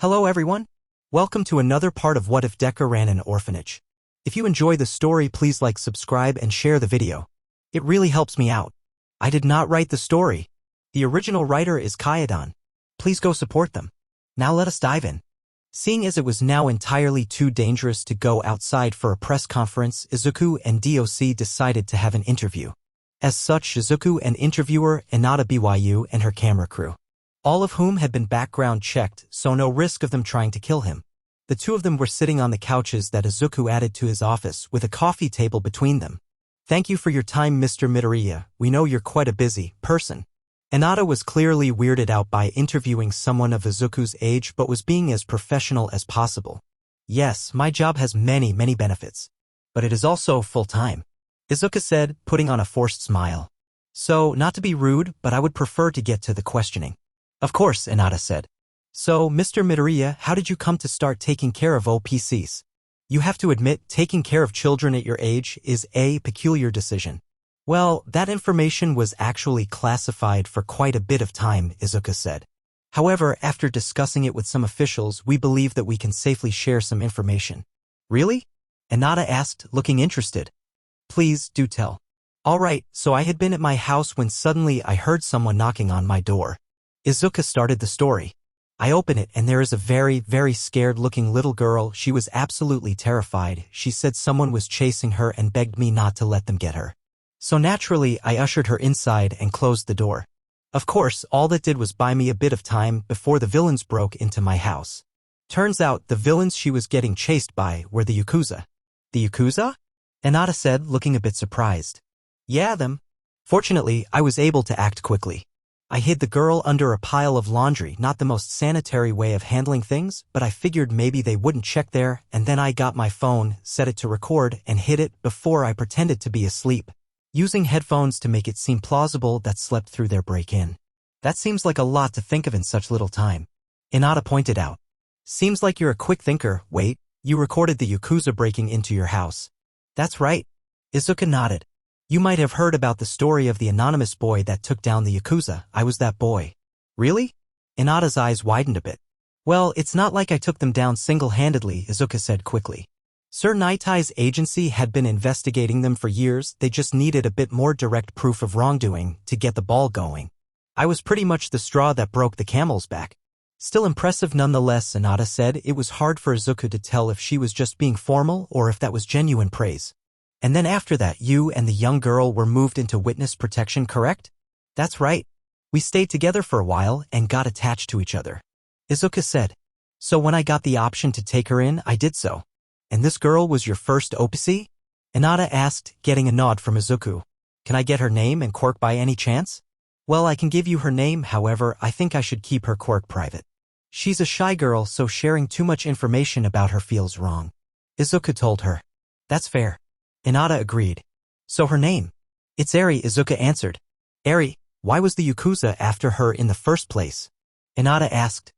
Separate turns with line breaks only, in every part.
Hello everyone. Welcome to another part of What If Deku Ran an Orphanage. If you enjoy the story, please like, subscribe, and share the video. It really helps me out. I did not write the story. The original writer is Kyodon. Please go support them. Now let us dive in. Seeing as it was now entirely too dangerous to go outside for a press conference, Izuku and DOC decided to have an interview. As such, Izuku and interviewer Inada BYU and her camera crew, all of whom had been background checked, so no risk of them trying to kill him. The two of them were sitting on the couches that Izuku added to his office with a coffee table between them. Thank you for your time, Mr. Midoriya. We know you're quite a busy person. Inada was clearly weirded out by interviewing someone of Izuku's age but was being as professional as possible. Yes, my job has many benefits. But it is also full-time, Izuku said, putting on a forced smile. So, not to be rude, but I would prefer to get to the questioning. Of course, Inada said. So, Mr. Midoriya, how did you come to start taking care of OPCs? You have to admit, taking care of children at your age is a peculiar decision. Well, that information was actually classified for quite a bit of time, Izuku said. However, after discussing it with some officials, we believe that we can safely share some information. Really? Inada asked, looking interested. Please, do tell. Alright, so I had been at my house when suddenly I heard someone knocking on my door. Izuku started the story. I open it and there is a very scared-looking little girl. She was absolutely terrified. She said someone was chasing her and begged me not to let them get her. So naturally, I ushered her inside and closed the door. Of course, all that did was buy me a bit of time before the villains broke into my house. Turns out, the villains she was getting chased by were the Yakuza. The Yakuza? Inada said, looking a bit surprised. Yeah, them. Fortunately, I was able to act quickly. I hid the girl under a pile of laundry, not the most sanitary way of handling things, but I figured maybe they wouldn't check there, and then I got my phone, set it to record, and hid it before I pretended to be asleep, using headphones to make it seem plausible that slept through their break-in. That seems like a lot to think of in such little time, Inada pointed out. Seems like you're a quick thinker. Wait, you recorded the Yakuza breaking into your house. That's right. Izuku nodded. You might have heard about the story of the anonymous boy that took down the Yakuza. I was that boy. Really? Inada's eyes widened a bit. Well, it's not like I took them down single-handedly, Izuku said quickly. Sir Naitai's agency had been investigating them for years. They just needed a bit more direct proof of wrongdoing to get the ball going. I was pretty much the straw that broke the camel's back. Still impressive nonetheless, Inada said. It was hard for Izuku to tell if she was just being formal or if that was genuine praise. And then after that, you and the young girl were moved into witness protection, correct? That's right. We stayed together for a while and got attached to each other, Izuku said. So when I got the option to take her in, I did so. And this girl was your first OPC? Inada asked, getting a nod from Izuku. Can I get her name and quirk by any chance? Well, I can give you her name, however, I think I should keep her quirk private. She's a shy girl, so sharing too much information about her feels wrong, Izuku told her. That's fair. Inada agreed. So her name? It's Eri, Izuku answered. Eri, why was the Yakuza after her in the first place? Inada asked.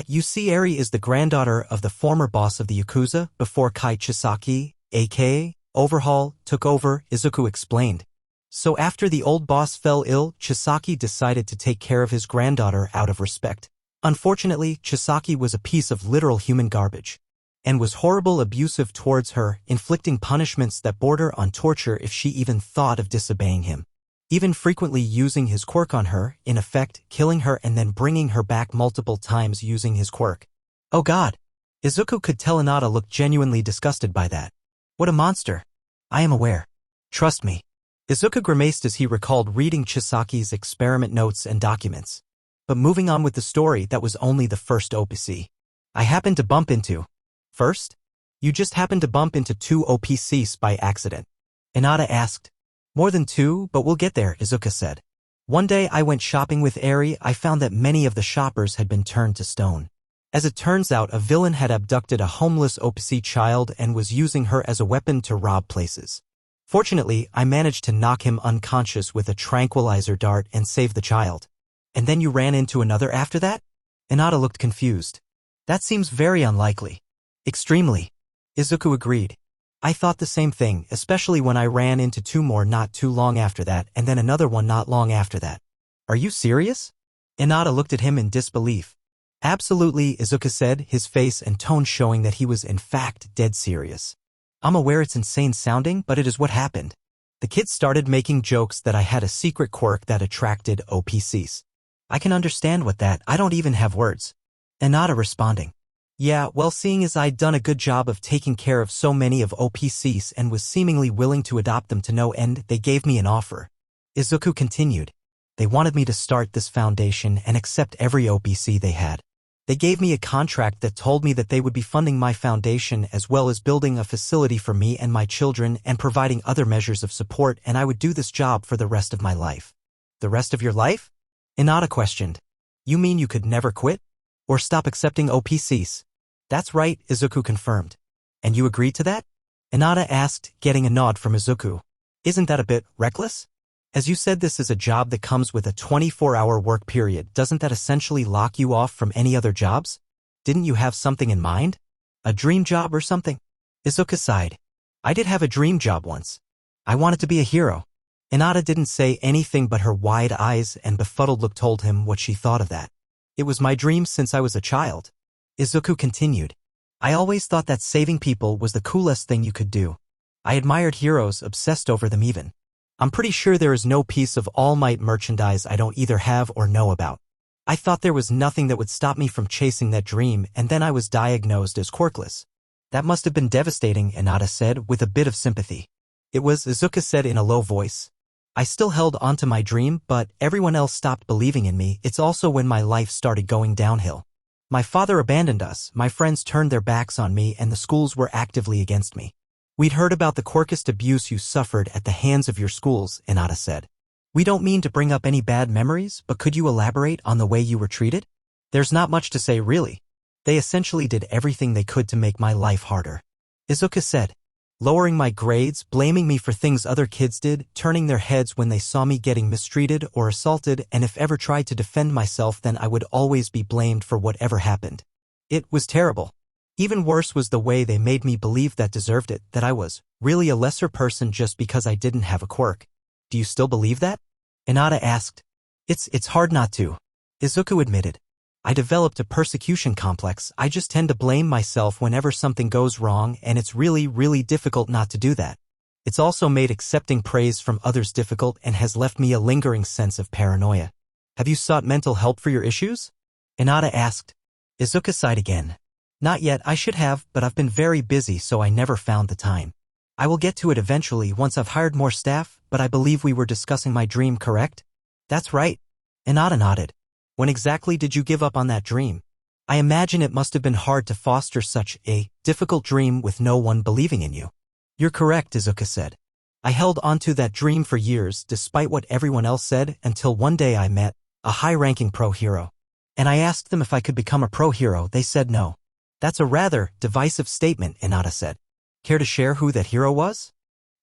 You see, Eri is the granddaughter of the former boss of the Yakuza before Kai Chisaki, aka Overhaul, took over, Izuku explained. So after the old boss fell ill, Chisaki decided to take care of his granddaughter out of respect. Unfortunately, Chisaki was a piece of literal human garbage, and was horrible abusive towards her, inflicting punishments that border on torture if she even thought of disobeying him. Even frequently using his quirk on her, in effect, killing her and then bringing her back multiple times using his quirk. Oh god. Izuku could tell Inada looked genuinely disgusted by that. What a monster. I am aware. Trust me. Izuku grimaced as he recalled reading Chisaki's experiment notes and documents. But moving on with the story, that was only the first OPC I happened to bump into. First? You just happened to bump into 2 OPCs by accident, Inada asked. More than 2, but we'll get there, Izuku said. One day I went shopping with Eri. I found that many of the shoppers had been turned to stone. As it turns out, a villain had abducted a homeless OPC child and was using her as a weapon to rob places. Fortunately, I managed to knock him unconscious with a tranquilizer dart and save the child. And then you ran into another after that? Inada looked confused. That seems very unlikely. Extremely. Izuku agreed. I thought the same thing, especially when I ran into 2 more not too long after that, and then another one not long after that. Are you serious? Inada looked at him in disbelief. Absolutely, Izuka said, his face and tone showing that he was in fact dead serious. I'm aware it's insane sounding, but it is what happened. The kids started making jokes that I had a secret quirk that attracted OPCs. I can understand what that, I don't even have words. Hinata responding. Yeah, well, seeing as I'd done a good job of taking care of so many of OPCs and was seemingly willing to adopt them to no end, they gave me an offer. Izuku continued. They wanted me to start this foundation and accept every OPC they had. They gave me a contract that told me that they would be funding my foundation as well as building a facility for me and my children and providing other measures of support, and I would do this job for the rest of my life. The rest of your life? Hinata questioned. You mean you could never quit? Or stop accepting OPCs? That's right, Izuku confirmed. And you agreed to that? Hinata asked, getting a nod from Izuku. Isn't that a bit reckless? As you said, this is a job that comes with a 24-hour work period. Doesn't that essentially lock you off from any other jobs? Didn't you have something in mind? A dream job or something? Izuka sighed. I did have a dream job once. I wanted to be a hero. Hinata didn't say anything, but her wide eyes and befuddled look told him what she thought of that. It was my dream since I was a child. Izuku continued. I always thought that saving people was the coolest thing you could do. I admired heroes, obsessed over them even. I'm pretty sure there is no piece of All Might merchandise I don't either have or know about. I thought there was nothing that would stop me from chasing that dream, and then I was diagnosed as quirkless. That must have been devastating, Hinata said with a bit of sympathy. It was, Izuka said in a low voice. I still held onto my dream, but everyone else stopped believing in me. It's also when my life started going downhill. My father abandoned us, my friends turned their backs on me, and the schools were actively against me. We'd heard about the quirkest abuse you suffered at the hands of your schools, Hinata said. We don't mean to bring up any bad memories, but could you elaborate on the way you were treated? There's not much to say, really. They essentially did everything they could to make my life harder. Izuka said. Lowering my grades, blaming me for things other kids did, turning their heads when they saw me getting mistreated or assaulted, and if ever tried to defend myself, then I would always be blamed for whatever happened. It was terrible. Even worse was the way they made me believe that deserved it, that I was really a lesser person just because I didn't have a quirk. Do you still believe that? Hinata asked. It's hard not to. Izuku admitted. I developed a persecution complex. I just tend to blame myself whenever something goes wrong, and it's really difficult not to do that. It's also made accepting praise from others difficult and has left me a lingering sense of paranoia. Have you sought mental help for your issues? Hinata asked. Izuka sighed again. Not yet, I should have, but I've been very busy, so I never found the time. I will get to it eventually once I've hired more staff, but I believe we were discussing my dream, correct? That's right. Hinata nodded. When exactly did you give up on that dream? I imagine it must have been hard to foster such a difficult dream with no one believing in you. You're correct, Izuka said. I held onto that dream for years, despite what everyone else said, until one day I met a high-ranking pro hero. And I asked them if I could become a pro hero. They said no. That's a rather divisive statement, Hinata said. Care to share who that hero was?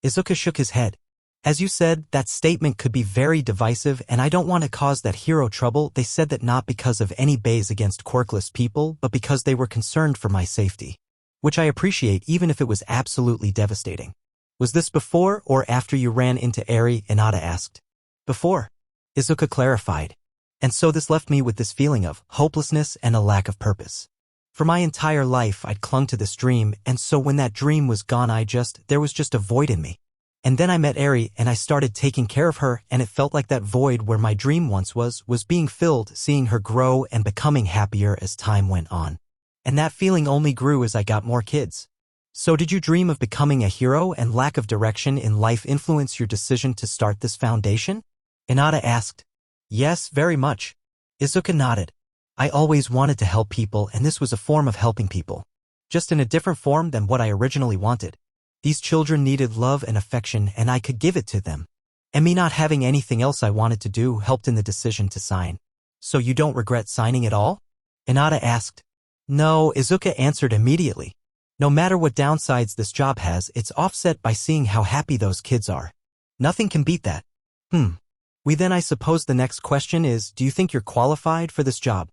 Izuka shook his head. As you said, that statement could be very divisive, and I don't want to cause that hero trouble. They said that not because of any base against quirkless people, but because they were concerned for my safety. Which I appreciate, even if it was absolutely devastating. Was this before or after you ran into Eri? Hinata asked. Before. Izuka clarified. And so this left me with this feeling of hopelessness and a lack of purpose. For my entire life I'd clung to this dream, and so when that dream was gone there was just a void in me. And then I met Eri and I started taking care of her, and it felt like that void where my dream once was being filled, seeing her grow and becoming happier as time went on. And that feeling only grew as I got more kids. So did you dream of becoming a hero and lack of direction in life influence your decision to start this foundation? Hinata asked. Yes, very much. Izuka nodded. I always wanted to help people, and this was a form of helping people. Just in a different form than what I originally wanted. These children needed love and affection, and I could give it to them. And me not having anything else I wanted to do helped in the decision to sign. So you don't regret signing at all? Hinata asked. No, Izuka answered immediately. No matter what downsides this job has, it's offset by seeing how happy those kids are. Nothing can beat that. Then I suppose the next question is, do you think you're qualified for this job?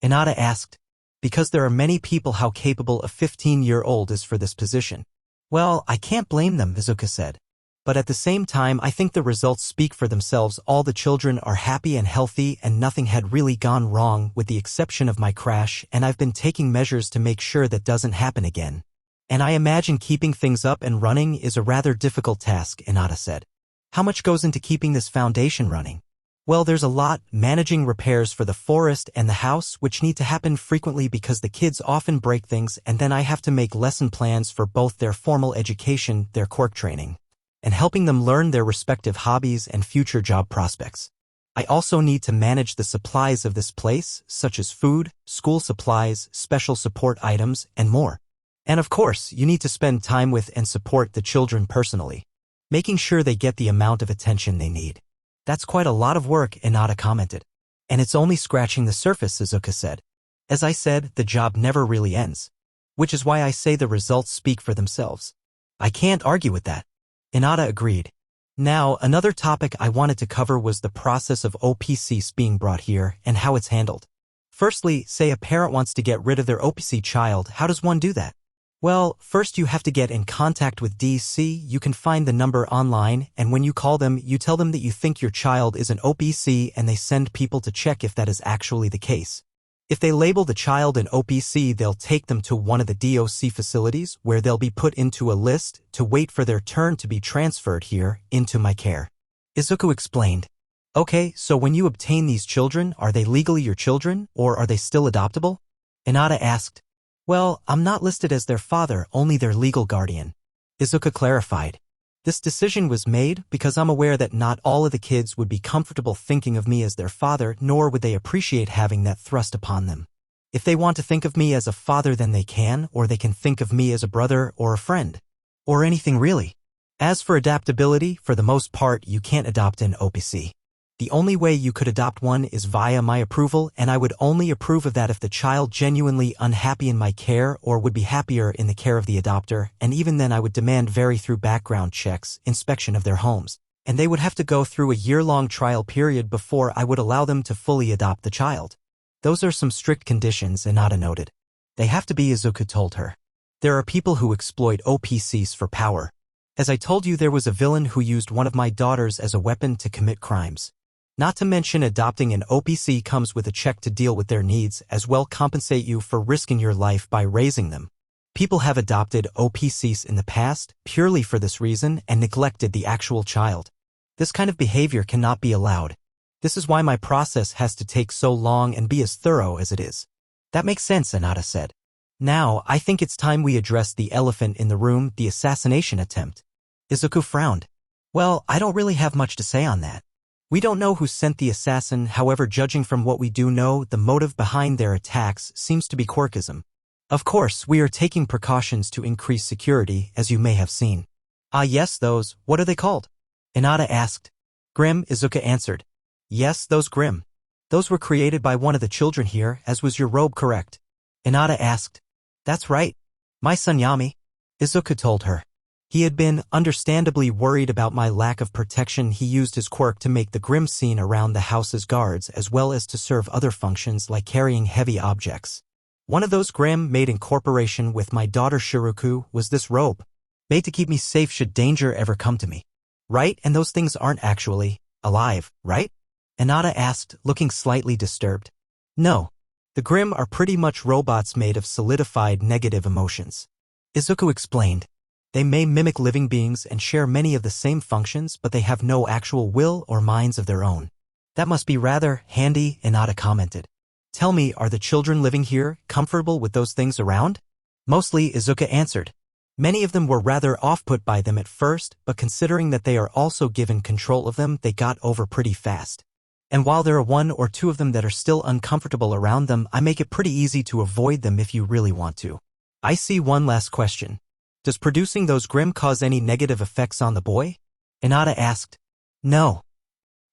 Hinata asked. Because there are many people, how capable a 15-year-old is for this position. Well, I can't blame them, Izuka said. But at the same time, I think the results speak for themselves. All the children are happy and healthy and nothing had really gone wrong with the exception of my crash, and I've been taking measures to make sure that doesn't happen again. And I imagine keeping things up and running is a rather difficult task, Inada said. How much goes into keeping this foundation running? Well, there's a lot, managing repairs for the forest and the house, which need to happen frequently because the kids often break things, and then I have to make lesson plans for both their formal education, their quirk training, and helping them learn their respective hobbies and future job prospects. I also need to manage the supplies of this place, such as food, school supplies, special support items, and more. And of course, you need to spend time with and support the children personally, making sure they get the amount of attention they need. That's quite a lot of work, Inada commented. And it's only scratching the surface, Izuka said. As I said, the job never really ends. Which is why I say the results speak for themselves. I can't argue with that. Inada agreed. Now, another topic I wanted to cover was the process of OPCs being brought here and how it's handled. Firstly, say a parent wants to get rid of their OPC child, how does one do that? Well, first you have to get in contact with DC. You can find the number online, and when you call them, you tell them that you think your child is an OPC and they send people to check if that is actually the case. If they label the child an OPC, they'll take them to one of the DOC facilities where they'll be put into a list to wait for their turn to be transferred here into my care. Izuku explained. Okay, so when you obtain these children, are they legally your children, or are they still adoptable? Inada asked. Well, I'm not listed as their father, only their legal guardian. Izuka clarified. This decision was made because I'm aware that not all of the kids would be comfortable thinking of me as their father, nor would they appreciate having that thrust upon them. If they want to think of me as a father, then they can, or they can think of me as a brother or a friend. Or anything really. As for adaptability, for the most part, you can't adopt an OPC. The only way you could adopt one is via my approval, and I would only approve of that if the child genuinely unhappy in my care or would be happier in the care of the adopter, and even then I would demand very through background checks, inspection of their homes, and they would have to go through a year-long trial period before I would allow them to fully adopt the child. Those are some strict conditions, Inada noted. They have to be, Izuku told her. There are people who exploit OPCs for power. As I told you, there was a villain who used one of my daughters as a weapon to commit crimes. Not to mention adopting an OPC comes with a check to deal with their needs, as well compensate you for risking your life by raising them. People have adopted OPCs in the past, purely for this reason, and neglected the actual child. This kind of behavior cannot be allowed. This is why my process has to take so long and be as thorough as it is. That makes sense, Inada said. Now, I think it's time we address the elephant in the room, the assassination attempt. Izuku frowned. Well, I don't really have much to say on that. We don't know who sent the assassin, however, judging from what we do know, the motive behind their attacks seems to be quirkism. Of course, we are taking precautions to increase security, as you may have seen. Ah yes, those, what are they called? Inada asked. Grim, Izuka answered. Yes, those Grim. Those were created by one of the children here, as was your robe, correct? Inada asked. That's right. My son Yami, Izuka told her. He had been understandably worried about my lack of protection. He used his quirk to make the Grim scene around the house's guards, as well as to serve other functions like carrying heavy objects. One of those Grim, made in cooperation with my daughter Shiroku, was this robe, made to keep me safe should danger ever come to me. Right? And those things aren't actually alive, right? Inada asked, looking slightly disturbed. No. The Grim are pretty much robots made of solidified negative emotions. Izuku explained. They may mimic living beings and share many of the same functions, but they have no actual will or minds of their own. That must be rather handy, Inada commented. Tell me, are the children living here comfortable with those things around? Mostly, Izuka answered. Many of them were rather off-put by them at first, but considering that they are also given control of them, they got over pretty fast. And while there are one or two of them that are still uncomfortable around them, I make it pretty easy to avoid them if you really want to. I see one last question. Does producing those Grim cause any negative effects on the boy? Inada asked. No.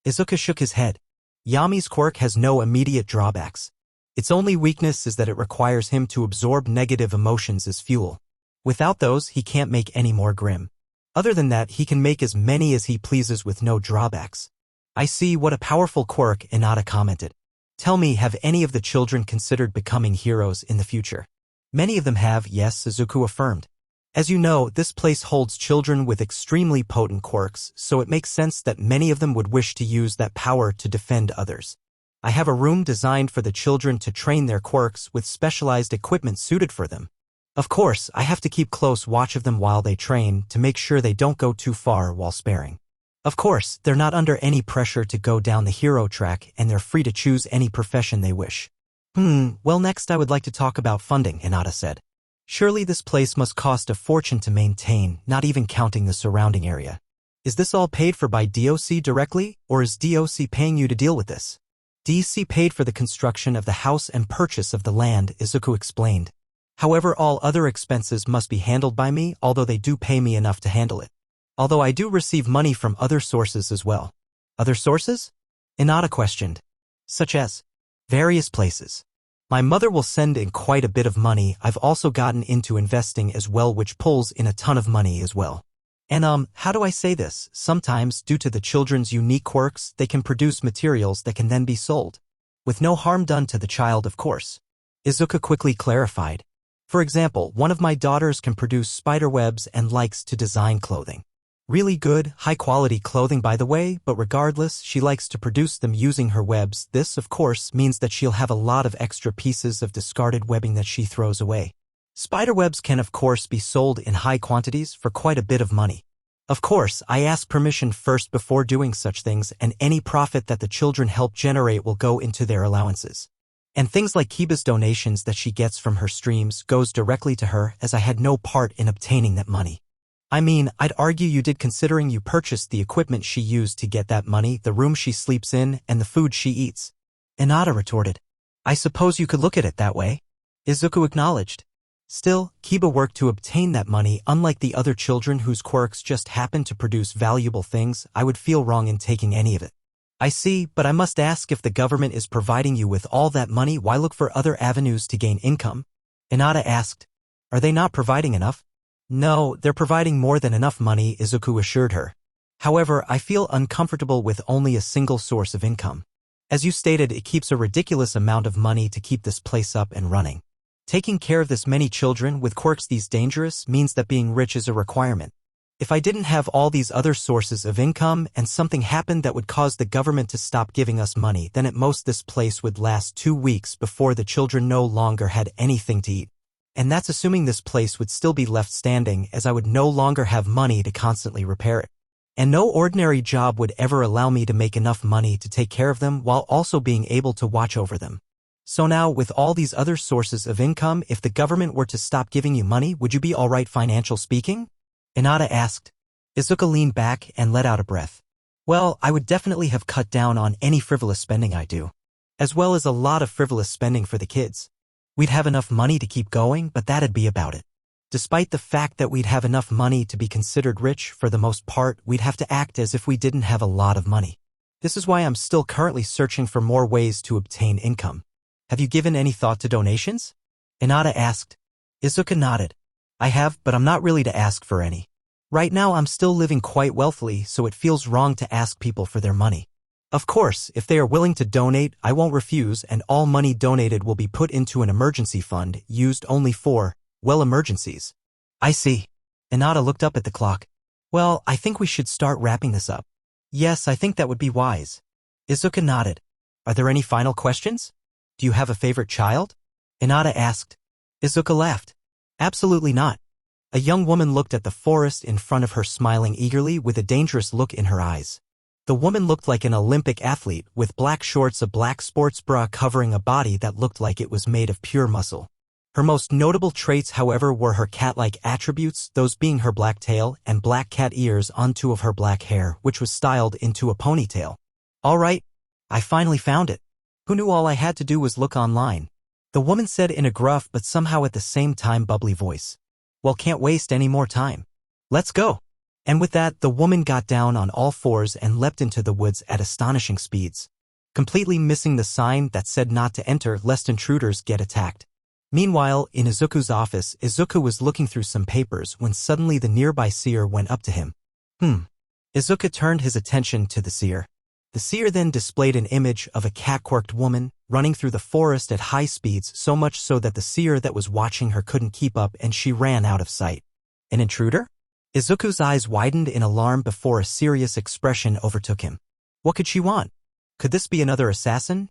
Izuka shook his head. Yami's quirk has no immediate drawbacks. Its only weakness is that it requires him to absorb negative emotions as fuel. Without those, he can't make any more Grim. Other than that, he can make as many as he pleases with no drawbacks. I see, what a powerful quirk, Inada commented. Tell me, have any of the children considered becoming heroes in the future? Many of them have, yes, Izuku affirmed. As you know, this place holds children with extremely potent quirks, so it makes sense that many of them would wish to use that power to defend others. I have a room designed for the children to train their quirks with specialized equipment suited for them. Of course, I have to keep close watch of them while they train to make sure they don't go too far while sparing. Of course, they're not under any pressure to go down the hero track and they're free to choose any profession they wish. Well, next I would like to talk about funding, Hinata said. Surely this place must cost a fortune to maintain, not even counting the surrounding area. Is this all paid for by DOC directly, or is DOC paying you to deal with this? DOC paid for the construction of the house and purchase of the land, Izuku explained. However, all other expenses must be handled by me, although they do pay me enough to handle it. Although I do receive money from other sources as well. Other sources? Hinata questioned. Such as? Various places. My mother will send in quite a bit of money. I've also gotten into investing as well, which pulls in a ton of money as well. And how do I say this? Sometimes, due to the children's unique quirks, they can produce materials that can then be sold. With no harm done to the child, of course. Izuku quickly clarified. For example, one of my daughters can produce spider webs and likes to design clothing. Really good, high-quality clothing, by the way, but regardless, she likes to produce them using her webs. This, of course, means that she'll have a lot of extra pieces of discarded webbing that she throws away. Spider webs can, of course, be sold in high quantities for quite a bit of money. Of course, I ask permission first before doing such things, and any profit that the children help generate will go into their allowances. And things like Kiba's donations that she gets from her streams goes directly to her, as I had no part in obtaining that money. I mean, I'd argue you did, considering you purchased the equipment she used to get that money, the room she sleeps in, and the food she eats. Hinata retorted. I suppose you could look at it that way. Izuku acknowledged. Still, Kiba worked to obtain that money. Unlike the other children whose quirks just happen to produce valuable things, I would feel wrong in taking any of it. I see, but I must ask, if the government is providing you with all that money, why look for other avenues to gain income? Hinata asked. Are they not providing enough? No, they're providing more than enough money, Izuku assured her. However, I feel uncomfortable with only a single source of income. As you stated, it keeps a ridiculous amount of money to keep this place up and running. Taking care of this many children with quirks these dangerous means that being rich is a requirement. If I didn't have all these other sources of income and something happened that would cause the government to stop giving us money, then at most this place would last 2 weeks before the children no longer had anything to eat. And that's assuming this place would still be left standing, as I would no longer have money to constantly repair it. And no ordinary job would ever allow me to make enough money to take care of them while also being able to watch over them. So now, with all these other sources of income, if the government were to stop giving you money, would you be alright financial speaking? Hinata asked. Izuku leaned back and let out a breath. Well, I would definitely have cut down on any frivolous spending I do, as well as a lot of frivolous spending for the kids. We'd have enough money to keep going, but that'd be about it. Despite the fact that we'd have enough money to be considered rich, for the most part, we'd have to act as if we didn't have a lot of money. This is why I'm still currently searching for more ways to obtain income. Have you given any thought to donations? Hinata asked. Izuku nodded. I have, but I'm not really to ask for any. Right now I'm still living quite wealthily, so it feels wrong to ask people for their money. Of course, if they are willing to donate, I won't refuse, and all money donated will be put into an emergency fund, used only for, well, emergencies. I see. Hinata looked up at the clock. Well, I think we should start wrapping this up. Yes, I think that would be wise. Izuku nodded. Are there any final questions? Do you have a favorite child? Hinata asked. Izuku laughed. Absolutely not. A young woman looked at the forest in front of her, smiling eagerly with a dangerous look in her eyes. The woman looked like an Olympic athlete, with black shorts, a black sports bra covering a body that looked like it was made of pure muscle. Her most notable traits, however, were her cat-like attributes, those being her black tail and black cat ears on two of her black hair, which was styled into a ponytail. All right, I finally found it. Who knew all I had to do was look online? The woman said in a gruff but somehow at the same time bubbly voice. Well, can't waste any more time. Let's go. And with that, the woman got down on all fours and leapt into the woods at astonishing speeds, completely missing the sign that said not to enter lest intruders get attacked. Meanwhile, in Izuku's office, Izuku was looking through some papers when suddenly the nearby seer went up to him. Izuku turned his attention to the seer. The seer then displayed an image of a cat-quirked woman running through the forest at high speeds, so much so that the seer that was watching her couldn't keep up and she ran out of sight. An intruder? Izuku's eyes widened in alarm before a serious expression overtook him. What could she want? Could this be another assassin?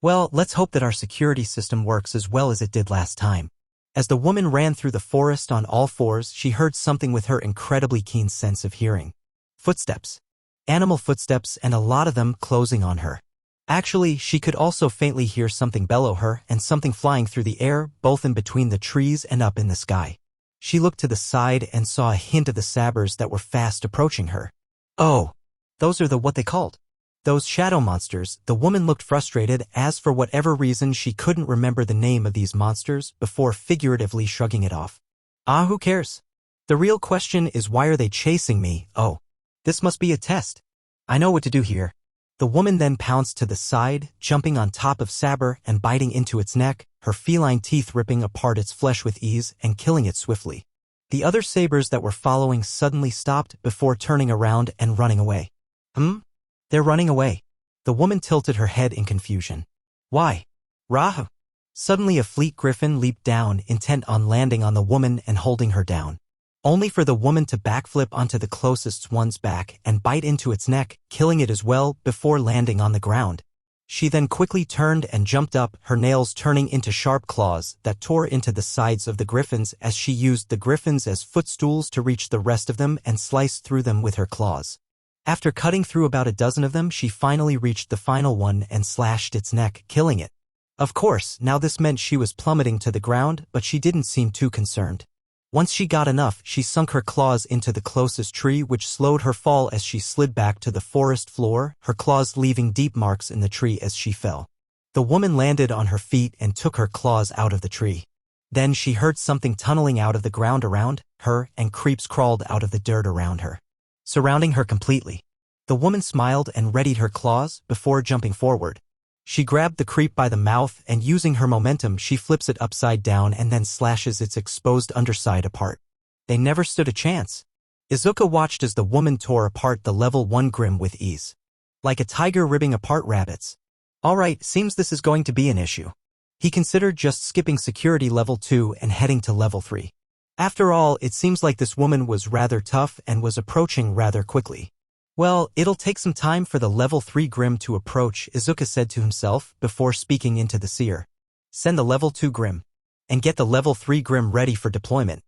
Well, let's hope that our security system works as well as it did last time. As the woman ran through the forest on all fours, she heard something with her incredibly keen sense of hearing. Footsteps. Animal footsteps, and a lot of them closing on her. Actually, she could also faintly hear something bellow her and something flying through the air, both in between the trees and up in the sky. She looked to the side and saw a hint of the sabers that were fast approaching her. Oh, those are what they called. Those shadow monsters. The woman looked frustrated as for whatever reason she couldn't remember the name of these monsters before figuratively shrugging it off. Who cares? The real question is, why are they chasing me? Oh, this must be a test. I know what to do here. The woman then pounced to the side, jumping on top of Saber and biting into its neck, her feline teeth ripping apart its flesh with ease and killing it swiftly. The other sabers that were following suddenly stopped before turning around and running away. They're running away. The woman tilted her head in confusion. Why? Rah! Suddenly a fleet griffin leaped down, intent on landing on the woman and holding her down. Only for the woman to backflip onto the closest one's back and bite into its neck, killing it as well before landing on the ground. She then quickly turned and jumped up, her nails turning into sharp claws that tore into the sides of the griffins as she used the griffins as footstools to reach the rest of them and slice through them with her claws. After cutting through about a dozen of them, she finally reached the final one and slashed its neck, killing it. Of course, now this meant she was plummeting to the ground, but she didn't seem too concerned. Once she got enough, she sunk her claws into the closest tree, which slowed her fall as she slid back to the forest floor, her claws leaving deep marks in the tree as she fell. The woman landed on her feet and took her claws out of the tree. Then she heard something tunneling out of the ground around her, and creeps crawled out of the dirt around her, surrounding her completely. The woman smiled and readied her claws before jumping forward. She grabbed the creep by the mouth and using her momentum she flips it upside down and then slashes its exposed underside apart. They never stood a chance. Izuku watched as the woman tore apart the level 1 Grim with ease. Like a tiger ripping apart rabbits. Alright, seems this is going to be an issue. He considered just skipping security level 2 and heading to level 3. After all, it seems like this woman was rather tough and was approaching rather quickly. Well, it'll take some time for the level 3 Grim to approach, Izuku said to himself before speaking into the seer. Send the level 2 Grim. And get the level 3 Grim ready for deployment.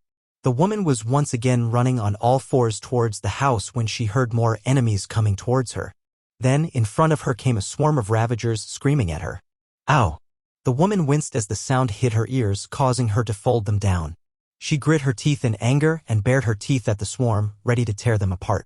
The woman was once again running on all fours towards the house when she heard more enemies coming towards her. Then, in front of her came a swarm of ravagers screaming at her. Ow! The woman winced as the sound hit her ears, causing her to fold them down. She grit her teeth in anger and bared her teeth at the swarm, ready to tear them apart.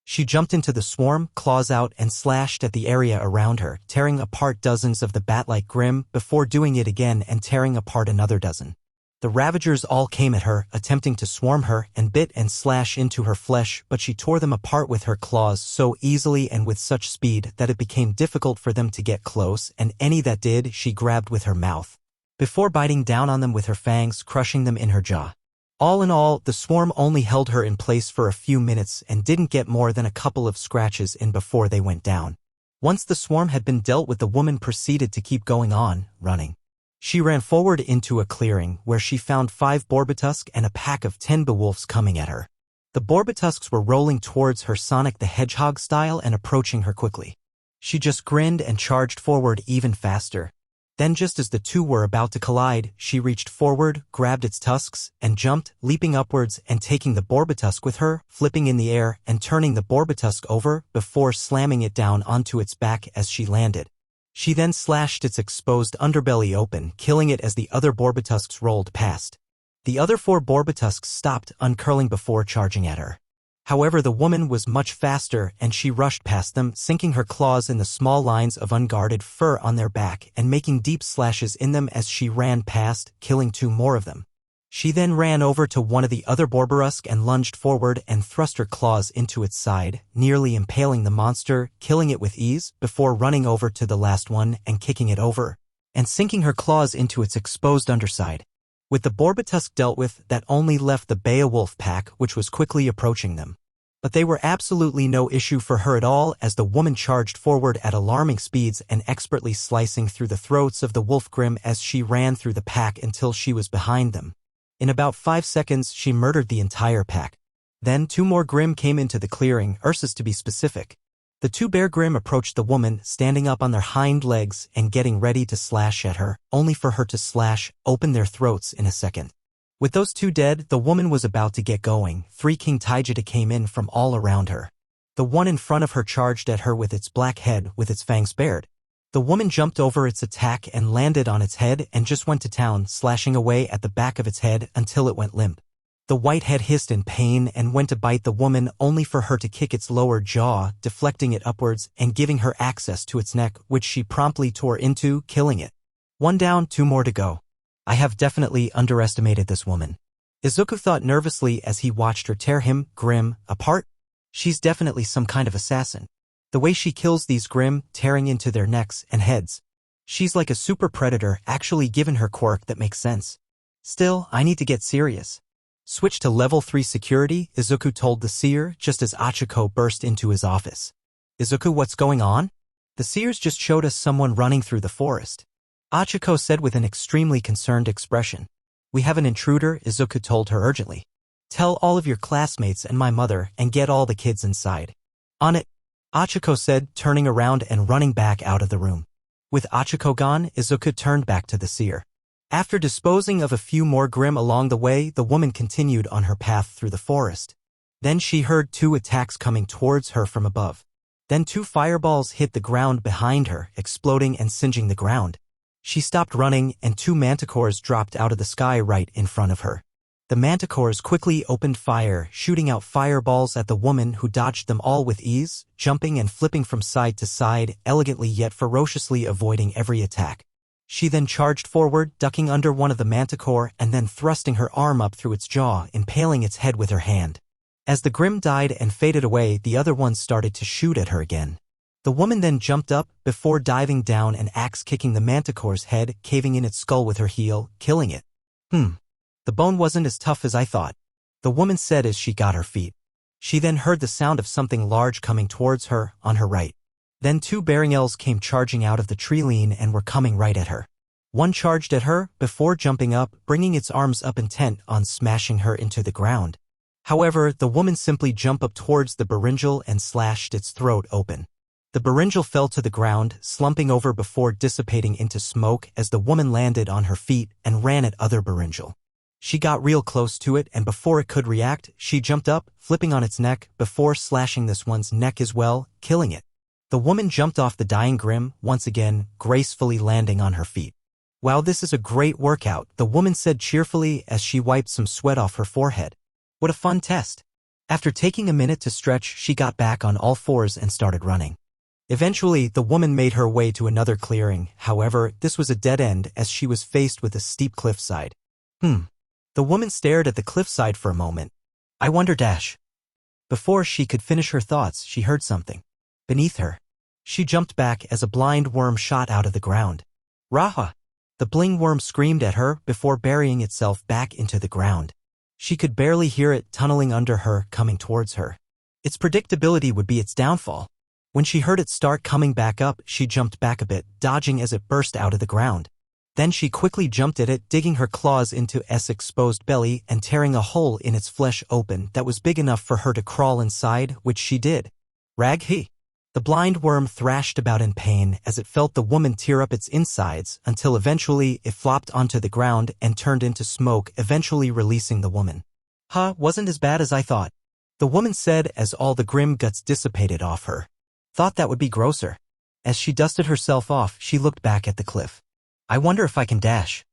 She jumped into the swarm, claws out, and slashed at the area around her, tearing apart dozens of the bat-like Grim before doing it again and tearing apart another dozen. The ravagers all came at her, attempting to swarm her and bit and slash into her flesh, but she tore them apart with her claws so easily and with such speed that it became difficult for them to get close, and any that did she grabbed with her mouth, before biting down on them with her fangs, crushing them in her jaw. All in all, the swarm only held her in place for a few minutes and didn't get more than a couple of scratches in before they went down. Once the swarm had been dealt with, the woman proceeded to keep going on, running. She ran forward into a clearing where she found 5 Borbotusk and a pack of 10 Beowulfs coming at her. The Borbotusks were rolling towards her Sonic the Hedgehog style and approaching her quickly. She just grinned and charged forward even faster. Then just as the two were about to collide, she reached forward, grabbed its tusks, and jumped, leaping upwards and taking the Borbotusk with her, flipping in the air and turning the Borbotusk over before slamming it down onto its back as she landed. She then slashed its exposed underbelly open, killing it as the other Borbotusks rolled past. The other 4 Borbotusks stopped, uncurling before charging at her. However, the woman was much faster and she rushed past them, sinking her claws in the small lines of unguarded fur on their back and making deep slashes in them as she ran past, killing 2 more of them. She then ran over to one of the other Borborusk and lunged forward and thrust her claws into its side, nearly impaling the monster, killing it with ease, before running over to the last one and kicking it over, and sinking her claws into its exposed underside. With the Borbotusk dealt with, that only left the Beowulf pack, which was quickly approaching them. But they were absolutely no issue for her at all as the woman charged forward at alarming speeds and expertly slicing through the throats of the Wolf Grim as she ran through the pack until she was behind them. In about 5 seconds, she murdered the entire pack. Then 2 more Grimm came into the clearing, Ursus to be specific. The 2 bear Grimm approached the woman, standing up on their hind legs and getting ready to slash at her, only for her to slash open their throats in a second. With those 2 dead, the woman was about to get going. 3 King Taijita came in from all around her. The one in front of her charged at her with its black head, with its fangs bared. The woman jumped over its attack and landed on its head and just went to town, slashing away at the back of its head until it went limp. The white head hissed in pain and went to bite the woman, only for her to kick its lower jaw, deflecting it upwards and giving her access to its neck, which she promptly tore into, killing it. 1 down, 2 more to go. I have definitely underestimated this woman. Izuku thought nervously as he watched her tear him, Grimm, apart. She's definitely some kind of assassin. The way she kills these Grimm, tearing into their necks and heads. She's like a super predator, actually given her quirk that makes sense. Still, I need to get serious. Switch to level 3 security, Izuku told the seer just as Achiko burst into his office. Izuku, what's going on? The seers just showed us someone running through the forest. Achiko said with an extremely concerned expression. We have an intruder, Izuku told her urgently. Tell all of your classmates and my mother and get all the kids inside. On it, Achiko said, turning around and running back out of the room. With Achiko gone, Izuku turned back to the seer. After disposing of a few more Grimm along the way, the woman continued on her path through the forest. Then she heard 2 attacks coming towards her from above. Then 2 fireballs hit the ground behind her, exploding and singeing the ground. She stopped running and 2 manticores dropped out of the sky right in front of her. The manticores quickly opened fire, shooting out fireballs at the woman who dodged them all with ease, jumping and flipping from side to side, elegantly yet ferociously avoiding every attack. She then charged forward, ducking under one of the manticore and then thrusting her arm up through its jaw, impaling its head with her hand. As the Grimm died and faded away, the other ones started to shoot at her again. The woman then jumped up, before diving down and axe-kicking the manticore's head, caving in its skull with her heel, killing it. The bone wasn't as tough as I thought, the woman said as she got her feet. She then heard the sound of something large coming towards her, on her right. Then 2 Beringels came charging out of the tree line and were coming right at her. One charged at her, before jumping up, bringing its arms up intent on smashing her into the ground. However, the woman simply jumped up towards the Beringel and slashed its throat open. The Beringel fell to the ground, slumping over before dissipating into smoke as the woman landed on her feet and ran at other Beringel. She got real close to it, and before it could react, she jumped up, flipping on its neck, before slashing this one's neck as well, killing it. The woman jumped off the dying Grimm, once again, gracefully landing on her feet. Wow, this is a great workout, the woman said cheerfully as she wiped some sweat off her forehead. What a fun test. After taking a minute to stretch, she got back on all fours and started running. Eventually, the woman made her way to another clearing. However, this was a dead end as she was faced with a steep cliffside. The woman stared at the cliffside for a moment. I wonder dash. Before she could finish her thoughts, she heard something. Beneath her. She jumped back as a blind worm shot out of the ground. Raha! The bling worm screamed at her before burying itself back into the ground. She could barely hear it tunneling under her, coming towards her. Its predictability would be its downfall. When she heard it start coming back up, she jumped back a bit, dodging as it burst out of the ground. Then she quickly jumped at it, digging her claws into its exposed belly and tearing a hole in its flesh open that was big enough for her to crawl inside, which she did. Raghi! The blind worm thrashed about in pain as it felt the woman tear up its insides until eventually it flopped onto the ground and turned into smoke, eventually releasing the woman. Wasn't as bad as I thought, the woman said as all the Grimm guts dissipated off her. Thought that would be grosser. As she dusted herself off, she looked back at the cliff. I wonder if I can dash.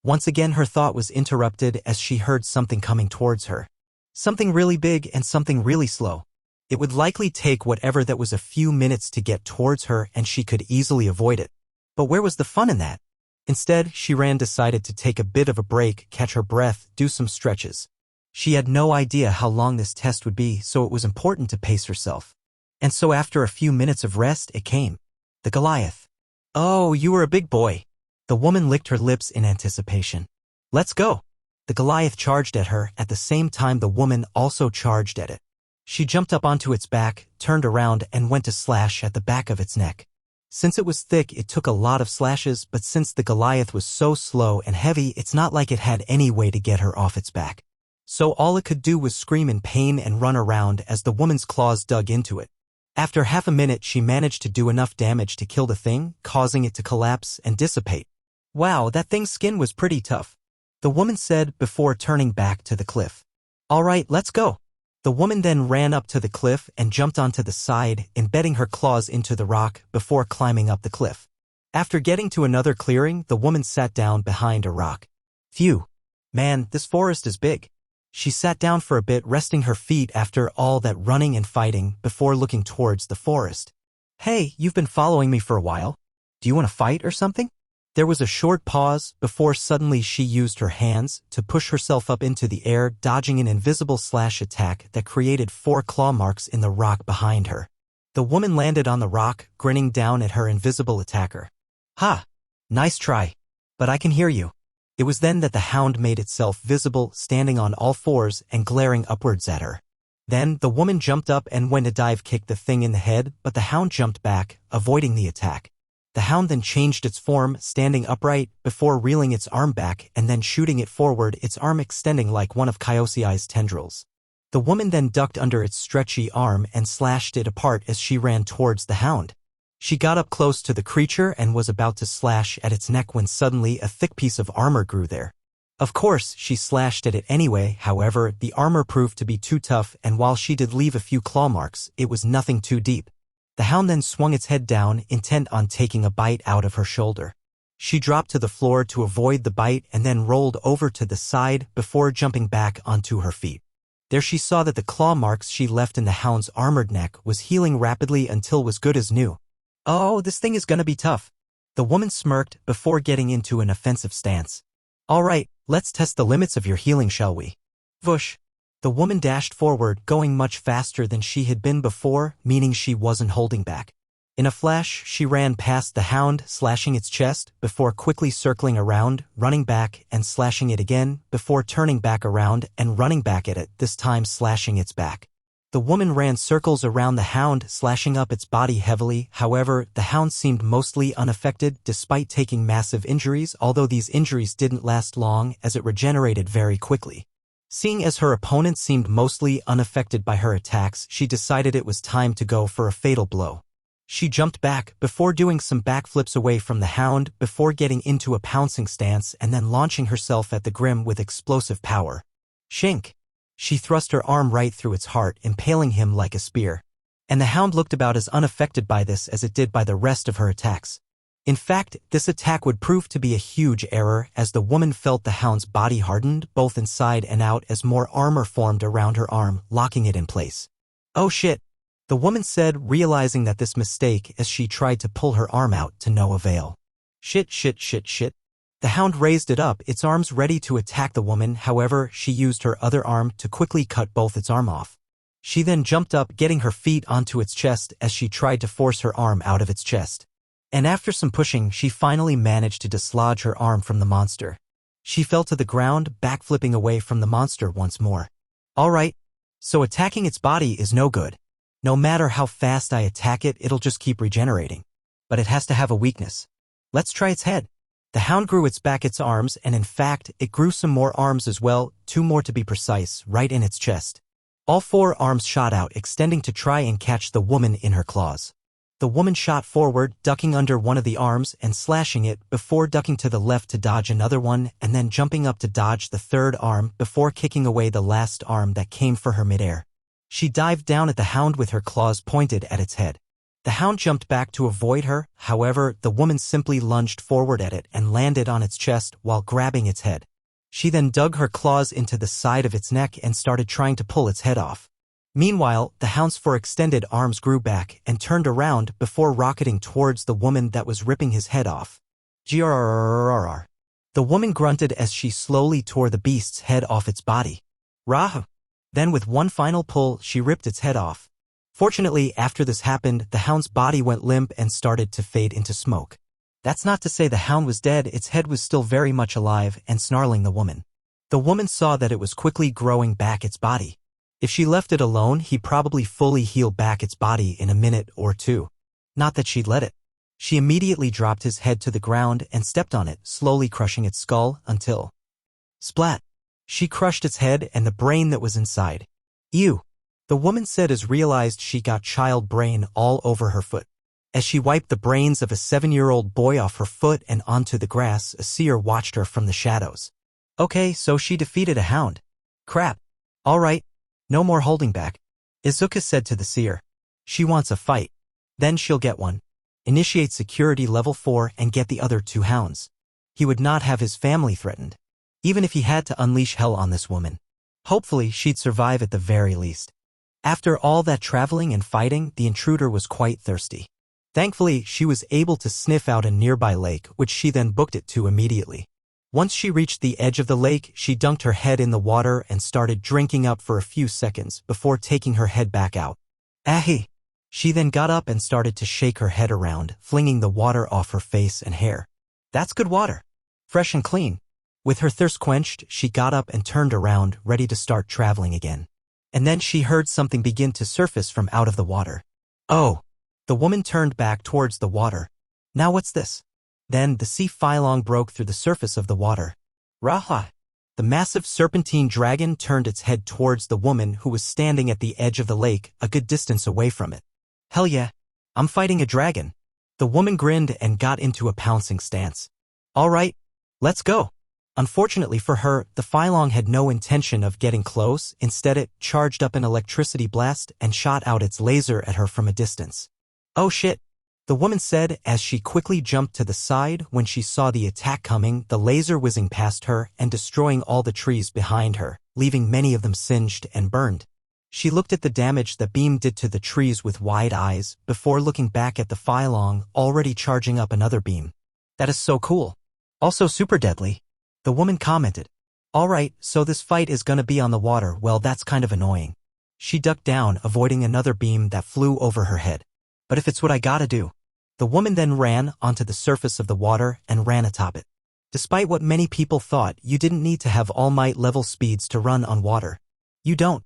Once again her thought was interrupted as she heard something coming towards her. Something really big and something really slow. It would likely take whatever that was a few minutes to get towards her and she could easily avoid it. But where was the fun in that? Instead, she decided to take a bit of a break, catch her breath, do some stretches. She had no idea how long this test would be, so it was important to pace herself. And so after a few minutes of rest, it came. The Goliath. Oh, you were a big boy. The woman licked her lips in anticipation. Let's go. The Goliath charged at her, at the same time the woman also charged at it. She jumped up onto its back, turned around and went to slash at the back of its neck. Since it was thick, it took a lot of slashes, but since the Goliath was so slow and heavy, it's not like it had any way to get her off its back. So all it could do was scream in pain and run around as the woman's claws dug into it. After half a minute, she managed to do enough damage to kill the thing, causing it to collapse and dissipate. Wow, that thing's skin was pretty tough, the woman said before turning back to the cliff. All right, let's go. The woman then ran up to the cliff and jumped onto the side, embedding her claws into the rock before climbing up the cliff. After getting to another clearing, the woman sat down behind a rock. Phew. Man, this forest is big. She sat down for a bit, resting her feet after all that running and fighting before looking towards the forest. Hey, you've been following me for a while. Do you want to fight or something? There was a short pause before suddenly she used her hands to push herself up into the air, dodging an invisible slash attack that created 4 claw marks in the rock behind her. The woman landed on the rock, grinning down at her invisible attacker. Ha! Nice try. But I can hear you. It was then that the hound made itself visible, standing on all fours and glaring upwards at her. Then the woman jumped up and went to dive kick the thing in the head, but the hound jumped back, avoiding the attack. The hound then changed its form, standing upright, before reeling its arm back and then shooting it forward, its arm extending like one of Kyodon's tendrils. The woman then ducked under its stretchy arm and slashed it apart as she ran towards the hound. She got up close to the creature and was about to slash at its neck when suddenly a thick piece of armor grew there. Of course, she slashed at it anyway. However, the armor proved to be too tough, and while she did leave a few claw marks, it was nothing too deep. The hound then swung its head down, intent on taking a bite out of her shoulder. She dropped to the floor to avoid the bite and then rolled over to the side before jumping back onto her feet. There she saw that the claw marks she left in the hound's armored neck was healing rapidly until was good as new. Oh, this thing is gonna be tough. The woman smirked before getting into an offensive stance. All right, let's test the limits of your healing, shall we? Whoosh. The woman dashed forward, going much faster than she had been before, meaning she wasn't holding back. In a flash, she ran past the hound, slashing its chest, before quickly circling around, running back and slashing it again, before turning back around and running back at it, this time slashing its back. The woman ran circles around the hound, slashing up its body heavily. However, the hound seemed mostly unaffected despite taking massive injuries, although these injuries didn't last long as it regenerated very quickly. Seeing as her opponent seemed mostly unaffected by her attacks, she decided it was time to go for a fatal blow. She jumped back before doing some backflips away from the hound before getting into a pouncing stance and then launching herself at the grim with explosive power. Shink! She thrust her arm right through its heart, impaling him like a spear. And the hound looked about as unaffected by this as it did by the rest of her attacks. In fact, this attack would prove to be a huge error as the woman felt the hound's body hardened both inside and out as more armor formed around her arm, locking it in place. Oh shit, the woman said, realizing that this mistake as she tried to pull her arm out to no avail. Shit. The hound raised it up, its arms ready to attack the woman. However, she used her other arm to quickly cut both its arm off. She then jumped up, getting her feet onto its chest as she tried to force her arm out of its chest. And after some pushing, she finally managed to dislodge her arm from the monster. She fell to the ground, backflipping away from the monster once more. Alright, so attacking its body is no good. No matter how fast I attack it, it'll just keep regenerating. But it has to have a weakness. Let's try its head. The hound grew its back, its arms, and in fact, it grew some more arms as well, 2 more to be precise, right in its chest. All 4 arms shot out, extending to try and catch the woman in her claws. The woman shot forward, ducking under one of the arms and slashing it before ducking to the left to dodge another one and then jumping up to dodge the 3rd arm before kicking away the last arm that came for her midair. She dived down at the hound with her claws pointed at its head. The hound jumped back to avoid her. However, the woman simply lunged forward at it and landed on its chest while grabbing its head. She then dug her claws into the side of its neck and started trying to pull its head off. Meanwhile, the hound's 4 extended arms grew back and turned around before rocketing towards the woman that was ripping his head off. Grrrr. The woman grunted as she slowly tore the beast's head off its body. Rah! Then with one final pull, she ripped its head off. Fortunately, after this happened, the hound's body went limp and started to fade into smoke. That's not to say the hound was dead, its head was still very much alive and snarling the woman. The woman saw that it was quickly growing back its body. If she left it alone, he probably fully healed back its body in a minute or 2. Not that she'd let it. She immediately dropped his head to the ground and stepped on it, slowly crushing its skull until... Splat! She crushed its head and the brain that was inside. Ew! The woman said as realized she got child brain all over her foot. As she wiped the brains of a 7-year-old boy off her foot and onto the grass, a seer watched her from the shadows. Okay, so she defeated a hound. Crap. All right. No more holding back. Izuka said to the seer. She wants a fight. Then she'll get one. Initiate security level 4 and get the other 2 hounds. He would not have his family threatened. Even if he had to unleash hell on this woman. Hopefully she'd survive at the very least. After all that traveling and fighting, the intruder was quite thirsty. Thankfully, she was able to sniff out a nearby lake, which she then booked it to immediately. Once she reached the edge of the lake, she dunked her head in the water and started drinking up for a few seconds before taking her head back out. Ahi! She then got up and started to shake her head around, flinging the water off her face and hair. That's good water. Fresh and clean. With her thirst quenched, she got up and turned around, ready to start traveling again. And then she heard something begin to surface from out of the water. Oh! The woman turned back towards the water. Now what's this? Then the sea phylong broke through the surface of the water. Raha! The massive serpentine dragon turned its head towards the woman who was standing at the edge of the lake, a good distance away from it. Hell yeah! I'm fighting a dragon. The woman grinned and got into a pouncing stance. All right, let's go. Unfortunately for her, the phylong had no intention of getting close. Instead, it charged up an electricity blast and shot out its laser at her from a distance. Oh shit! The woman said as she quickly jumped to the side when she saw the attack coming, the laser whizzing past her and destroying all the trees behind her, leaving many of them singed and burned. She looked at the damage the beam did to the trees with wide eyes, before looking back at the phylong, already charging up another beam. That is so cool. Also super deadly. The woman commented. Alright, so this fight is gonna be on the water. Well, that's kind of annoying. She ducked down, avoiding another beam that flew over her head. But if it's what I gotta do. The woman then ran onto the surface of the water and ran atop it. Despite what many people thought, you didn't need to have All Might level speeds to run on water. You don't.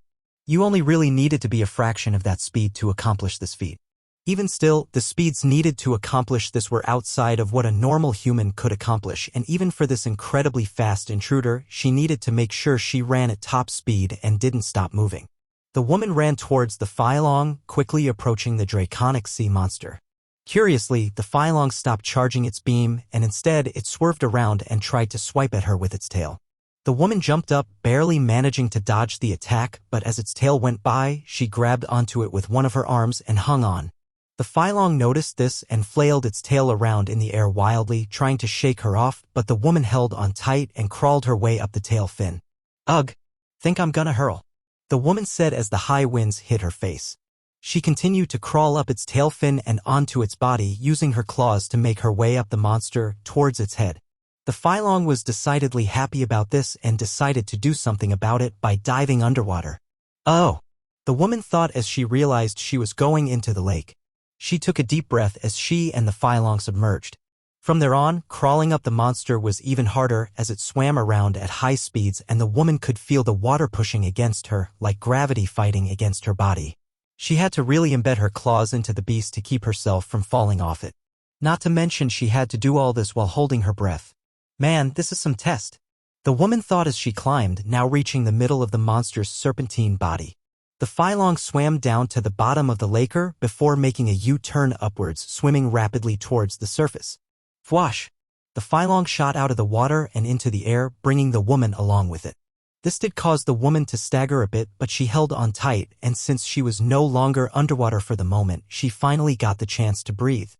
You only really needed to be a fraction of that speed to accomplish this feat. Even still, the speeds needed to accomplish this were outside of what a normal human could accomplish, and even for this incredibly fast intruder, she needed to make sure she ran at top speed and didn't stop moving. The woman ran towards the phylong, quickly approaching the draconic sea monster. Curiously, the phylong stopped charging its beam, and instead it swerved around and tried to swipe at her with its tail. The woman jumped up, barely managing to dodge the attack, but as its tail went by, she grabbed onto it with one of her arms and hung on. The phylong noticed this and flailed its tail around in the air wildly, trying to shake her off, but the woman held on tight and crawled her way up the tail fin. Ugh! Think I'm gonna hurl. The woman said as the high winds hit her face. She continued to crawl up its tail fin and onto its body, using her claws to make her way up the monster towards its head. The phylong was decidedly happy about this and decided to do something about it by diving underwater. Oh! The woman thought as she realized she was going into the lake. She took a deep breath as she and the phylong submerged. From there on, crawling up the monster was even harder as it swam around at high speeds and the woman could feel the water pushing against her, like gravity fighting against her body. She had to really embed her claws into the beast to keep herself from falling off it. Not to mention she had to do all this while holding her breath. Man, this is some test. The woman thought as she climbed, now reaching the middle of the monster's serpentine body. The phylong swam down to the bottom of the laker before making a U-turn upwards, swimming rapidly towards the surface. Fwash! The phylong shot out of the water and into the air, bringing the woman along with it. This did cause the woman to stagger a bit, but she held on tight, and since she was no longer underwater for the moment, she finally got the chance to breathe.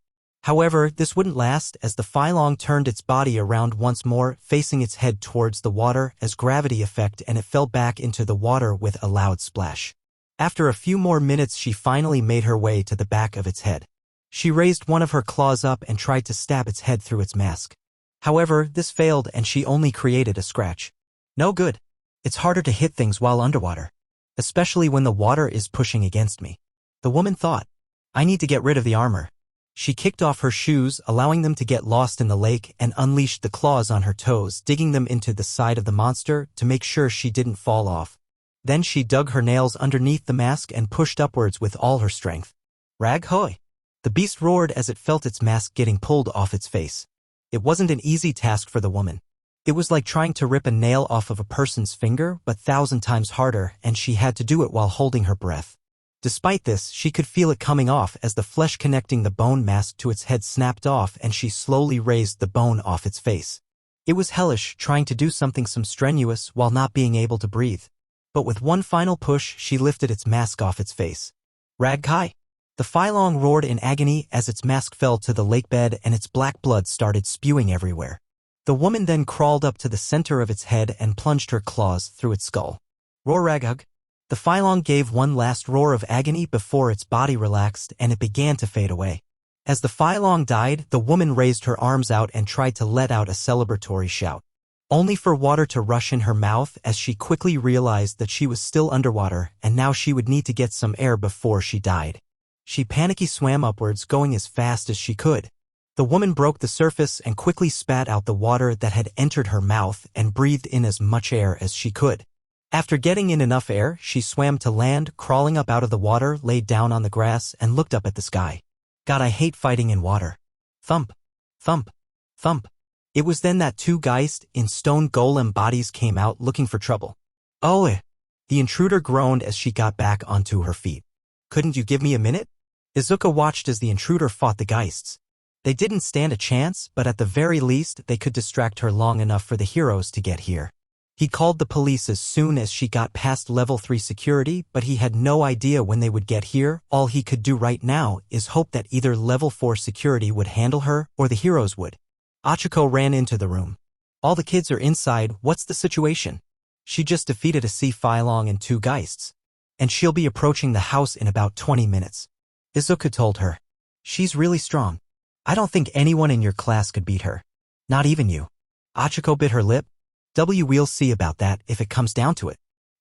However, this wouldn't last as the phylong turned its body around once more, facing its head towards the water as gravity effect, and it fell back into the water with a loud splash. After a few more minutes, she finally made her way to the back of its head. She raised one of her claws up and tried to stab its head through its mask. However, this failed and she only created a scratch. No good. It's harder to hit things while underwater, especially when the water is pushing against me. The woman thought, I need to get rid of the armor. She kicked off her shoes, allowing them to get lost in the lake, and unleashed the claws on her toes, digging them into the side of the monster to make sure she didn't fall off. Then she dug her nails underneath the mask and pushed upwards with all her strength. Rag hoy! The The beast roared as it felt its mask getting pulled off its face. It wasn't an easy task for the woman. It was like trying to rip a nail off of a person's finger, but 1,000 times harder, and she had to do it while holding her breath. Despite this, she could feel it coming off as the flesh connecting the bone mask to its head snapped off and she slowly raised the bone off its face. It was hellish trying to do something strenuous while not being able to breathe. But with one final push, she lifted its mask off its face. Ragkai! The Phylong roared in agony as its mask fell to the lake bed and its black blood started spewing everywhere. The woman then crawled up to the center of its head and plunged her claws through its skull. Roar Raghug! The Phylong gave one last roar of agony before its body relaxed and it began to fade away. As the Phylong died, the woman raised her arms out and tried to let out a celebratory shout. Only for water to rush in her mouth as she quickly realized that she was still underwater and now she would need to get some air before she died. She panicky swam upwards, going as fast as she could. The woman broke the surface and quickly spat out the water that had entered her mouth and breathed in as much air as she could. After getting in enough air, she swam to land, crawling up out of the water, laid down on the grass, and looked up at the sky. God, I hate fighting in water. Thump, thump, thump. It was then that 2 Geist in stone golem bodies came out looking for trouble. Oh, the intruder groaned as she got back onto her feet. Couldn't you give me a minute? Izuka watched as the intruder fought the Geists. They didn't stand a chance, but at the very least, they could distract her long enough for the heroes to get here. He called the police as soon as she got past level 3 security, but he had no idea when they would get here. All he could do right now is hope that either level 4 security would handle her or the heroes would. Achiko ran into the room. All the kids are inside, what's the situation? She just defeated a Sea Phylong and 2 Geists. And she'll be approaching the house in about 20 minutes. Izuka told her. She's really strong. I don't think anyone in your class could beat her. Not even you. Achiko bit her lip. We'll see about that if it comes down to it.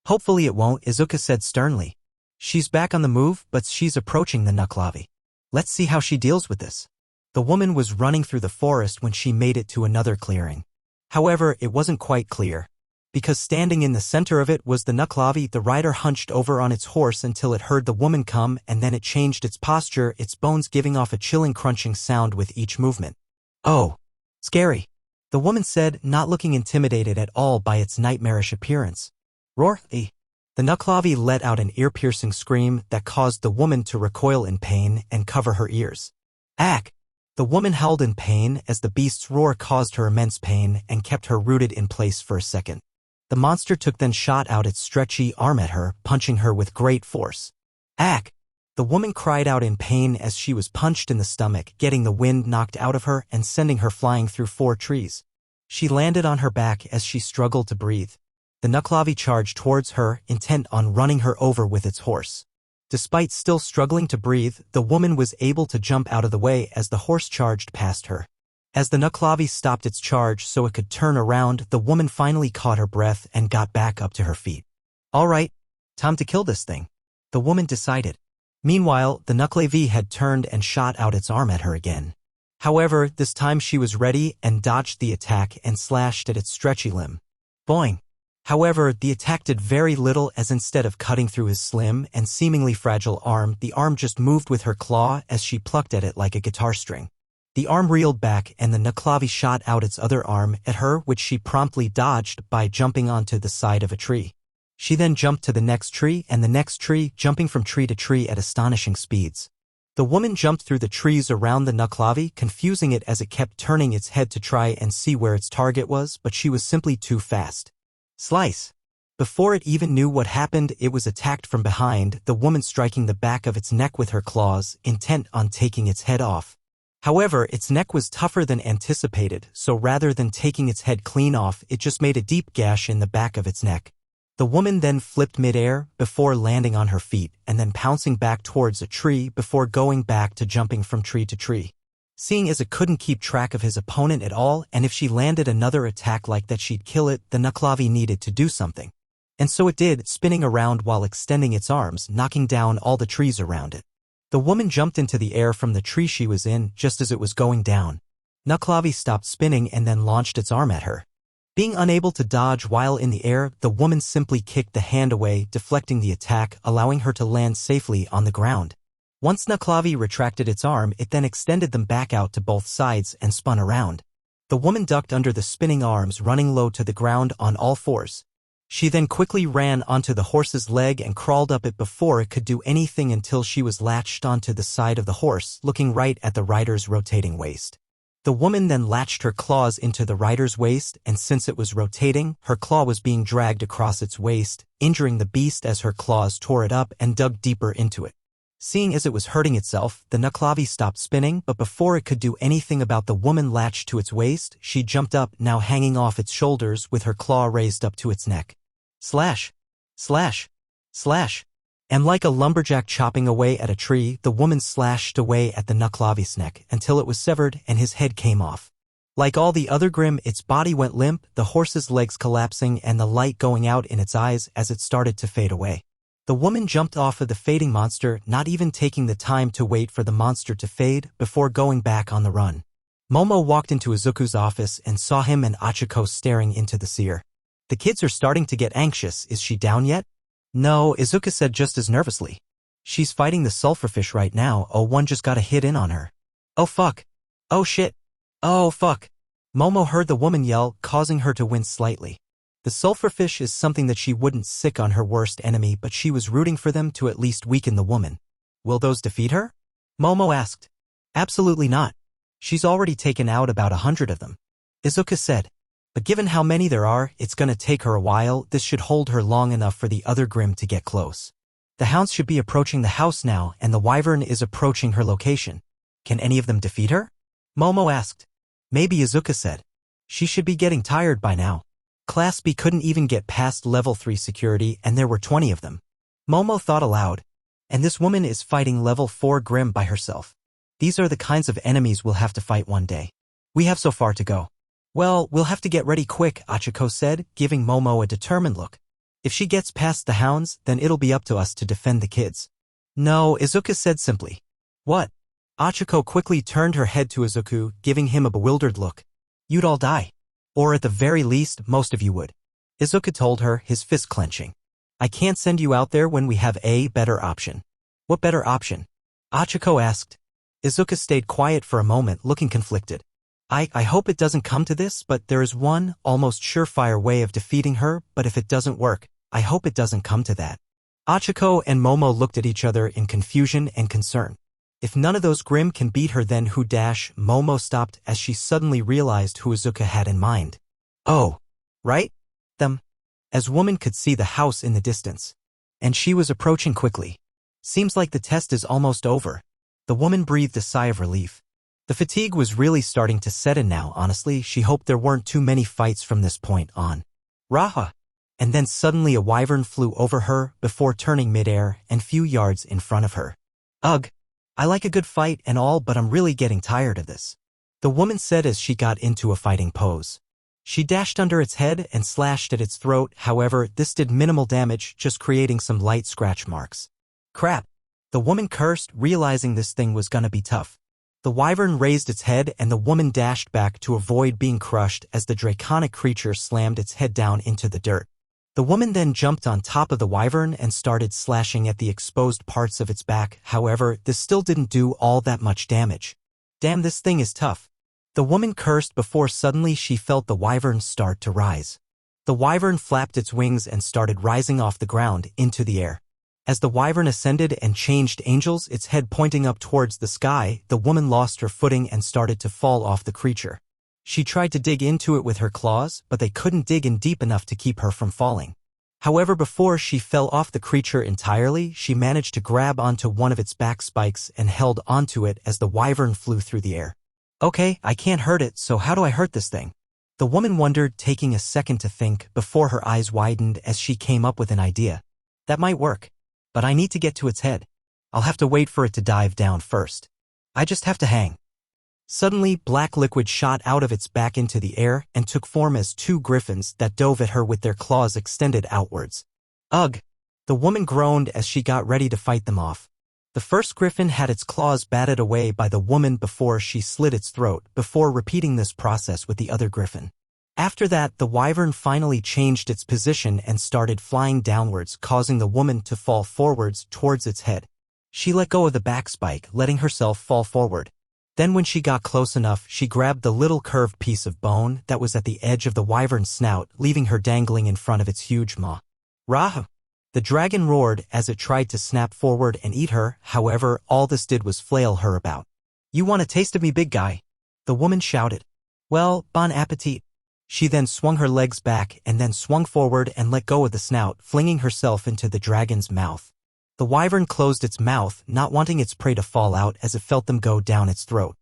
Hopefully it won't, Izuka said sternly. She's back on the move, but she's approaching the Nuklavi. Let's see how she deals with this. The woman was running through the forest when she made it to another clearing. However, it wasn't quite clear. Because standing in the center of it was the Nuklavi, the rider hunched over on its horse until it heard the woman come and then it changed its posture, its bones giving off a chilling crunching sound with each movement. Oh, scary, the woman said, not looking intimidated at all by its nightmarish appearance. Roar! The Nuklavi let out an ear-piercing scream that caused the woman to recoil in pain and cover her ears. Ack! The woman howled in pain as the beast's roar caused her immense pain and kept her rooted in place for a second. The monster then shot out its stretchy arm at her, punching her with great force. Ack! The woman cried out in pain as she was punched in the stomach, getting the wind knocked out of her and sending her flying through 4 trees. She landed on her back as she struggled to breathe. The Nuklavi charged towards her, intent on running her over with its horse. Despite still struggling to breathe, the woman was able to jump out of the way as the horse charged past her. As the Nuklavi stopped its charge so it could turn around, the woman finally caught her breath and got back up to her feet. All right, time to kill this thing, the woman decided. Meanwhile, the Nuklavi had turned and shot out its arm at her again. However, this time she was ready and dodged the attack and slashed at its stretchy limb. Boing! However, the attack did very little as instead of cutting through his slim and seemingly fragile arm, the arm just moved with her claw as she plucked at it like a guitar string. The arm reeled back and the Nuklavi shot out its other arm at her, which she promptly dodged by jumping onto the side of a tree. She then jumped to the next tree and the next tree, jumping from tree to tree at astonishing speeds. The woman jumped through the trees around the Nuklavi, confusing it as it kept turning its head to try and see where its target was, but she was simply too fast. Slice! Before it even knew what happened, it was attacked from behind, the woman striking the back of its neck with her claws, intent on taking its head off. However, its neck was tougher than anticipated, so rather than taking its head clean off, it just made a deep gash in the back of its neck. The woman then flipped midair before landing on her feet and then pouncing back towards a tree before going back to jumping from tree to tree. Seeing as it couldn't keep track of his opponent at all, and if she landed another attack like that she'd kill it, the Nuklavi needed to do something. And so it did, spinning around while extending its arms, knocking down all the trees around it. The woman jumped into the air from the tree she was in just as it was going down. Nuklavi stopped spinning and then launched its arm at her. Being unable to dodge while in the air, the woman simply kicked the hand away, deflecting the attack, allowing her to land safely on the ground. Once Nuklavi retracted its arm, it then extended them back out to both sides and spun around. The woman ducked under the spinning arms, running low to the ground on all fours. She then quickly ran onto the horse's leg and crawled up it before it could do anything until she was latched onto the side of the horse, looking right at the rider's rotating waist. The woman then latched her claws into the rider's waist, and since it was rotating, her claw was being dragged across its waist, injuring the beast as her claws tore it up and dug deeper into it. Seeing as it was hurting itself, the Nuklavi stopped spinning, but before it could do anything about the woman latched to its waist, she jumped up, now hanging off its shoulders with her claw raised up to its neck. Slash! Slash! Slash! And like a lumberjack chopping away at a tree, the woman slashed away at the Nuklavi's neck until it was severed and his head came off. Like all the other Grimm, its body went limp, the horse's legs collapsing and the light going out in its eyes as it started to fade away. The woman jumped off of the fading monster, not even taking the time to wait for the monster to fade before going back on the run. Momo walked into Izuku's office and saw him and Achiko staring into the seer. The kids are starting to get anxious. Is she down yet? No, Izuku said just as nervously. She's fighting the sulfurfish right now. Oh, one just got a hit in on her. Oh fuck. Oh shit. Oh fuck. Momo heard the woman yell, causing her to wince slightly. The sulfurfish is something that she wouldn't sick on her worst enemy, but she was rooting for them to at least weaken the woman. Will those defeat her? Momo asked. Absolutely not. She's already taken out about 100 of them. Izuku said. But given how many there are, it's gonna take her a while. This should hold her long enough for the other Grimm to get close. The hounds should be approaching the house now, and the wyvern is approaching her location. Can any of them defeat her? Momo asked. Maybe, Izuku said. She should be getting tired by now. Class B couldn't even get past level 3 security, and there were 20 of them. Momo thought aloud. And this woman is fighting level 4 Grimm by herself. These are the kinds of enemies we'll have to fight one day. We have so far to go. Well, we'll have to get ready quick, Achiko said, giving Momo a determined look. If she gets past the hounds, then it'll be up to us to defend the kids. No, Izuku said simply. What? Achiko quickly turned her head to Izuku, giving him a bewildered look. You'd all die. Or at the very least, most of you would. Izuku told her, his fist clenching. I can't send you out there when we have a better option. What better option? Achiko asked. Izuku stayed quiet for a moment, looking conflicted. I hope it doesn't come to this, but there is one, almost surefire way of defeating her, but if it doesn't work, I hope it doesn't come to that. Achiko and Momo looked at each other in confusion and concern. If none of those Grimm can beat her, then who? Momo stopped as she suddenly realized who Izuku had in mind. Oh, right? Them. As woman could see the house in the distance. And she was approaching quickly. Seems like the test is almost over. The woman breathed a sigh of relief. The fatigue was really starting to set in now. Honestly, she hoped there weren't too many fights from this point on. Raha! And then suddenly a wyvern flew over her before turning midair and few yards in front of her. Ugh! I like a good fight and all, but I'm really getting tired of this. The woman said as she got into a fighting pose. She dashed under its head and slashed at its throat. However, this did minimal damage, just creating some light scratch marks. Crap! The woman cursed, realizing this thing was gonna be tough. The wyvern raised its head and the woman dashed back to avoid being crushed as the draconic creature slammed its head down into the dirt. The woman then jumped on top of the wyvern and started slashing at the exposed parts of its back. However, this still didn't do all that much damage. Damn, this thing is tough. The woman cursed before suddenly she felt the wyvern start to rise. The wyvern flapped its wings and started rising off the ground into the air. As the wyvern ascended and changed angels, its head pointing up towards the sky, the woman lost her footing and started to fall off the creature. She tried to dig into it with her claws, but they couldn't dig in deep enough to keep her from falling. However, before she fell off the creature entirely, she managed to grab onto one of its back spikes and held onto it as the wyvern flew through the air. Okay, I can't hurt it, so how do I hurt this thing? The woman wondered, taking a second to think before her eyes widened as she came up with an idea. That might work. But I need to get to its head. I'll have to wait for it to dive down first. I just have to hang. Suddenly, black liquid shot out of its back into the air and took form as two griffins that dove at her with their claws extended outwards. Ugh! The woman groaned as she got ready to fight them off. The first griffin had its claws batted away by the woman before she slit its throat, before repeating this process with the other griffin. After that, the wyvern finally changed its position and started flying downwards, causing the woman to fall forwards towards its head. She let go of the back spike, letting herself fall forward. Then when she got close enough, she grabbed the little curved piece of bone that was at the edge of the wyvern's snout, leaving her dangling in front of its huge maw. Rah! The dragon roared as it tried to snap forward and eat her, however, all this did was flail her about. You want a taste of me, big guy? The woman shouted. Well, bon appetit. She then swung her legs back and then swung forward and let go of the snout, flinging herself into the dragon's mouth. The wyvern closed its mouth, not wanting its prey to fall out as it felt them go down its throat.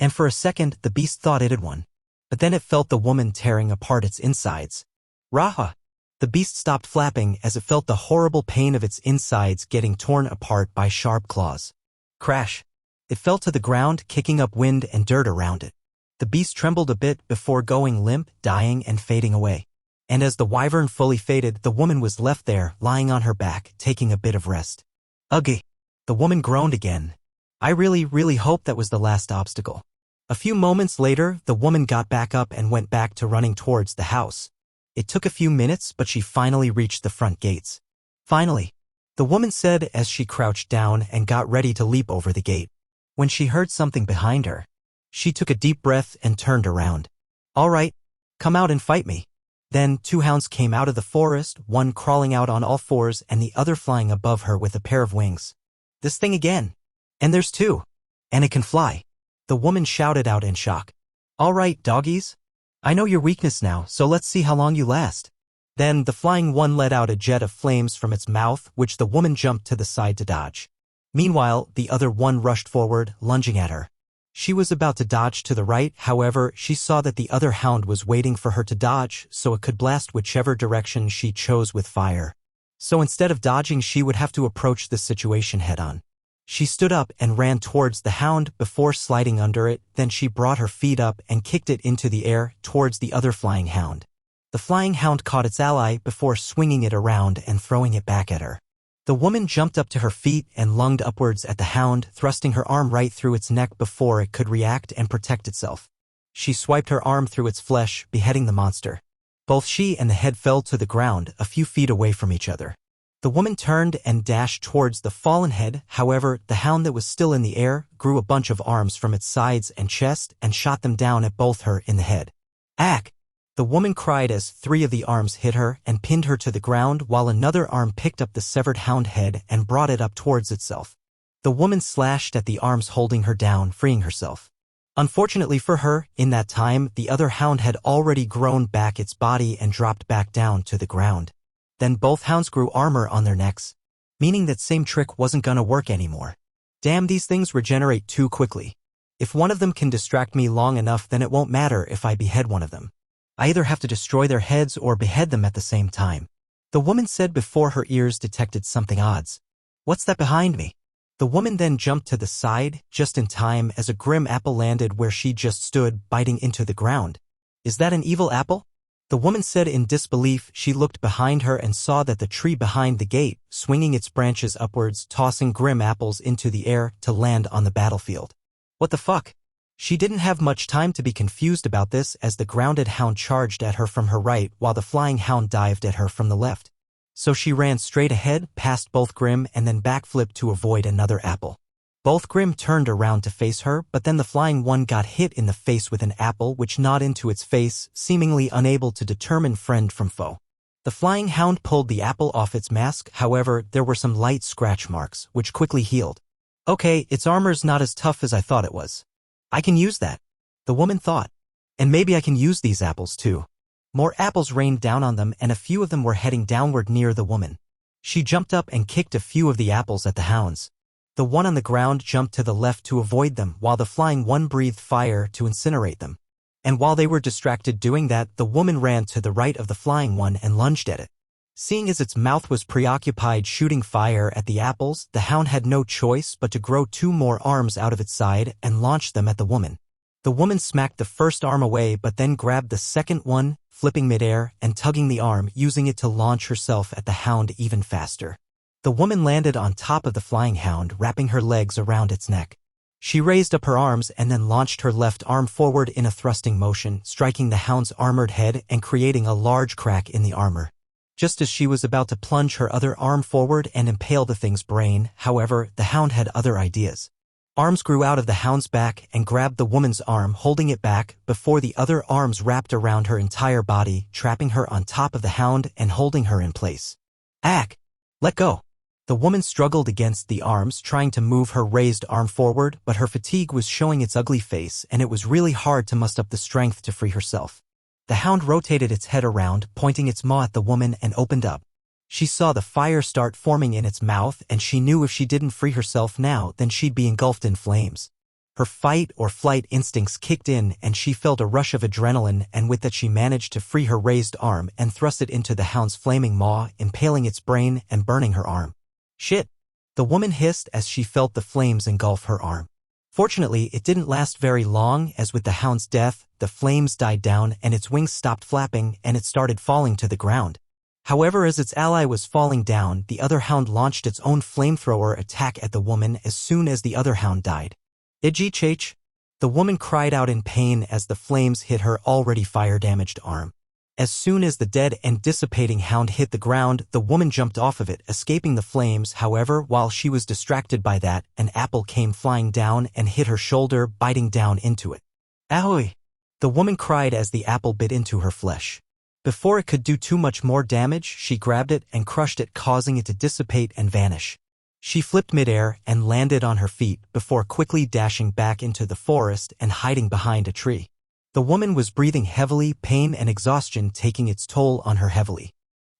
And for a second, the beast thought it had won. But then it felt the woman tearing apart its insides. Raha! The beast stopped flapping as it felt the horrible pain of its insides getting torn apart by sharp claws. Crash! It fell to the ground, kicking up wind and dirt around it. The beast trembled a bit before going limp, dying and fading away. And as the wyvern fully faded, the woman was left there, lying on her back, taking a bit of rest. Ugh! The woman groaned again. I really hope that was the last obstacle. A few moments later, the woman got back up and went back to running towards the house. It took a few minutes, but she finally reached the front gates. Finally, the woman said as she crouched down and got ready to leap over the gate. When she heard something behind her, she took a deep breath and turned around. All right, come out and fight me. Then 2 hounds came out of the forest, one crawling out on all fours and the other flying above her with a pair of wings. This thing again. And there's 2. And it can fly. The woman shouted out in shock. All right, doggies. I know your weakness now, so let's see how long you last. Then the flying one let out a jet of flames from its mouth, which the woman jumped to the side to dodge. Meanwhile, the other one rushed forward, lunging at her. She was about to dodge to the right, however, she saw that the other hound was waiting for her to dodge, so it could blast whichever direction she chose with fire. So instead of dodging, she would have to approach the situation head-on. She stood up and ran towards the hound before sliding under it, then she brought her feet up and kicked it into the air towards the other flying hound. The flying hound caught its ally before swinging it around and throwing it back at her. The woman jumped up to her feet and lunged upwards at the hound, thrusting her arm right through its neck before it could react and protect itself. She swiped her arm through its flesh, beheading the monster. Both she and the head fell to the ground, a few feet away from each other. The woman turned and dashed towards the fallen head, however, the hound that was still in the air grew a bunch of arms from its sides and chest and shot them down at both her in the head. Ack! The woman cried as 3 of the arms hit her and pinned her to the ground while another arm picked up the severed hound head and brought it up towards itself. The woman slashed at the arms holding her down, freeing herself. Unfortunately for her, in that time, the other hound had already grown back its body and dropped back down to the ground. Then both hounds grew armor on their necks, meaning that same trick wasn't gonna work anymore. Damn, these things regenerate too quickly. If one of them can distract me long enough, then it won't matter if I behead one of them. I either have to destroy their heads or behead them at the same time. The woman said before her ears detected something odds. What's that behind me? The woman then jumped to the side, just in time as a grim apple landed where she just stood, biting into the ground. Is that an evil apple? The woman said in disbelief. She looked behind her and saw that the tree behind the gate, swinging its branches upwards, tossing grim apples into the air to land on the battlefield. What the fuck? She didn't have much time to be confused about this as the grounded hound charged at her from her right while the flying hound dived at her from the left. So she ran straight ahead, past both Grim and then backflipped to avoid another apple. Both Grim turned around to face her, but then the flying one got hit in the face with an apple which gnawed into its face, seemingly unable to determine friend from foe. The flying hound pulled the apple off its mask, however, there were some light scratch marks, which quickly healed. Okay, its armor's not as tough as I thought it was. I can use that, the woman thought. And maybe I can use these apples too. More apples rained down on them and a few of them were heading downward near the woman. She jumped up and kicked a few of the apples at the hounds. The one on the ground jumped to the left to avoid them while the flying one breathed fire to incinerate them. And while they were distracted doing that, the woman ran to the right of the flying one and lunged at it. Seeing as its mouth was preoccupied shooting fire at the apples, the hound had no choice but to grow 2 more arms out of its side and launch them at the woman. The woman smacked the first arm away but then grabbed the second one, flipping midair and tugging the arm, using it to launch herself at the hound even faster. The woman landed on top of the flying hound, wrapping her legs around its neck. She raised up her arms and then launched her left arm forward in a thrusting motion, striking the hound's armored head and creating a large crack in the armor. Just as she was about to plunge her other arm forward and impale the thing's brain, however, the hound had other ideas. Arms grew out of the hound's back and grabbed the woman's arm, holding it back, before the other arms wrapped around her entire body, trapping her on top of the hound and holding her in place. Ack! Let go! The woman struggled against the arms, trying to move her raised arm forward, but her fatigue was showing its ugly face and it was really hard to muster up the strength to free herself. The hound rotated its head around, pointing its maw at the woman, and opened up. She saw the fire start forming in its mouth, and she knew if she didn't free herself now, then she'd be engulfed in flames. Her fight or flight instincts kicked in and she felt a rush of adrenaline, and with that she managed to free her raised arm and thrust it into the hound's flaming maw, impaling its brain and burning her arm. Shit! The woman hissed as she felt the flames engulf her arm. Fortunately, it didn't last very long, as with the hound's death, the flames died down and its wings stopped flapping and it started falling to the ground. However, as its ally was falling down, the other hound launched its own flamethrower attack at the woman as soon as the other hound died. Ijich! The woman cried out in pain as the flames hit her already fire-damaged arm. As soon as the dead and dissipating hound hit the ground, the woman jumped off of it, escaping the flames. However, while she was distracted by that, an apple came flying down and hit her shoulder, biting down into it. Ahoy! The woman cried as the apple bit into her flesh. Before it could do too much more damage, she grabbed it and crushed it, causing it to dissipate and vanish. She flipped midair and landed on her feet before quickly dashing back into the forest and hiding behind a tree. The woman was breathing heavily, pain and exhaustion taking its toll on her heavily.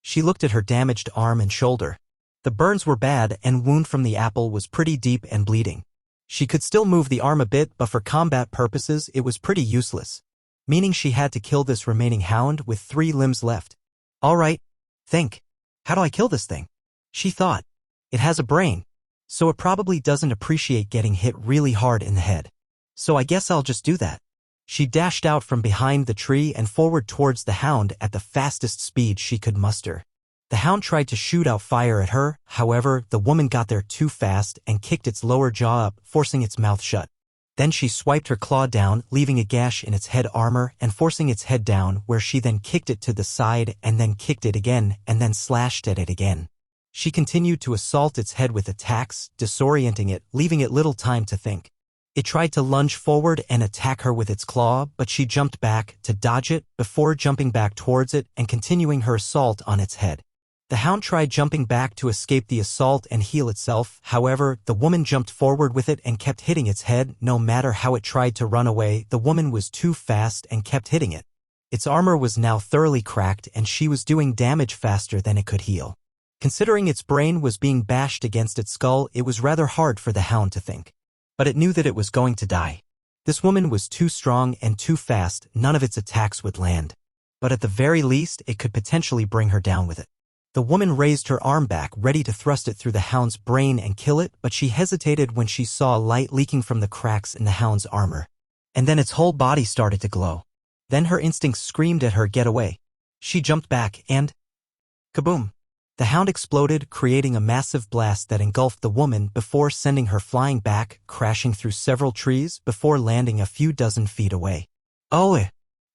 She looked at her damaged arm and shoulder. The burns were bad and wound from the apple was pretty deep and bleeding. She could still move the arm a bit, but for combat purposes it was pretty useless, meaning she had to kill this remaining hound with 3 limbs left. Alright, think. How do I kill this thing? She thought. It has a brain, so it probably doesn't appreciate getting hit really hard in the head. So I guess I'll just do that. She dashed out from behind the tree and forward towards the hound at the fastest speed she could muster. The hound tried to shoot out fire at her, however, the woman got there too fast and kicked its lower jaw up, forcing its mouth shut. Then she swiped her claw down, leaving a gash in its head armor and forcing its head down, where she then kicked it to the side and then kicked it again and then slashed at it again. She continued to assault its head with attacks, disorienting it, leaving it little time to think. It tried to lunge forward and attack her with its claw, but she jumped back to dodge it before jumping back towards it and continuing her assault on its head. The hound tried jumping back to escape the assault and heal itself, however, the woman jumped forward with it and kept hitting its head. No matter how it tried to run away, the woman was too fast and kept hitting it. Its armor was now thoroughly cracked and she was doing damage faster than it could heal. Considering its brain was being bashed against its skull, it was rather hard for the hound to think. But it knew that it was going to die. This woman was too strong and too fast, none of its attacks would land. But at the very least, it could potentially bring her down with it. The woman raised her arm back, ready to thrust it through the hound's brain and kill it, but she hesitated when she saw light leaking from the cracks in the hound's armor. And then its whole body started to glow. Then her instincts screamed at her, "Get away." She jumped back and... kaboom! The hound exploded, creating a massive blast that engulfed the woman before sending her flying back, crashing through several trees before landing a few dozen feet away. Oh!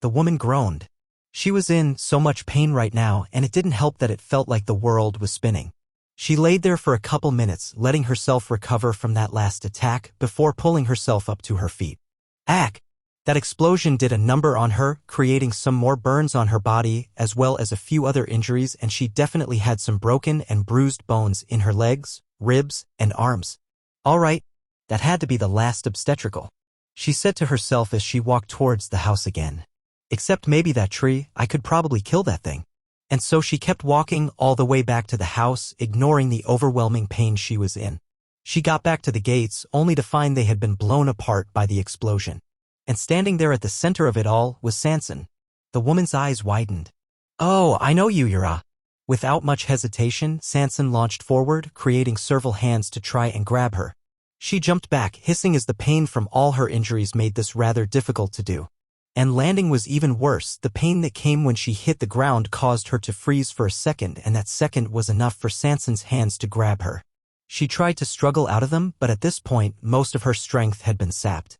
The woman groaned. She was in so much pain right now, and it didn't help that it felt like the world was spinning. She laid there for a couple minutes, letting herself recover from that last attack before pulling herself up to her feet. Ack! That explosion did a number on her, creating some more burns on her body as well as a few other injuries, and she definitely had some broken and bruised bones in her legs, ribs, and arms. Alright, that had to be the last obstetrical, she said to herself as she walked towards the house again. Except maybe that tree, I could probably kill that thing. And so she kept walking all the way back to the house, ignoring the overwhelming pain she was in. She got back to the gates, only to find they had been blown apart by the explosion. And standing there at the center of it all was Sanson. The woman's eyes widened. "Oh, I know you, Yura." Without much hesitation, Sanson launched forward, creating several hands to try and grab her. She jumped back, hissing as the pain from all her injuries made this rather difficult to do. And landing was even worse. The pain that came when she hit the ground caused her to freeze for a second, and that second was enough for Sanson's hands to grab her. She tried to struggle out of them, but at this point, most of her strength had been sapped.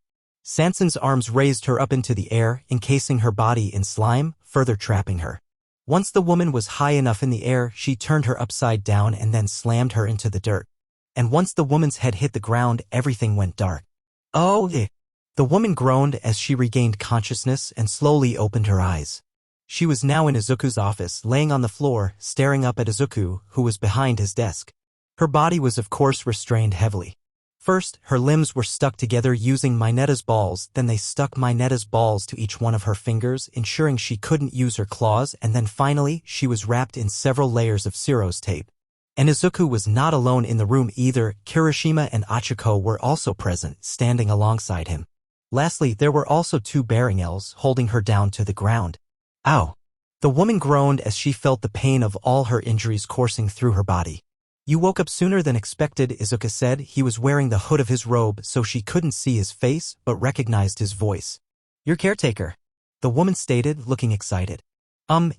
Sanson's arms raised her up into the air, encasing her body in slime, further trapping her. Once the woman was high enough in the air, she turned her upside down and then slammed her into the dirt. And once the woman's head hit the ground, everything went dark. Oh, eh. The woman groaned as she regained consciousness and slowly opened her eyes. She was now in Izuku's office, laying on the floor, staring up at Izuku, who was behind his desk. Her body was of course restrained heavily. First, her limbs were stuck together using Mineta's balls, then they stuck Mineta's balls to each one of her fingers, ensuring she couldn't use her claws, and then finally, she was wrapped in several layers of Ciro's tape. And Izuku was not alone in the room either. Kirishima and Achiko were also present, standing alongside him. Lastly, there were also two Beringels holding her down to the ground. Ow! The woman groaned as she felt the pain of all her injuries coursing through her body. You woke up sooner than expected, Izuku said. He was wearing the hood of his robe so she couldn't see his face, but recognized his voice. Your caretaker, the woman stated, looking excited.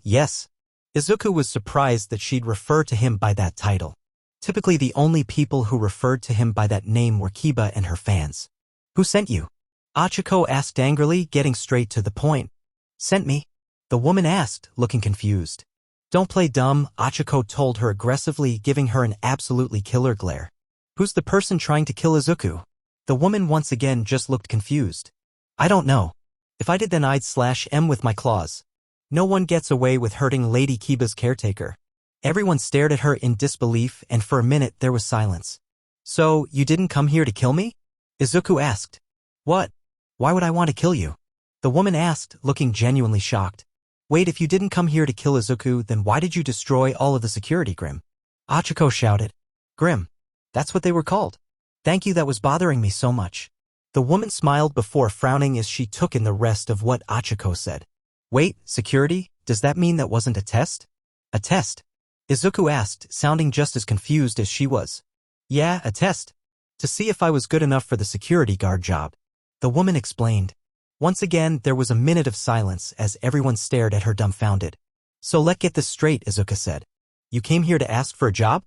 Yes. Izuku was surprised that she'd refer to him by that title. Typically the only people who referred to him by that name were Kiba and her fans. Who sent you? Achiko asked angrily, getting straight to the point. Sent me? The woman asked, looking confused. Don't play dumb, Achiko told her aggressively, giving her an absolutely killer glare. Who's the person trying to kill Izuku? The woman once again just looked confused. I don't know. If I did, then I'd slash him with my claws. No one gets away with hurting Lady Kiba's caretaker. Everyone stared at her in disbelief, and for a minute there was silence. So, you didn't come here to kill me? Izuku asked. What? Why would I want to kill you? The woman asked, looking genuinely shocked. Wait, if you didn't come here to kill Izuku, then why did you destroy all of the security, Grim? Achiko shouted. Grim. That's what they were called. Thank you, that was bothering me so much. The woman smiled before frowning as she took in the rest of what Achiko said. Wait, security? Does that mean that wasn't a test? A test? Izuku asked, sounding just as confused as she was. Yeah, a test. To see if I was good enough for the security guard job. The woman explained. Once again, there was a minute of silence as everyone stared at her dumbfounded. So let's get this straight, Izuku said. You came here to ask for a job?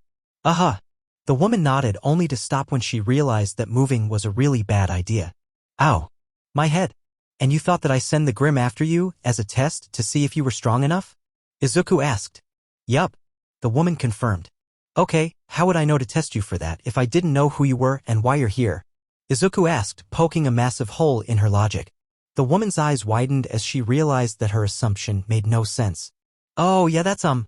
Uh-huh. The woman nodded, only to stop when she realized that moving was a really bad idea. Ow. My head. And you thought that I send the Grim after you, as a test, to see if you were strong enough? Izuku asked. Yup. The woman confirmed. Okay, how would I know to test you for that if I didn't know who you were and why you're here? Izuku asked, poking a massive hole in her logic. The woman's eyes widened as she realized that her assumption made no sense. Oh yeah, that's And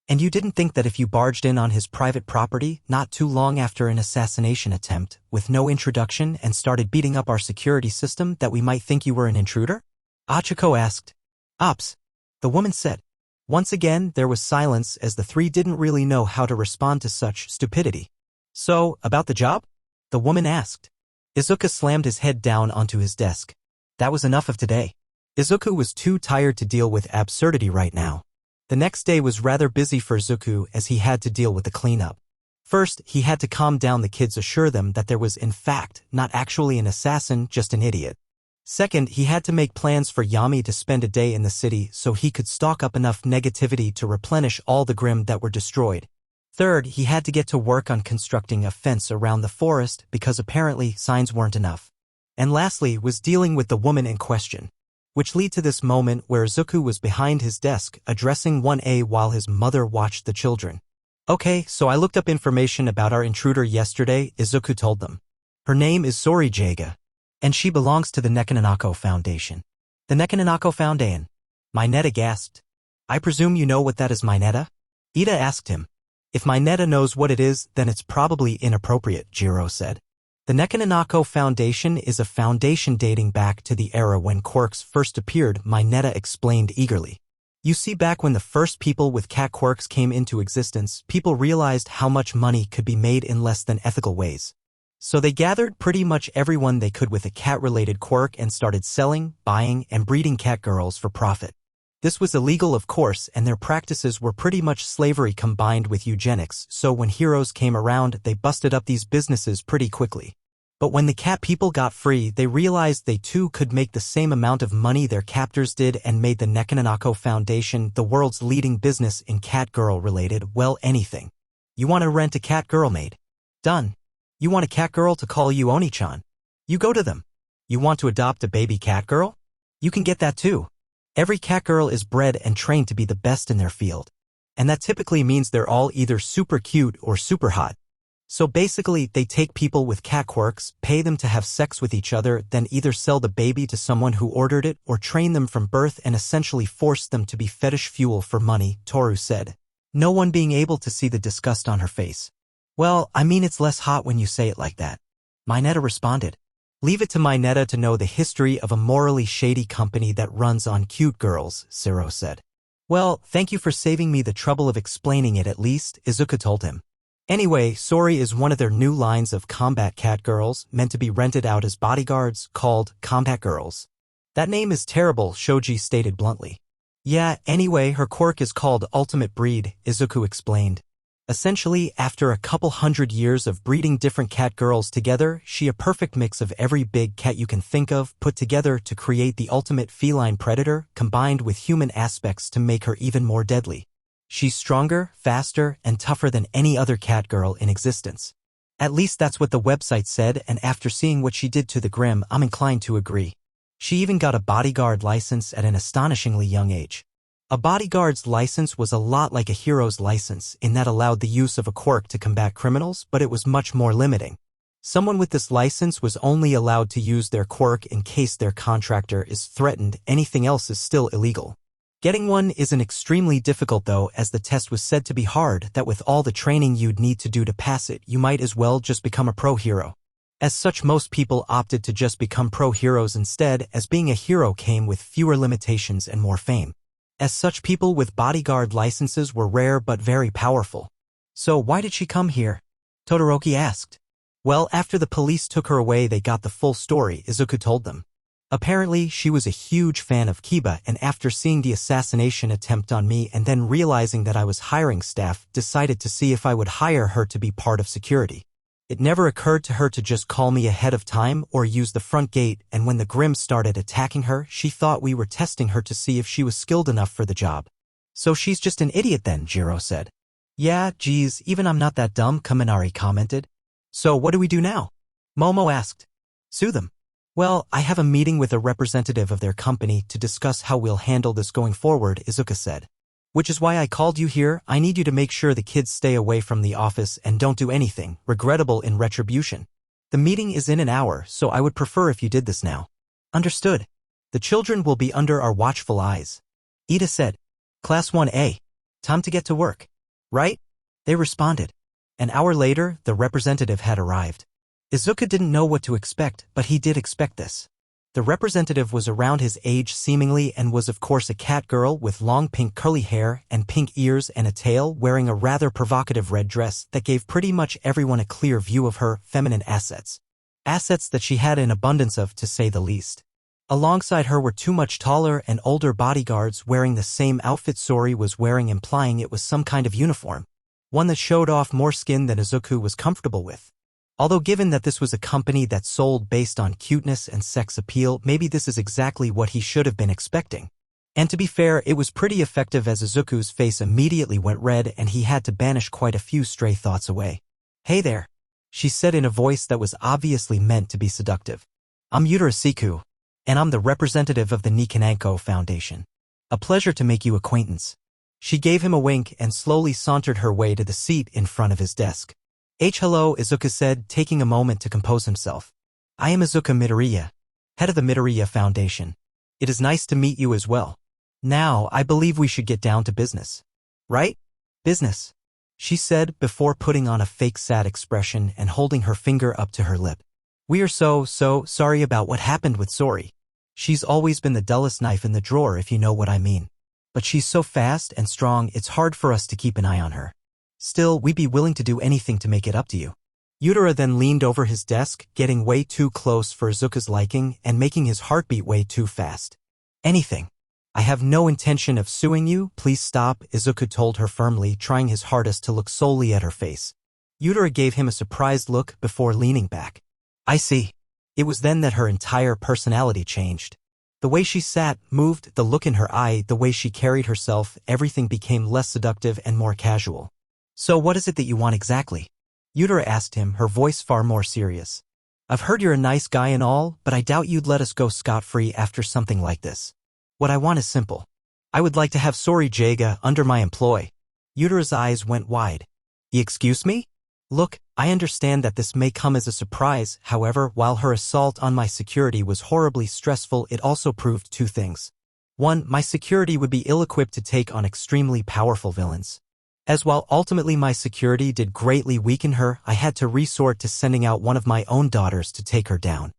you didn't think that if you barged in on his private property not too long after an assassination attempt, with no introduction and started beating up our security system, that we might think you were an intruder? Achiko asked. Ops. The woman said. Once again, there was silence as the three didn't really know how to respond to such stupidity. So, about the job? The woman asked. Izuku slammed his head down onto his desk. That was enough of today. Izuku was too tired to deal with absurdity right now. The next day was rather busy for Izuku as he had to deal with the cleanup. First, he had to calm down the kids, assure them that there was in fact not actually an assassin, just an idiot. Second, he had to make plans for Yami to spend a day in the city so he could stock up enough negativity to replenish all the Grim that were destroyed. Third, he had to get to work on constructing a fence around the forest because apparently signs weren't enough. And lastly was dealing with the woman in question, which led to this moment where Izuku was behind his desk addressing 1A while his mother watched the children. Okay, so I looked up information about our intruder yesterday, Izuku told them. Her name is Sori Jaga, and she belongs to the Nekononako Foundation. The Nekononako Foundation? Mineta gasped. I presume you know what that is, Mineta? Ida asked him. If Mineta knows what it is, then it's probably inappropriate, Jiro said. The Nekononako Foundation is a foundation dating back to the era when quirks first appeared, Mineta explained eagerly. You see, back when the first people with cat quirks came into existence, people realized how much money could be made in less than ethical ways. So they gathered pretty much everyone they could with a cat-related quirk and started selling, buying, and breeding cat girls for profit. This was illegal, of course, and their practices were pretty much slavery combined with eugenics, so when heroes came around, they busted up these businesses pretty quickly. But when the cat people got free, they realized they too could make the same amount of money their captors did and made the Nekononako Foundation the world's leading business in cat girl-related, well, anything. You want to rent a cat girl maid? Done. You want a cat girl to call you Oni-chan? You go to them. You want to adopt a baby cat girl? You can get that too. Every cat girl is bred and trained to be the best in their field. And that typically means they're all either super cute or super hot. So basically, they take people with cat quirks, pay them to have sex with each other, then either sell the baby to someone who ordered it or train them from birth and essentially force them to be fetish fuel for money, Toru said. No one being able to see the disgust on her face. Well, I mean it's less hot when you say it like that. Mineta responded. Leave it to Mineta to know the history of a morally shady company that runs on cute girls, Zero said. Well, thank you for saving me the trouble of explaining it at least, Izuku told him. Anyway, Sori is one of their new lines of combat cat girls, meant to be rented out as bodyguards, called Combat Girls. That name is terrible, Shoji stated bluntly. Yeah, anyway, her quirk is called Ultimate Breed, Izuku explained. Essentially, after a couple hundred years of breeding different cat girls together, she a perfect mix of every big cat you can think of put together to create the ultimate feline predator, combined with human aspects to make her even more deadly. She's stronger, faster, and tougher than any other cat girl in existence. At least that's what the website said, and after seeing what she did to the Grimm, I'm inclined to agree. She even got a bodyguard license at an astonishingly young age. A bodyguard's license was a lot like a hero's license in that allowed the use of a quirk to combat criminals, but it was much more limiting. Someone with this license was only allowed to use their quirk in case their contractor is threatened. Anything else is still illegal. Getting one isn't extremely difficult though, as the test was said to be hard, that with all the training you'd need to do to pass it, you might as well just become a pro hero. As such, most people opted to just become pro heroes instead, as being a hero came with fewer limitations and more fame. As such, people with bodyguard licenses were rare but very powerful. So why did she come here? Todoroki asked. Well, after the police took her away they got the full story, Izuku told them. Apparently, she was a huge fan of Kiba, and after seeing the assassination attempt on me and then realizing that I was hiring staff, decided to see if I would hire her to be part of security. It never occurred to her to just call me ahead of time or use the front gate, and when the Grimm started attacking her, she thought we were testing her to see if she was skilled enough for the job. So she's just an idiot then, Jiro said. Yeah, geez, even I'm not that dumb, Kaminari commented. So what do we do now? Momo asked. Sue them. Well, I have a meeting with a representative of their company to discuss how we'll handle this going forward, Izuka said. Which is why I called you here. I need you to make sure the kids stay away from the office and don't do anything regrettable in retribution. The meeting is in an hour, so I would prefer if you did this now. Understood. The children will be under our watchful eyes. Ida said. Class 1A. Time to get to work. Right? They responded. An hour later, the representative had arrived. Izuka didn't know what to expect, but he did expect this. The representative was around his age seemingly and was of course a cat girl with long pink curly hair and pink ears and a tail, wearing a rather provocative red dress that gave pretty much everyone a clear view of her feminine assets. Assets that she had an abundance of, to say the least. Alongside her were two much taller and older bodyguards wearing the same outfit Sori was wearing, implying it was some kind of uniform. One that showed off more skin than Izuku was comfortable with. Although given that this was a company that sold based on cuteness and sex appeal, maybe this is exactly what he should have been expecting. And to be fair, it was pretty effective, as Izuku's face immediately went red and he had to banish quite a few stray thoughts away. Hey there, she said in a voice that was obviously meant to be seductive. I'm Yutara Siku, and I'm the representative of the Nikananko Foundation. A pleasure to make you acquaintance. She gave him a wink and slowly sauntered her way to the seat in front of his desk. Hello, Izuka said, taking a moment to compose himself. I am Izuka Midoriya, head of the Midoriya Foundation. It is nice to meet you as well. Now, I believe we should get down to business. Right? Business, she said before putting on a fake sad expression and holding her finger up to her lip. We are so sorry about what happened with Sori. She's always been the dullest knife in the drawer, if you know what I mean. But she's so fast and strong, it's hard for us to keep an eye on her. Still, we'd be willing to do anything to make it up to you. Yutara then leaned over his desk, getting way too close for Izuka's liking and making his heartbeat way too fast. Anything. I have no intention of suing you, please stop, Izuka told her firmly, trying his hardest to look solely at her face. Yutara gave him a surprised look before leaning back. I see. It was then that her entire personality changed. The way she sat, moved, the look in her eye, the way she carried herself, everything became less seductive and more casual. So what is it that you want exactly? Yutara asked him, her voice far more serious. I've heard you're a nice guy and all, but I doubt you'd let us go scot-free after something like this. What I want is simple. I would like to have Sori Jaga under my employ. Yutara's eyes went wide. Excuse me? Look, I understand that this may come as a surprise, however, while her assault on my security was horribly stressful, it also proved two things. One, my security would be ill-equipped to take on extremely powerful villains. As while ultimately my security did greatly weaken her, I had to resort to sending out one of my own daughters to take her down.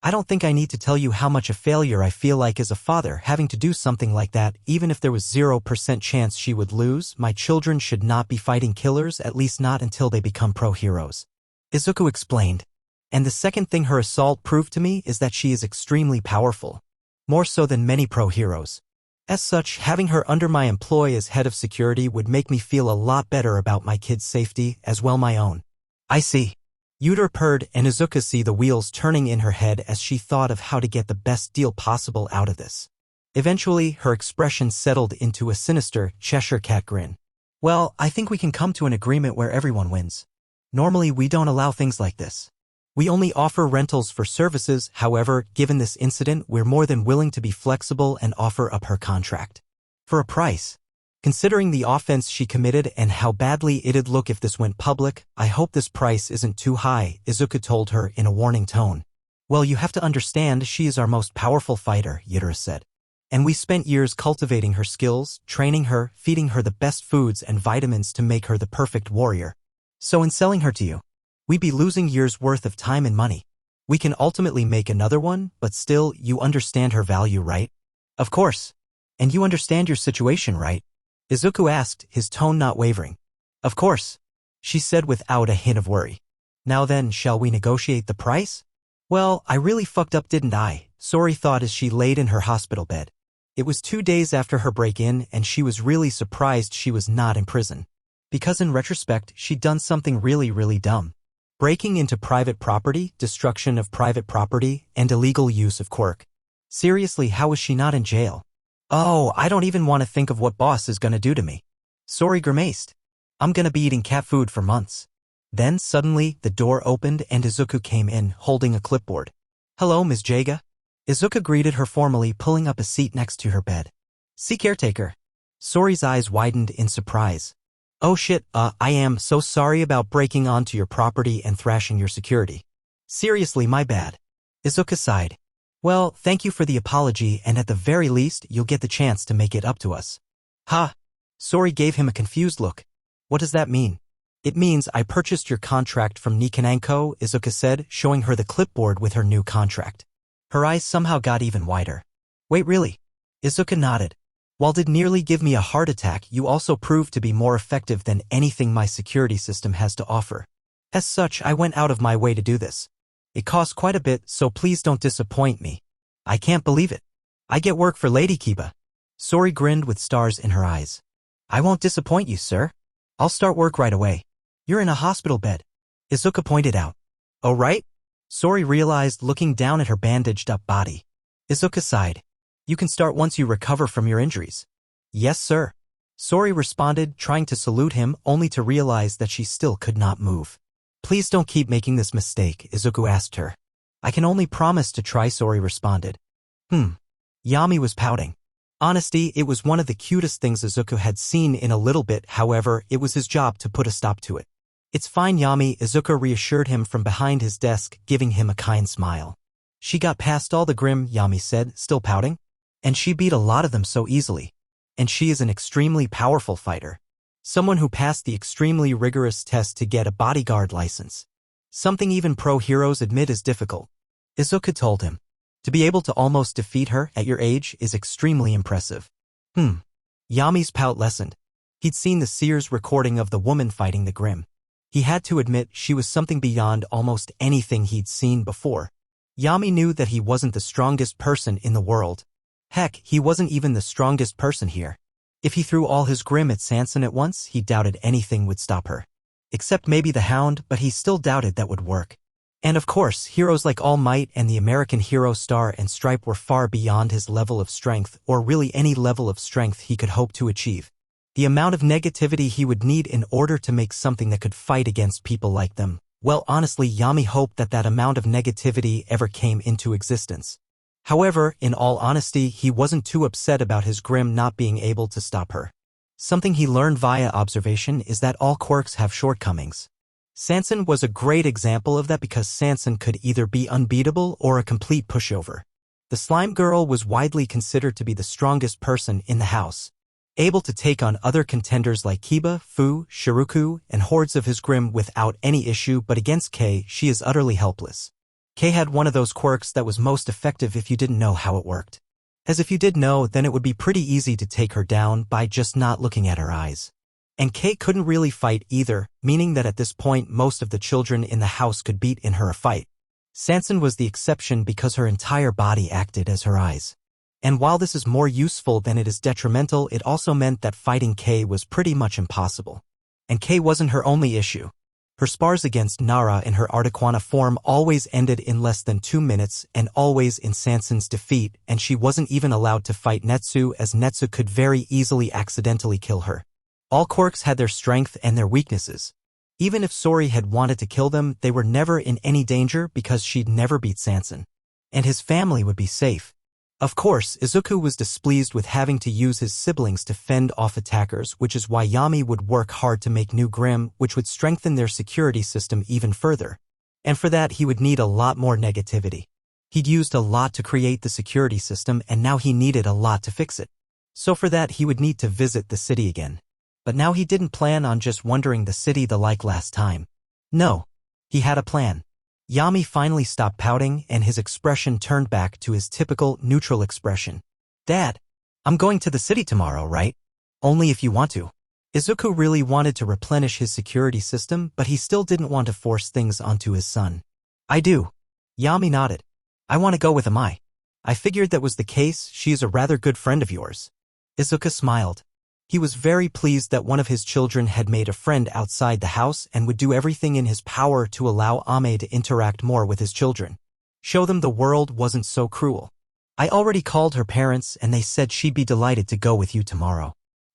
I don't think I need to tell you how much a failure I feel like as a father having to do something like that. Even if there was 0% chance she would lose, my children should not be fighting killers, at least not until they become pro-heroes. Izuku explained. And the second thing her assault proved to me is that she is extremely powerful. More so than many pro-heroes. As such, having her under my employ as head of security would make me feel a lot better about my kids' safety, as well my own. I see. Yutara purred, and Izuku see the wheels turning in her head as she thought of how to get the best deal possible out of this. Eventually, her expression settled into a sinister Cheshire cat grin. Well, I think we can come to an agreement where everyone wins. Normally, we don't allow things like this. We only offer rentals for services, however, given this incident, we're more than willing to be flexible and offer up her contract. For a price. Considering the offense she committed and how badly it'd look if this went public, I hope this price isn't too high, Izuku told her in a warning tone. Well, you have to understand she is our most powerful fighter, Yutara said. And we spent years cultivating her skills, training her, feeding her the best foods and vitamins to make her the perfect warrior. So in selling her to you, we'd be losing years' worth of time and money. We can ultimately make another one, but still, you understand her value, right? Of course. And you understand your situation, right? Izuku asked, his tone not wavering. Of course, she said without a hint of worry. Now then, shall we negotiate the price? Well, I really fucked up, didn't I? Sori thought as she laid in her hospital bed. It was 2 days after her break-in, and she was really surprised she was not in prison. Because in retrospect, she'd done something really dumb. Breaking into private property, destruction of private property, and illegal use of quirk. Seriously, how was she not in jail? Oh, I don't even want to think of what boss is gonna do to me. Sori grimaced. I'm gonna be eating cat food for months. Then suddenly, the door opened and Izuku came in, holding a clipboard. Hello, Ms. Jaga. Izuku greeted her formally, pulling up a seat next to her bed. See caretaker. Sori's eyes widened in surprise. Oh shit, I am so sorry about breaking onto your property and thrashing your security. Seriously, my bad. Izuku sighed. Well, thank you for the apology, and at the very least, you'll get the chance to make it up to us. Ha! Sori gave him a confused look. What does that mean? It means I purchased your contract from Nikananko, Izuku said, showing her the clipboard with her new contract. Her eyes somehow got even wider. Wait, really? Izuku nodded. While did nearly give me a heart attack, you also proved to be more effective than anything my security system has to offer. As such, I went out of my way to do this. It costs quite a bit, so please don't disappoint me. I can't believe it. I get work for Lady Kiba. Sori grinned with stars in her eyes. I won't disappoint you, sir. I'll start work right away. You're in a hospital bed. Izuku pointed out. Oh, right? Sori realized, looking down at her bandaged-up body. Izuku sighed. You can start once you recover from your injuries. Yes, sir. Sori responded, trying to salute him, only to realize that she still could not move. Please don't keep making this mistake, Izuku asked her. I can only promise to try, Sori responded. Yami was pouting. Honesty, it was one of the cutest things Izuku had seen in a little bit, however, it was his job to put a stop to it. It's fine, Yami, Izuku reassured him from behind his desk, giving him a kind smile. She got past all the grim, Yami said, still pouting. And she beat a lot of them so easily. And she is an extremely powerful fighter. Someone who passed the extremely rigorous test to get a bodyguard license. Something even pro-heroes admit is difficult. Izuku told him. To be able to almost defeat her at your age is extremely impressive. Yami's pout lessened. He'd seen the Sears recording of the woman fighting the Grim. He had to admit she was something beyond almost anything he'd seen before. Yami knew that he wasn't the strongest person in the world. Heck, he wasn't even the strongest person here. If he threw all his Grim at Sanson at once, he doubted anything would stop her. Except maybe the Hound, but he still doubted that would work. And of course, heroes like All Might and the American hero Star and Stripe were far beyond his level of strength, or really any level of strength he could hope to achieve. The amount of negativity he would need in order to make something that could fight against people like them. Well, honestly, Yami hoped that that amount of negativity ever came into existence. However, in all honesty, he wasn't too upset about his Grim not being able to stop her. Something he learned via observation is that all quirks have shortcomings. Sanson was a great example of that because Sanson could either be unbeatable or a complete pushover. The slime girl was widely considered to be the strongest person in the house, able to take on other contenders like Kiba, Fu, Shiruku, and hordes of his Grim without any issue, but against Kei, she is utterly helpless. Kei had one of those quirks that was most effective if you didn't know how it worked. As if you did know, then it would be pretty easy to take her down by just not looking at her eyes. And Kei couldn't really fight either, meaning that at this point most of the children in the house could beat in her a fight. Sanson was the exception because her entire body acted as her eyes. And while this is more useful than it is detrimental, it also meant that fighting Kei was pretty much impossible. And Kei wasn't her only issue. Her spars against Nara in her Articuana form always ended in less than 2 minutes and always in Sanson's defeat, and she wasn't even allowed to fight Netsu as Netsu could very easily accidentally kill her. All quirks had their strength and their weaknesses. Even if Sori had wanted to kill them, they were never in any danger because she'd never beat Sanson. And his family would be safe. Of course, Izuku was displeased with having to use his siblings to fend off attackers, which is why Yami would work hard to make new Grim, which would strengthen their security system even further. And for that he would need a lot more negativity. He'd used a lot to create the security system and now he needed a lot to fix it. So for that he would need to visit the city again. But now he didn't plan on just wandering the city like last time. No. He had a plan. Yami finally stopped pouting and his expression turned back to his typical neutral expression. Dad, I'm going to the city tomorrow, right? Only if you want to. Izuku really wanted to replenish his security system, but he still didn't want to force things onto his son. I do. Yami nodded. I want to go with Amai. I figured that was the case. She is a rather good friend of yours. Izuku smiled. He was very pleased that one of his children had made a friend outside the house and would do everything in his power to allow Ame to interact more with his children. Show them the world wasn't so cruel. I already called her parents and they said she'd be delighted to go with you tomorrow.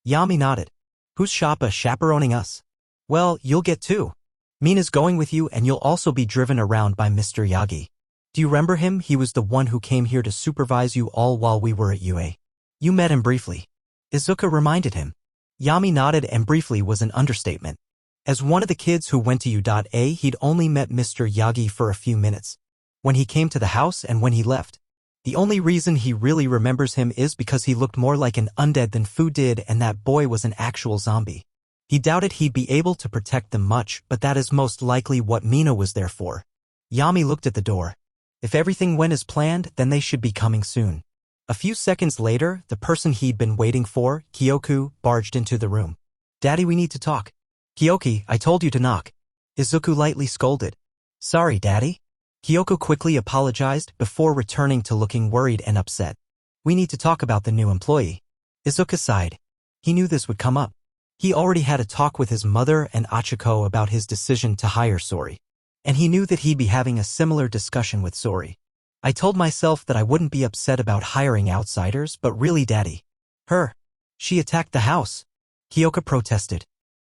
Yami nodded. Who's Shappa chaperoning us? Well, you'll get two. Mina's going with you and you'll also be driven around by Mr. Yagi. Do you remember him? He was the one who came here to supervise you all while we were at UA. You met him briefly. Izuku reminded him. Yami nodded and briefly was an understatement. As one of the kids who went to U.A, he'd only met Mr. Yagi for a few minutes. When he came to the house and when he left. The only reason he really remembers him is because he looked more like an undead than Fu did and that boy was an actual zombie. He doubted he'd be able to protect them much, but that is most likely what Mina was there for. Yami looked at the door. If everything went as planned, then they should be coming soon. A few seconds later, the person he'd been waiting for, Kyoku, barged into the room. Daddy, we need to talk. Kyoki, I told you to knock. Izuku lightly scolded. Sorry, Daddy. Kyoku quickly apologized before returning to looking worried and upset. We need to talk about the new employee. Izuku sighed. He knew this would come up. He already had a talk with his mother and Achiko about his decision to hire Sori. And he knew that he'd be having a similar discussion with Sori. I told myself that I wouldn't be upset about hiring outsiders, but really, Daddy. Her. She attacked the house. Kyoka protested.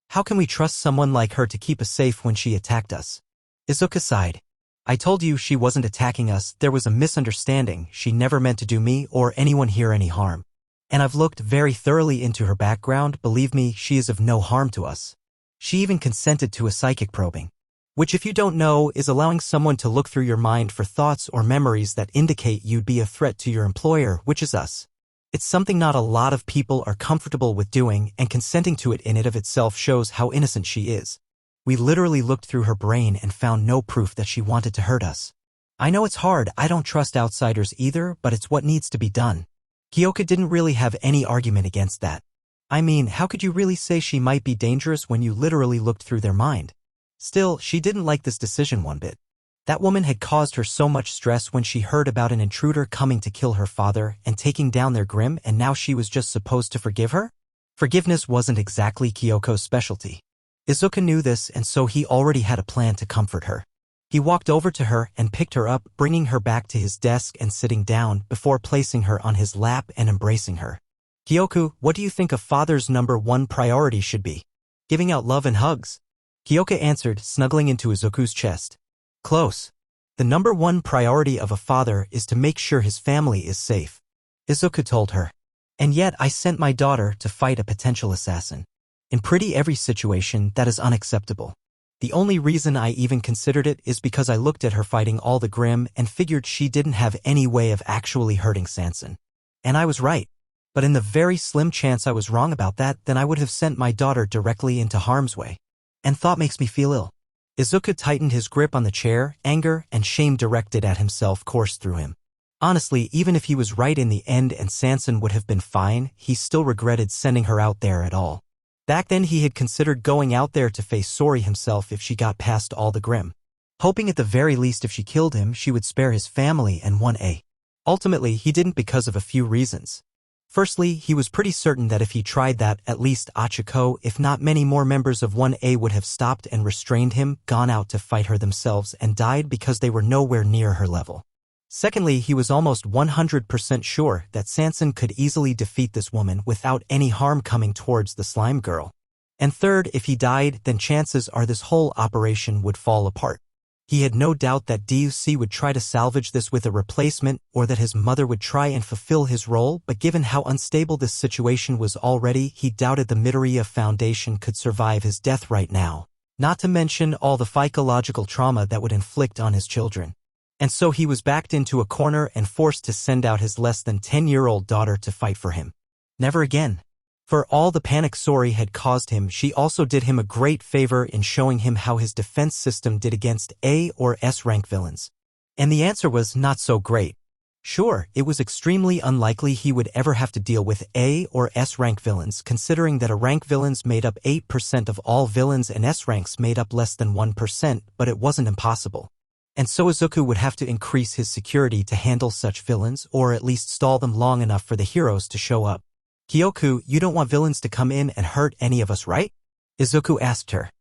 How can we trust someone like her to keep us safe when she attacked us? Izuku sighed. I told you she wasn't attacking us. There was a misunderstanding. She never meant to do me or anyone here any harm. And I've looked very thoroughly into her background. Believe me, she is of no harm to us. She even consented to a psychic probing. Which, if you don't know, is allowing someone to look through your mind for thoughts or memories that indicate you'd be a threat to your employer, which is us. It's something not a lot of people are comfortable with doing, and consenting to it in and of itself shows how innocent she is. We literally looked through her brain and found no proof that she wanted to hurt us. I know it's hard, I don't trust outsiders either, but it's what needs to be done. Kyoka didn't really have any argument against that. I mean, how could you really say she might be dangerous when you literally looked through their mind? Still, she didn't like this decision one bit. That woman had caused her so much stress when she heard about an intruder coming to kill her father and taking down their Grim, and now she was just supposed to forgive her? Forgiveness wasn't exactly Kyoko's specialty. Izuku knew this, and so he already had a plan to comfort her. He walked over to her and picked her up, bringing her back to his desk and sitting down before placing her on his lap and embracing her. Kyoku, what do you think a father's #1 priority should be? Giving out love and hugs. Kyoka answered, snuggling into Izuku's chest. Close. The number one priority of a father is to make sure his family is safe, Izuku told her. And yet I sent my daughter to fight a potential assassin. In pretty every situation, that is unacceptable. The only reason I even considered it is because I looked at her fighting all the Grimm and figured she didn't have any way of actually hurting Sanson. And I was right. But in the very slim chance I was wrong about that, then I would have sent my daughter directly into harm's way. And thought makes me feel ill. Izuku tightened his grip on the chair, anger and shame directed at himself coursed through him. Honestly, even if he was right in the end and Sanson would have been fine, he still regretted sending her out there at all. Back then he had considered going out there to face Sori himself if she got past all the Grimm. Hoping at the very least if she killed him she would spare his family and 1A. Ultimately, he didn't because of a few reasons. Firstly, he was pretty certain that if he tried that, at least Achiko, if not many more members of 1A would have stopped and restrained him, gone out to fight her themselves and died because they were nowhere near her level. Secondly, he was almost 100% sure that Sanson could easily defeat this woman without any harm coming towards the slime girl. And third, if he died, then chances are this whole operation would fall apart. He had no doubt that DUC would try to salvage this with a replacement or that his mother would try and fulfill his role, but given how unstable this situation was already, he doubted the Midoriya Foundation could survive his death right now, not to mention all the psychological trauma that would inflict on his children. And so he was backed into a corner and forced to send out his less than 10-year-old daughter to fight for him. Never again. For all the panic Sori had caused him, she also did him a great favor in showing him how his defense system did against A or S rank villains. And the answer was not so great. Sure, it was extremely unlikely he would ever have to deal with A or S rank villains, considering that A rank villains made up 8% of all villains and S ranks made up less than 1%, but it wasn't impossible. And so Izuku would have to increase his security to handle such villains, or at least stall them long enough for the heroes to show up. Kyoku, you don't want villains to come in and hurt any of us, right? Izuku asked her.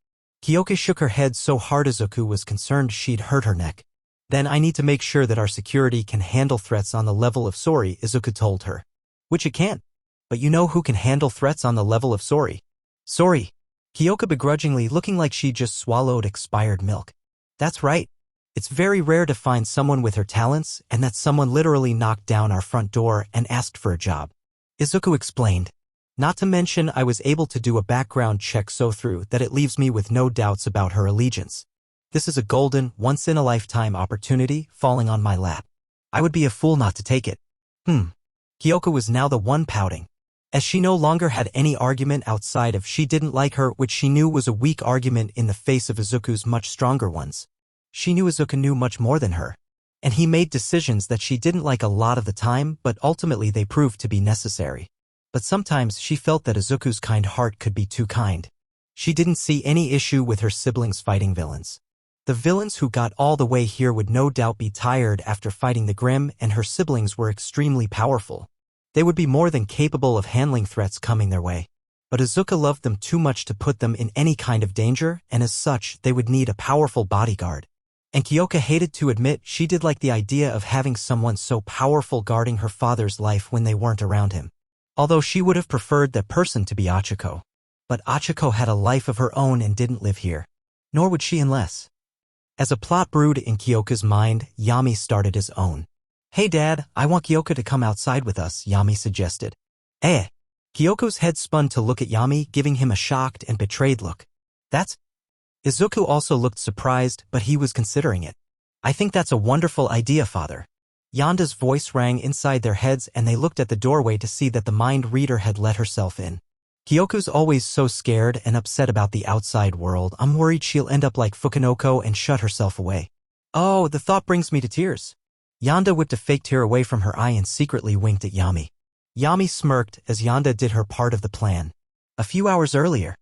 Kyoku shook her head so hard Izuku was concerned she'd hurt her neck. Then I need to make sure that our security can handle threats on the level of Sori, Izuku told her. Which it can't. But you know who can handle threats on the level of Sori? Sori. Kyoku begrudgingly looking like she just swallowed expired milk. That's right. It's very rare to find someone with her talents, and that someone literally knocked down our front door and asked for a job. Izuku explained. Not to mention I was able to do a background check so thorough that it leaves me with no doubts about her allegiance. This is a golden, once-in-a-lifetime opportunity falling on my lap. I would be a fool not to take it. Kyoku was now the one pouting. As she no longer had any argument outside of she didn't like her, which she knew was a weak argument in the face of Izuku's much stronger ones. She knew Izuku knew much more than her. And he made decisions that she didn't like a lot of the time, but ultimately they proved to be necessary. But sometimes she felt that Izuku's kind heart could be too kind. She didn't see any issue with her siblings fighting villains. The villains who got all the way here would no doubt be tired after fighting the Grimm, and her siblings were extremely powerful. They would be more than capable of handling threats coming their way. But Izuku loved them too much to put them in any kind of danger, and as such, they would need a powerful bodyguard. And Kyoka hated to admit she did like the idea of having someone so powerful guarding her father's life when they weren't around him. Although she would have preferred that person to be Achiko. But Achiko had a life of her own and didn't live here. Nor would she unless. As a plot brewed in Kyoka's mind, Yami started his own. Hey Dad, I want Kyoka to come outside with us, Yami suggested. Eh? Kyoko's head spun to look at Yami, giving him a shocked and betrayed look. That's... Izuku also looked surprised, but he was considering it. I think that's a wonderful idea, Father. Yanda's voice rang inside their heads and they looked at the doorway to see that the mind reader had let herself in. Kyoko's always so scared and upset about the outside world. I'm worried she'll end up like Fukunoko and shut herself away. Oh, the thought brings me to tears. Yanda whipped a fake tear away from her eye and secretly winked at Yami. Yami smirked as Yanda did her part of the plan. A few hours earlier.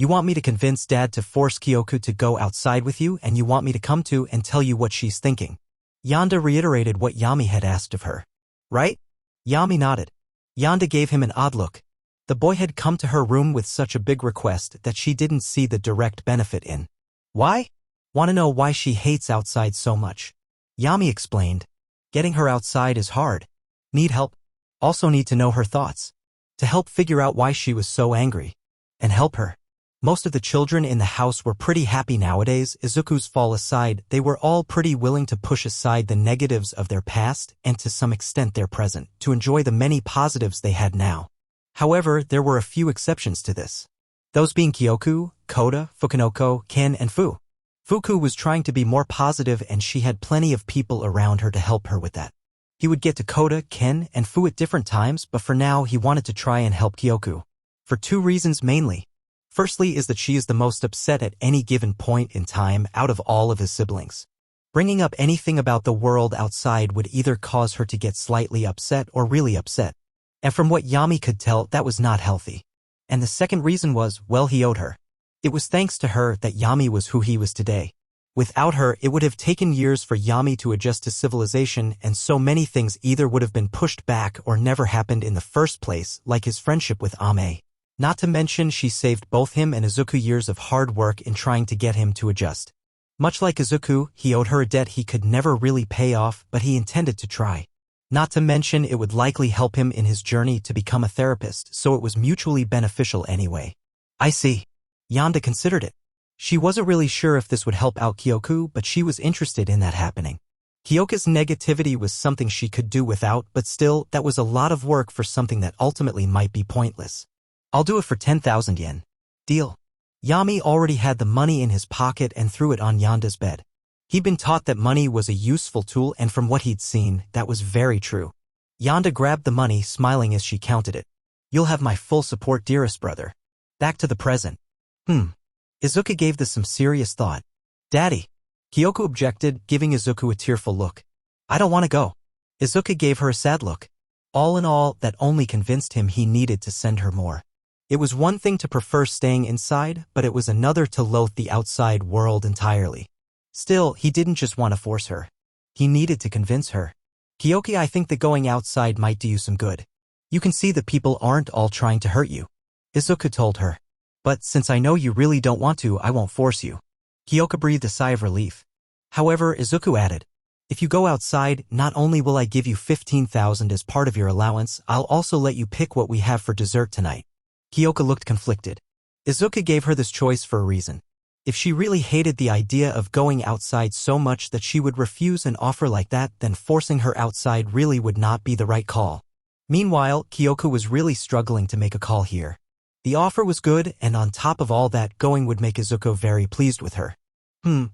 You want me to convince Dad to force Kyoku to go outside with you, and you want me to come to and tell you what she's thinking. Yanda reiterated what Yami had asked of her. Right? Yami nodded. Yanda gave him an odd look. The boy had come to her room with such a big request that she didn't see the direct benefit in. Why? Want to know why she hates outside so much? Yami explained. Getting her outside is hard. Need help? Also need to know her thoughts. To help figure out why she was so angry. And help her. Most of the children in the house were pretty happy nowadays. Izuku's fall aside, they were all pretty willing to push aside the negatives of their past and to some extent their present, to enjoy the many positives they had now. However, there were a few exceptions to this. Those being Kyoku, Koda, Fukinoko, Ken, and Fu. Fuku was trying to be more positive and she had plenty of people around her to help her with that. He would get to Koda, Ken, and Fu at different times, but for now he wanted to try and help Kyoku. For two reasons mainly. Firstly is that she is the most upset at any given point in time out of all of his siblings. Bringing up anything about the world outside would either cause her to get slightly upset or really upset. And from what Yami could tell, that was not healthy. And the second reason was, well, he owed her. It was thanks to her that Yami was who he was today. Without her, it would have taken years for Yami to adjust to civilization, and so many things either would have been pushed back or never happened in the first place, like his friendship with Ame. Not to mention she saved both him and Izuku years of hard work in trying to get him to adjust. Much like Izuku, he owed her a debt he could never really pay off, but he intended to try. Not to mention it would likely help him in his journey to become a therapist, so it was mutually beneficial anyway. I see. Yanda considered it. She wasn't really sure if this would help out Kyoku, but she was interested in that happening. Kyoka's negativity was something she could do without, but still, that was a lot of work for something that ultimately might be pointless. I'll do it for 10,000 yen. Deal. Yami already had the money in his pocket and threw it on Yanda's bed. He'd been taught that money was a useful tool, and from what he'd seen, that was very true. Yanda grabbed the money, smiling as she counted it. You'll have my full support, dearest brother. Back to the present. Izuku gave this some serious thought. Daddy. Kyoku objected, giving Izuku a tearful look. I don't want to go. Izuku gave her a sad look. All in all, that only convinced him he needed to send her more. It was one thing to prefer staying inside, but it was another to loathe the outside world entirely. Still, he didn't just want to force her. He needed to convince her. Kyoki, I think that going outside might do you some good. You can see that people aren't all trying to hurt you. Izuku told her. But since I know you really don't want to, I won't force you. Kyoka breathed a sigh of relief. However, Izuku added, if you go outside, not only will I give you 15,000 as part of your allowance, I'll also let you pick what we have for dessert tonight. Kyoka looked conflicted. Izuku gave her this choice for a reason. If she really hated the idea of going outside so much that she would refuse an offer like that, then forcing her outside really would not be the right call. Meanwhile, Kyoka was really struggling to make a call here. The offer was good, and on top of all that, going would make Izuku very pleased with her.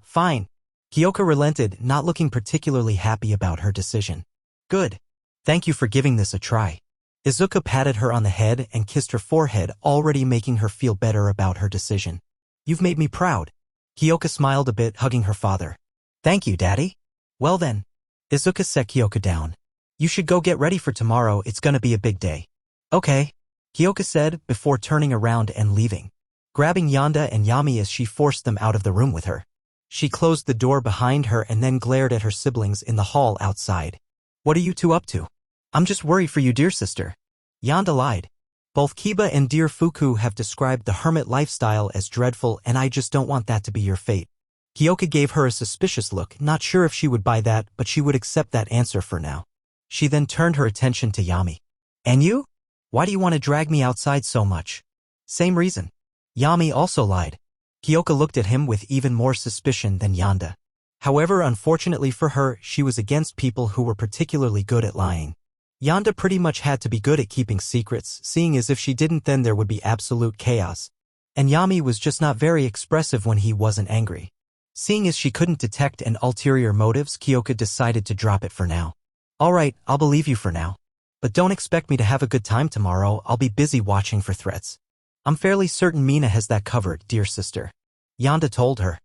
Fine. Kyoka relented, not looking particularly happy about her decision. Good. Thank you for giving this a try. Izuku patted her on the head and kissed her forehead, already making her feel better about her decision. You've made me proud. Kyoka smiled a bit, hugging her father. Thank you, Daddy. Well then. Izuku set Kyoka down. You should go get ready for tomorrow, it's gonna be a big day. Okay. Kyoka said, before turning around and leaving. Grabbing Yanda and Yami as she forced them out of the room with her. She closed the door behind her and then glared at her siblings in the hall outside. What are you two up to? I'm just worried for you, dear sister. Yanda lied. Both Kiba and dear Fuku have described the hermit lifestyle as dreadful, and I just don't want that to be your fate. Kyoka gave her a suspicious look, not sure if she would buy that, but she would accept that answer for now. She then turned her attention to Yami. And you? Why do you want to drag me outside so much? Same reason. Yami also lied. Kyoka looked at him with even more suspicion than Yanda. However, unfortunately for her, she was against people who were particularly good at lying. Yanda pretty much had to be good at keeping secrets, seeing as if she didn't then there would be absolute chaos. And Yami was just not very expressive when he wasn't angry. Seeing as she couldn't detect an ulterior motives, Kyoka decided to drop it for now. Alright, I'll believe you for now. But don't expect me to have a good time tomorrow, I'll be busy watching for threats. I'm fairly certain Mina has that covered, dear sister. Yanda told her.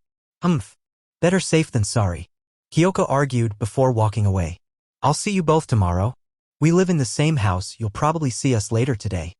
Better safe than sorry. Kyoka argued before walking away. I'll see you both tomorrow. We live in the same house, you'll probably see us later today.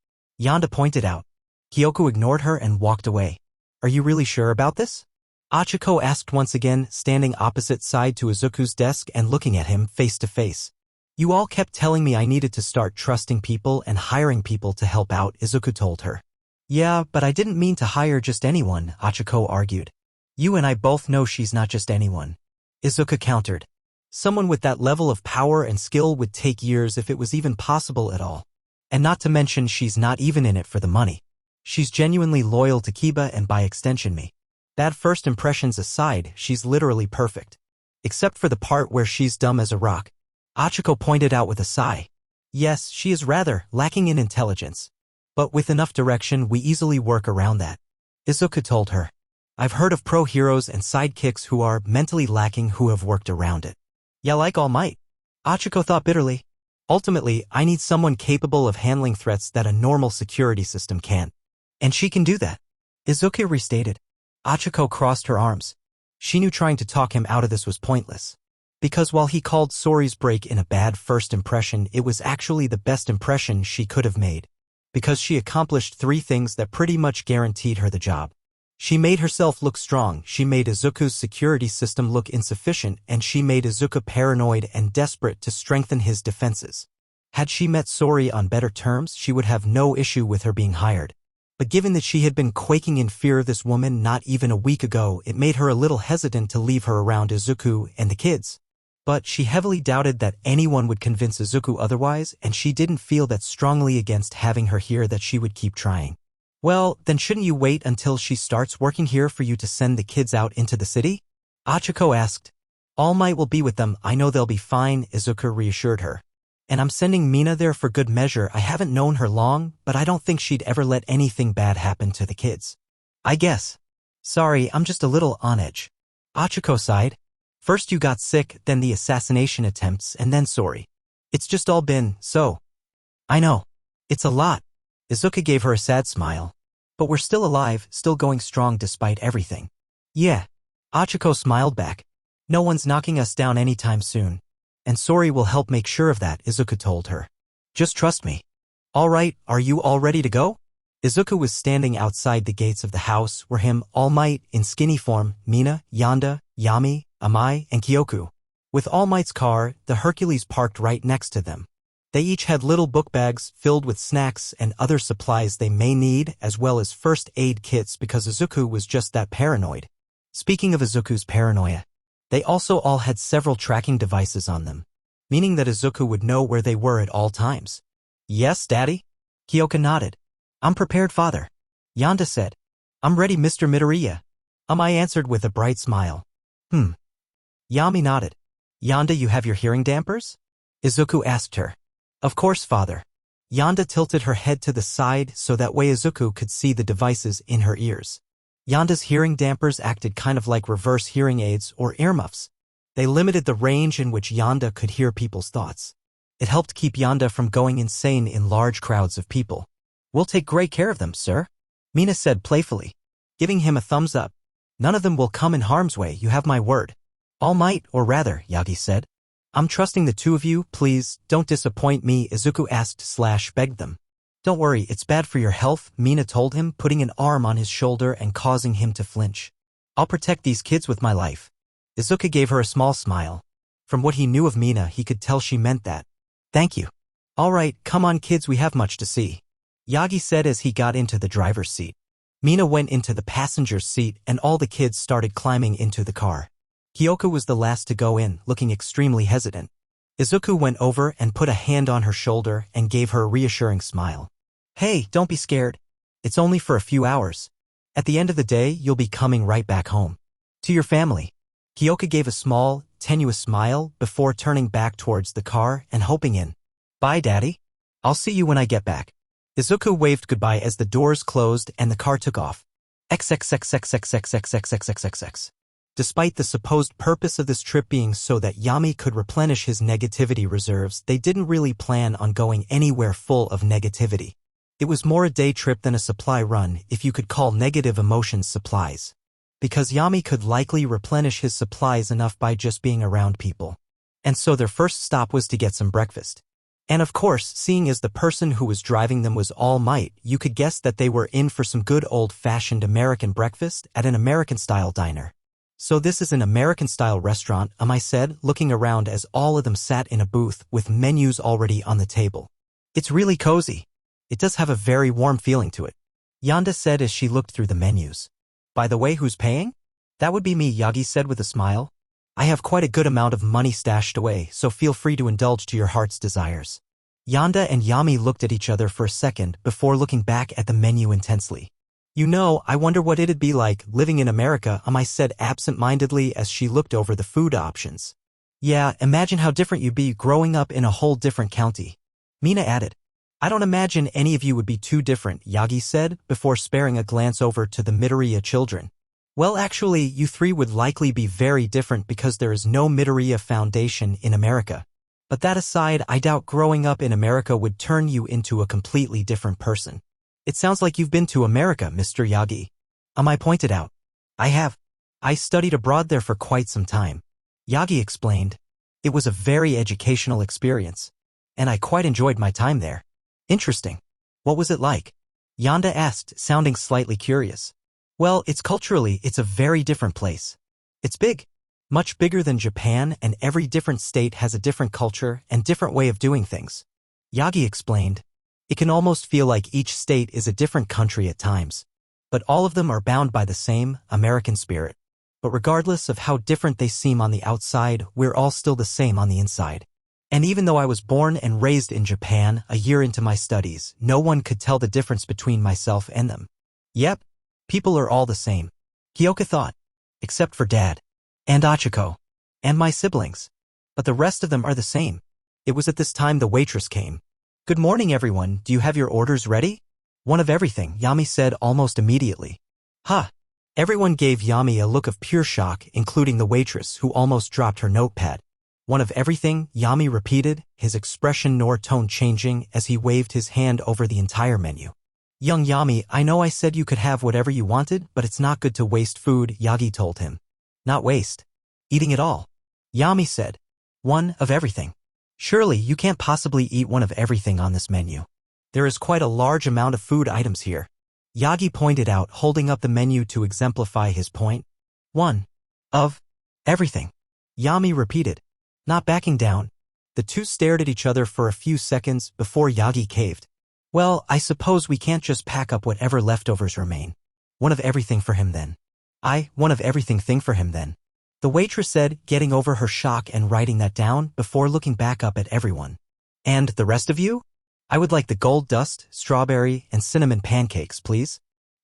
Yanda pointed out. Kyoka ignored her and walked away. Are you really sure about this? Achiko asked once again, standing opposite side to Izuku's desk and looking at him face to face. You all kept telling me I needed to start trusting people and hiring people to help out, Izuku told her. Yeah, but I didn't mean to hire just anyone, Achiko argued. You and I both know she's not just anyone. Izuku countered. Someone with that level of power and skill would take years if it was even possible at all. And not to mention she's not even in it for the money. She's genuinely loyal to Kiba and by extension me. Bad first impressions aside, she's literally perfect. Except for the part where she's dumb as a rock. Achiko pointed out with a sigh. Yes, she is rather lacking in intelligence. But with enough direction we easily work around that. Izuku told her. I've heard of pro heroes and sidekicks who are mentally lacking who have worked around it. Yeah, like All Might. Achiko thought bitterly. Ultimately, I need someone capable of handling threats that a normal security system can't. And she can do that. Izuku restated. Achiko crossed her arms. She knew trying to talk him out of this was pointless. Because while he called Sori's break in a bad first impression, it was actually the best impression she could have made. Because she accomplished 3 things that pretty much guaranteed her the job. She made herself look strong, she made Izuku's security system look insufficient, and she made Izuku paranoid and desperate to strengthen his defenses. Had she met Sori on better terms, she would have no issue with her being hired. But given that she had been quaking in fear of this woman not even a week ago, it made her a little hesitant to leave her around Izuku and the kids. But she heavily doubted that anyone would convince Izuku otherwise, and she didn't feel that strongly against having her here that she would keep trying. Well, then shouldn't you wait until she starts working here for you to send the kids out into the city? Achiko asked. All Might will be with them, I know they'll be fine, Izuku reassured her. And I'm sending Mina there for good measure. I haven't known her long, but I don't think she'd ever let anything bad happen to the kids. I guess. Sorry, I'm just a little on edge. Achiko sighed. First you got sick, then the assassination attempts, and then Sori. It's just all been so. I know. It's a lot. Izuku gave her a sad smile. But we're still alive, still going strong despite everything. Yeah. Achiko smiled back. No one's knocking us down anytime soon. And Sori will help make sure of that, Izuku told her. Just trust me. All right, are you all ready to go? Izuku was standing outside the gates of the house where him, All Might, in skinny form, Mina, Yonda, Yami, Amai, and Kyoku. With All Might's car, the Hercules parked right next to them. They each had little book bags filled with snacks and other supplies they may need, as well as first aid kits because Izuku was just that paranoid. Speaking of Izuku's paranoia, they also all had several tracking devices on them, meaning that Izuku would know where they were at all times. Yes, Daddy? Kyoka nodded. I'm prepared, Father. Yonda said. I'm ready, Mr. Midoriya. Amai answered with a bright smile. Yami nodded. Yonda, you have your hearing dampers? Izuku asked her. Of course, Father. Yonda tilted her head to the side so that way Izuku could see the devices in her ears. Yonda's hearing dampers acted kind of like reverse hearing aids or earmuffs. They limited the range in which Yonda could hear people's thoughts. It helped keep Yonda from going insane in large crowds of people. We'll take great care of them, sir, Mina said playfully, giving him a thumbs up. None of them will come in harm's way, you have my word. All Might, or rather, Yagi said. I'm trusting the two of you, please, don't disappoint me, Izuku asked/begged them. Don't worry, it's bad for your health, Mina told him, putting an arm on his shoulder and causing him to flinch. I'll protect these kids with my life. Izuku gave her a small smile. From what he knew of Mina, he could tell she meant that. Thank you. All right, come on kids, we have much to see, Yagi said as he got into the driver's seat. Mina went into the passenger's seat and all the kids started climbing into the car. Kyoka was the last to go in, looking extremely hesitant. Izuku went over and put a hand on her shoulder and gave her a reassuring smile. Hey, don't be scared. It's only for a few hours. At the end of the day, you'll be coming right back home. To your family. Kyoka gave a small, tenuous smile before turning back towards the car and hoping in. Bye, Daddy. I'll see you when I get back. Izuku waved goodbye as the doors closed and the car took off. XXXXXXXXXXXX. Despite the supposed purpose of this trip being so that Yami could replenish his negativity reserves, they didn't really plan on going anywhere full of negativity. It was more a day trip than a supply run, if you could call negative emotions supplies. Because Yami could likely replenish his supplies enough by just being around people. And so their first stop was to get some breakfast. And of course, seeing as the person who was driving them was All Might, you could guess that they were in for some good old-fashioned American breakfast at an American-style diner. So this is an American-style restaurant, Amai said, looking around as all of them sat in a booth with menus already on the table. It's really cozy. It does have a very warm feeling to it, Yonda said as she looked through the menus. By the way, who's paying? That would be me, Yagi said with a smile. I have quite a good amount of money stashed away, so feel free to indulge to your heart's desires. Yanda and Yami looked at each other for a second before looking back at the menu intensely. You know, I wonder what it'd be like living in America, Amai said absent-mindedly as she looked over the food options. Yeah, imagine how different you'd be growing up in a whole different county. Mina added. I don't imagine any of you would be too different, Yagi said, before sparing a glance over to the Midoriya children. Well, actually, you three would likely be very different because there is no Midoriya Foundation in America. But that aside, I doubt growing up in America would turn you into a completely different person. It sounds like you've been to America, Mr. Yagi. Amai pointed out. I have. I studied abroad there for quite some time. Yagi explained. It was a very educational experience. And I quite enjoyed my time there. Interesting. What was it like? Yanda asked, sounding slightly curious. Well, it's a very different place. It's big. Much bigger than Japan, and every different state has a different culture and different way of doing things. Yagi explained. It can almost feel like each state is a different country at times. But all of them are bound by the same American spirit. But regardless of how different they seem on the outside, we're all still the same on the inside. And even though I was born and raised in Japan a year into my studies, no one could tell the difference between myself and them. Yep, people are all the same. Kyoka thought. Except for Dad. And Achiko. And my siblings. But the rest of them are the same. It was at this time the waitress came. Good morning, everyone. Do you have your orders ready? One of everything, Yami said almost immediately. Huh. Everyone gave Yami a look of pure shock, including the waitress who almost dropped her notepad. One of everything, Yami repeated, his expression nor tone changing as he waved his hand over the entire menu. Young Yami, I know I said you could have whatever you wanted, but it's not good to waste food, Yagi told him. Not waste. Eating it all. Yami said. One of everything. Surely you can't possibly eat one of everything on this menu. There is quite a large amount of food items here. Yagi pointed out, holding up the menu to exemplify his point. One of everything. Yami repeated. Not backing down. The two stared at each other for a few seconds before Yagi caved. Well, I suppose we can't just pack up whatever leftovers remain. One of everything for him then. One of everything thing for him then. The waitress said, getting over her shock and writing that down before looking back up at everyone. And the rest of you? I would like the gold dust, strawberry, and cinnamon pancakes, please.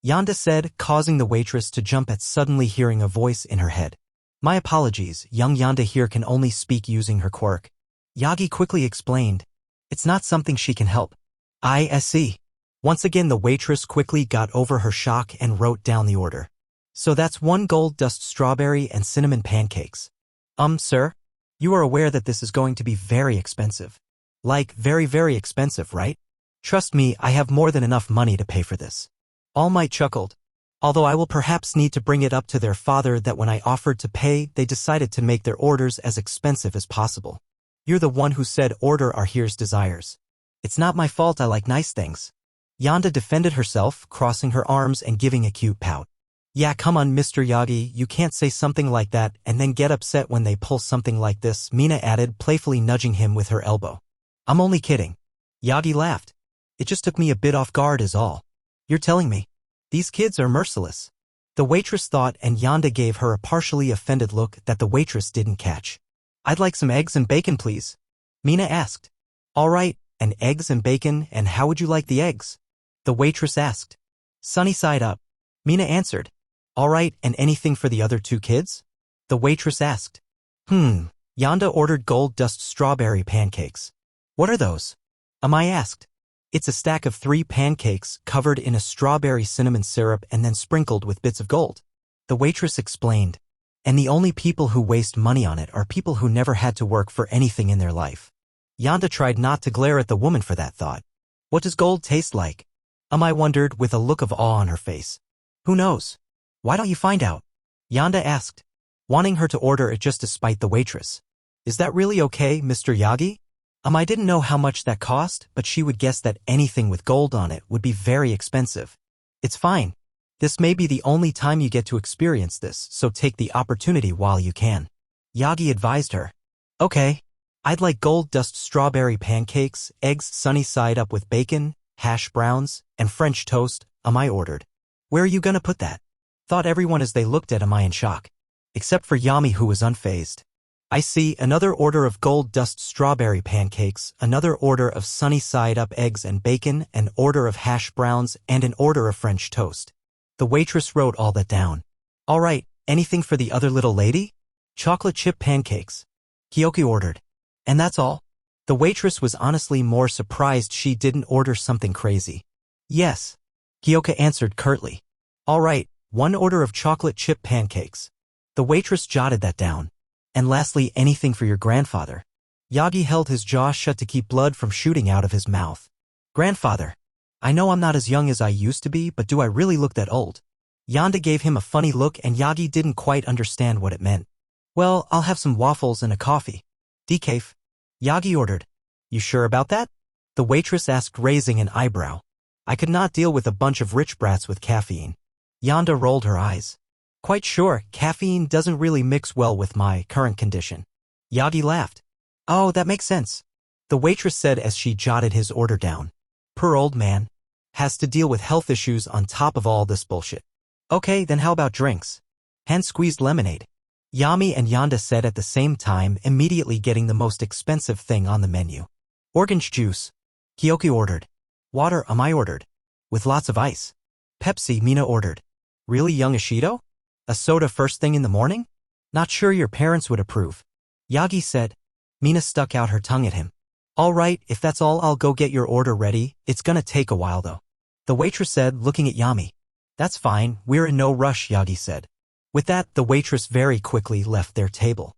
Yanda said, causing the waitress to jump at suddenly hearing a voice in her head. My apologies, young Yanda here can only speak using her quirk. Yagi quickly explained. It's not something she can help. I see. Once again the waitress quickly got over her shock and wrote down the order. So that's one gold dust strawberry and cinnamon pancakes. Sir? You are aware that this is going to be very expensive. Like, very, very expensive, right? Trust me, I have more than enough money to pay for this. All Might chuckled. Although I will perhaps need to bring it up to their father that when I offered to pay, they decided to make their orders as expensive as possible. You're the one who said order our here's desires. It's not my fault I like nice things. Yanda defended herself, crossing her arms and giving a cute pout. Yeah, come on, Mr. Yagi, you can't say something like that and then get upset when they pull something like this, Mina added, playfully nudging him with her elbow. I'm only kidding. Yagi laughed. It just took me a bit off guard is all. You're telling me? These kids are merciless. The waitress thought, and Yanda gave her a partially offended look that the waitress didn't catch. I'd like some eggs and bacon, please. Mina asked. All right, and eggs and bacon, and how would you like the eggs? The waitress asked. Sunny side up. Mina answered. All right, and anything for the other two kids? The waitress asked. Yanda ordered gold dust strawberry pancakes. What are those? Amai asked. It's a stack of 3 pancakes covered in a strawberry cinnamon syrup and then sprinkled with bits of gold. The waitress explained. And the only people who waste money on it are people who never had to work for anything in their life. Yanda tried not to glare at the woman for that thought. What does gold taste like? Amai wondered with a look of awe on her face. Who knows? Why don't you find out? Yanda asked, wanting her to order it just to spite the waitress. Is that really okay, Mr. Yagi? Amai didn't know how much that cost, but she would guess that anything with gold on it would be very expensive. It's fine. This may be the only time you get to experience this, so take the opportunity while you can. Yagi advised her. Okay. I'd like gold dust strawberry pancakes, eggs sunny side up with bacon, hash browns, and French toast, Amai ordered. Where are you gonna put that? Thought everyone as they looked at Amai in shock. Except for Yami who was unfazed. I see, another order of gold dust strawberry pancakes, another order of sunny side up eggs and bacon, an order of hash browns, and an order of French toast. The waitress wrote all that down. All right, anything for the other little lady? Chocolate chip pancakes. Kyoka ordered. And that's all? The waitress was honestly more surprised she didn't order something crazy. Yes. Kyoka answered curtly. All right, one order of chocolate chip pancakes. The waitress jotted that down. And lastly, anything for your grandfather. Yagi held his jaw shut to keep blood from shooting out of his mouth. Grandfather. I know I'm not as young as I used to be, but do I really look that old? Yanda gave him a funny look and Yagi didn't quite understand what it meant. Well, I'll have some waffles and a coffee. Decaf. Yagi ordered. You sure about that? The waitress asked, raising an eyebrow. I could not deal with a bunch of rich brats with caffeine. Yanda rolled her eyes. Quite sure, caffeine doesn't really mix well with my current condition. Yagi laughed. Oh, that makes sense. The waitress said as she jotted his order down. Poor old man. Has to deal with health issues on top of all this bullshit. Okay, then how about drinks? Hand-squeezed lemonade. Yami and Yanda said at the same time, immediately getting the most expensive thing on the menu. Orange juice. Kyoka ordered. Water, I ordered. With lots of ice. Pepsi, Mina ordered. Really, young Ishido? A soda first thing in the morning? Not sure your parents would approve. Yagi said. Mina stuck out her tongue at him. All right, if that's all, I'll go get your order ready. It's gonna take a while though. The waitress said, looking at Yami. That's fine, we're in no rush, Yagi said. With that, the waitress very quickly left their table.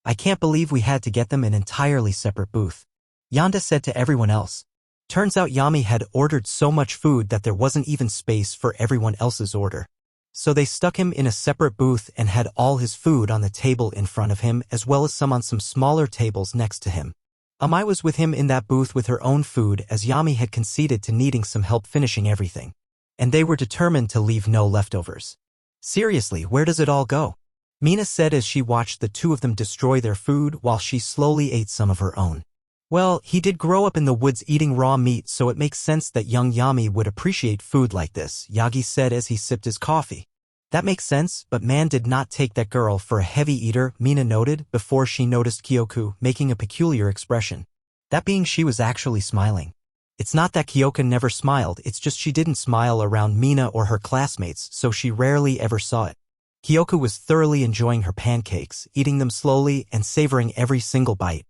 I can't believe we had to get them an entirely separate booth. Yanda said to everyone else. Turns out Yami had ordered so much food that there wasn't even space for everyone else's order. So they stuck him in a separate booth and had all his food on the table in front of him as well as some on some smaller tables next to him. Amai was with him in that booth with her own food as Yami had conceded to needing some help finishing everything. And they were determined to leave no leftovers. Seriously, where does it all go? Mina said as she watched the two of them destroy their food while she slowly ate some of her own. Well, he did grow up in the woods eating raw meat, so it makes sense that young Yami would appreciate food like this, Yagi said as he sipped his coffee. That makes sense, but man did not take that girl for a heavy eater, Mina noted, before she noticed Kyoka making a peculiar expression. That being she was actually smiling. It's not that Kyoka never smiled, it's just she didn't smile around Mina or her classmates, so she rarely ever saw it. Kyoka was thoroughly enjoying her pancakes, eating them slowly and savoring every single bite.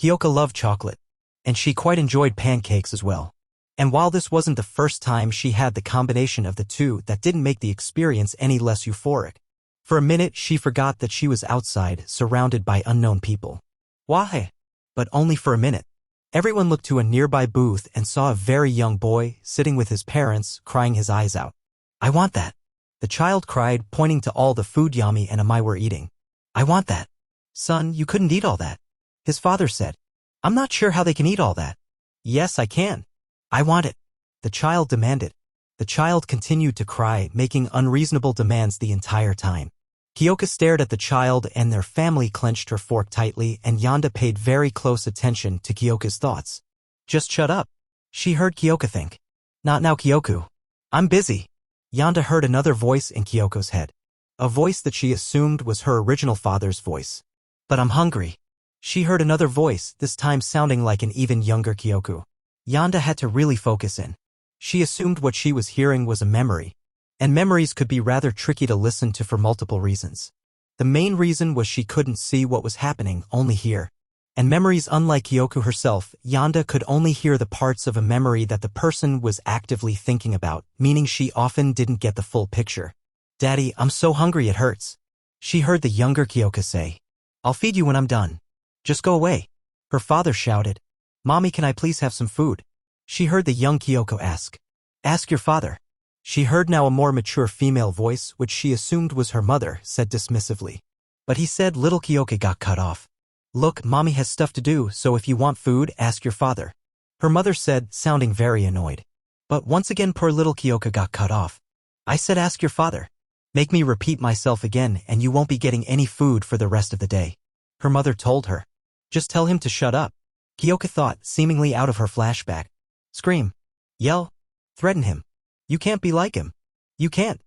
Kyoka loved chocolate. And she quite enjoyed pancakes as well. And while this wasn't the first time she had the combination of the two, that didn't make the experience any less euphoric. For a minute she forgot that she was outside, surrounded by unknown people. Why? But only for a minute. Everyone looked to a nearby booth and saw a very young boy, sitting with his parents, crying his eyes out. I want that. The child cried, pointing to all the food Yami and Amai were eating. I want that. Son, you couldn't eat all that. His father said. I'm not sure how they can eat all that. Yes, I can. I want it. The child demanded. The child continued to cry, making unreasonable demands the entire time. Kyoka stared at the child and their family clenched her fork tightly, and Yanda paid very close attention to Kyoka's thoughts. Just shut up. She heard Kyoka think. Not now, Kyoku. I'm busy. Yanda heard another voice in Kyoko's head. A voice that she assumed was her original father's voice. But I'm hungry. She heard another voice, this time sounding like an even younger Kyoku. Yanda had to really focus in. She assumed what she was hearing was a memory. And memories could be rather tricky to listen to for multiple reasons. The main reason was she couldn't see what was happening, only hear. And memories, unlike Kyoku herself, Yanda could only hear the parts of a memory that the person was actively thinking about, meaning she often didn't get the full picture. Daddy, I'm so hungry it hurts. She heard the younger Kyoka say. I'll feed you when I'm done. Just go away. Her father shouted. Mommy, can I please have some food? She heard the young Kyoka ask. Ask your father. She heard now a more mature female voice, which she assumed was her mother, said dismissively. But he said little Kyoka got cut off. Look, Mommy has stuff to do, so if you want food, ask your father. Her mother said, sounding very annoyed. But once again poor little Kyoka got cut off. I said ask your father. Make me repeat myself again and you won't be getting any food for the rest of the day. Her mother told her. Just tell him to shut up. Kyoka thought, seemingly out of her flashback. Scream. Yell. Threaten him. You can't be like him. You can't.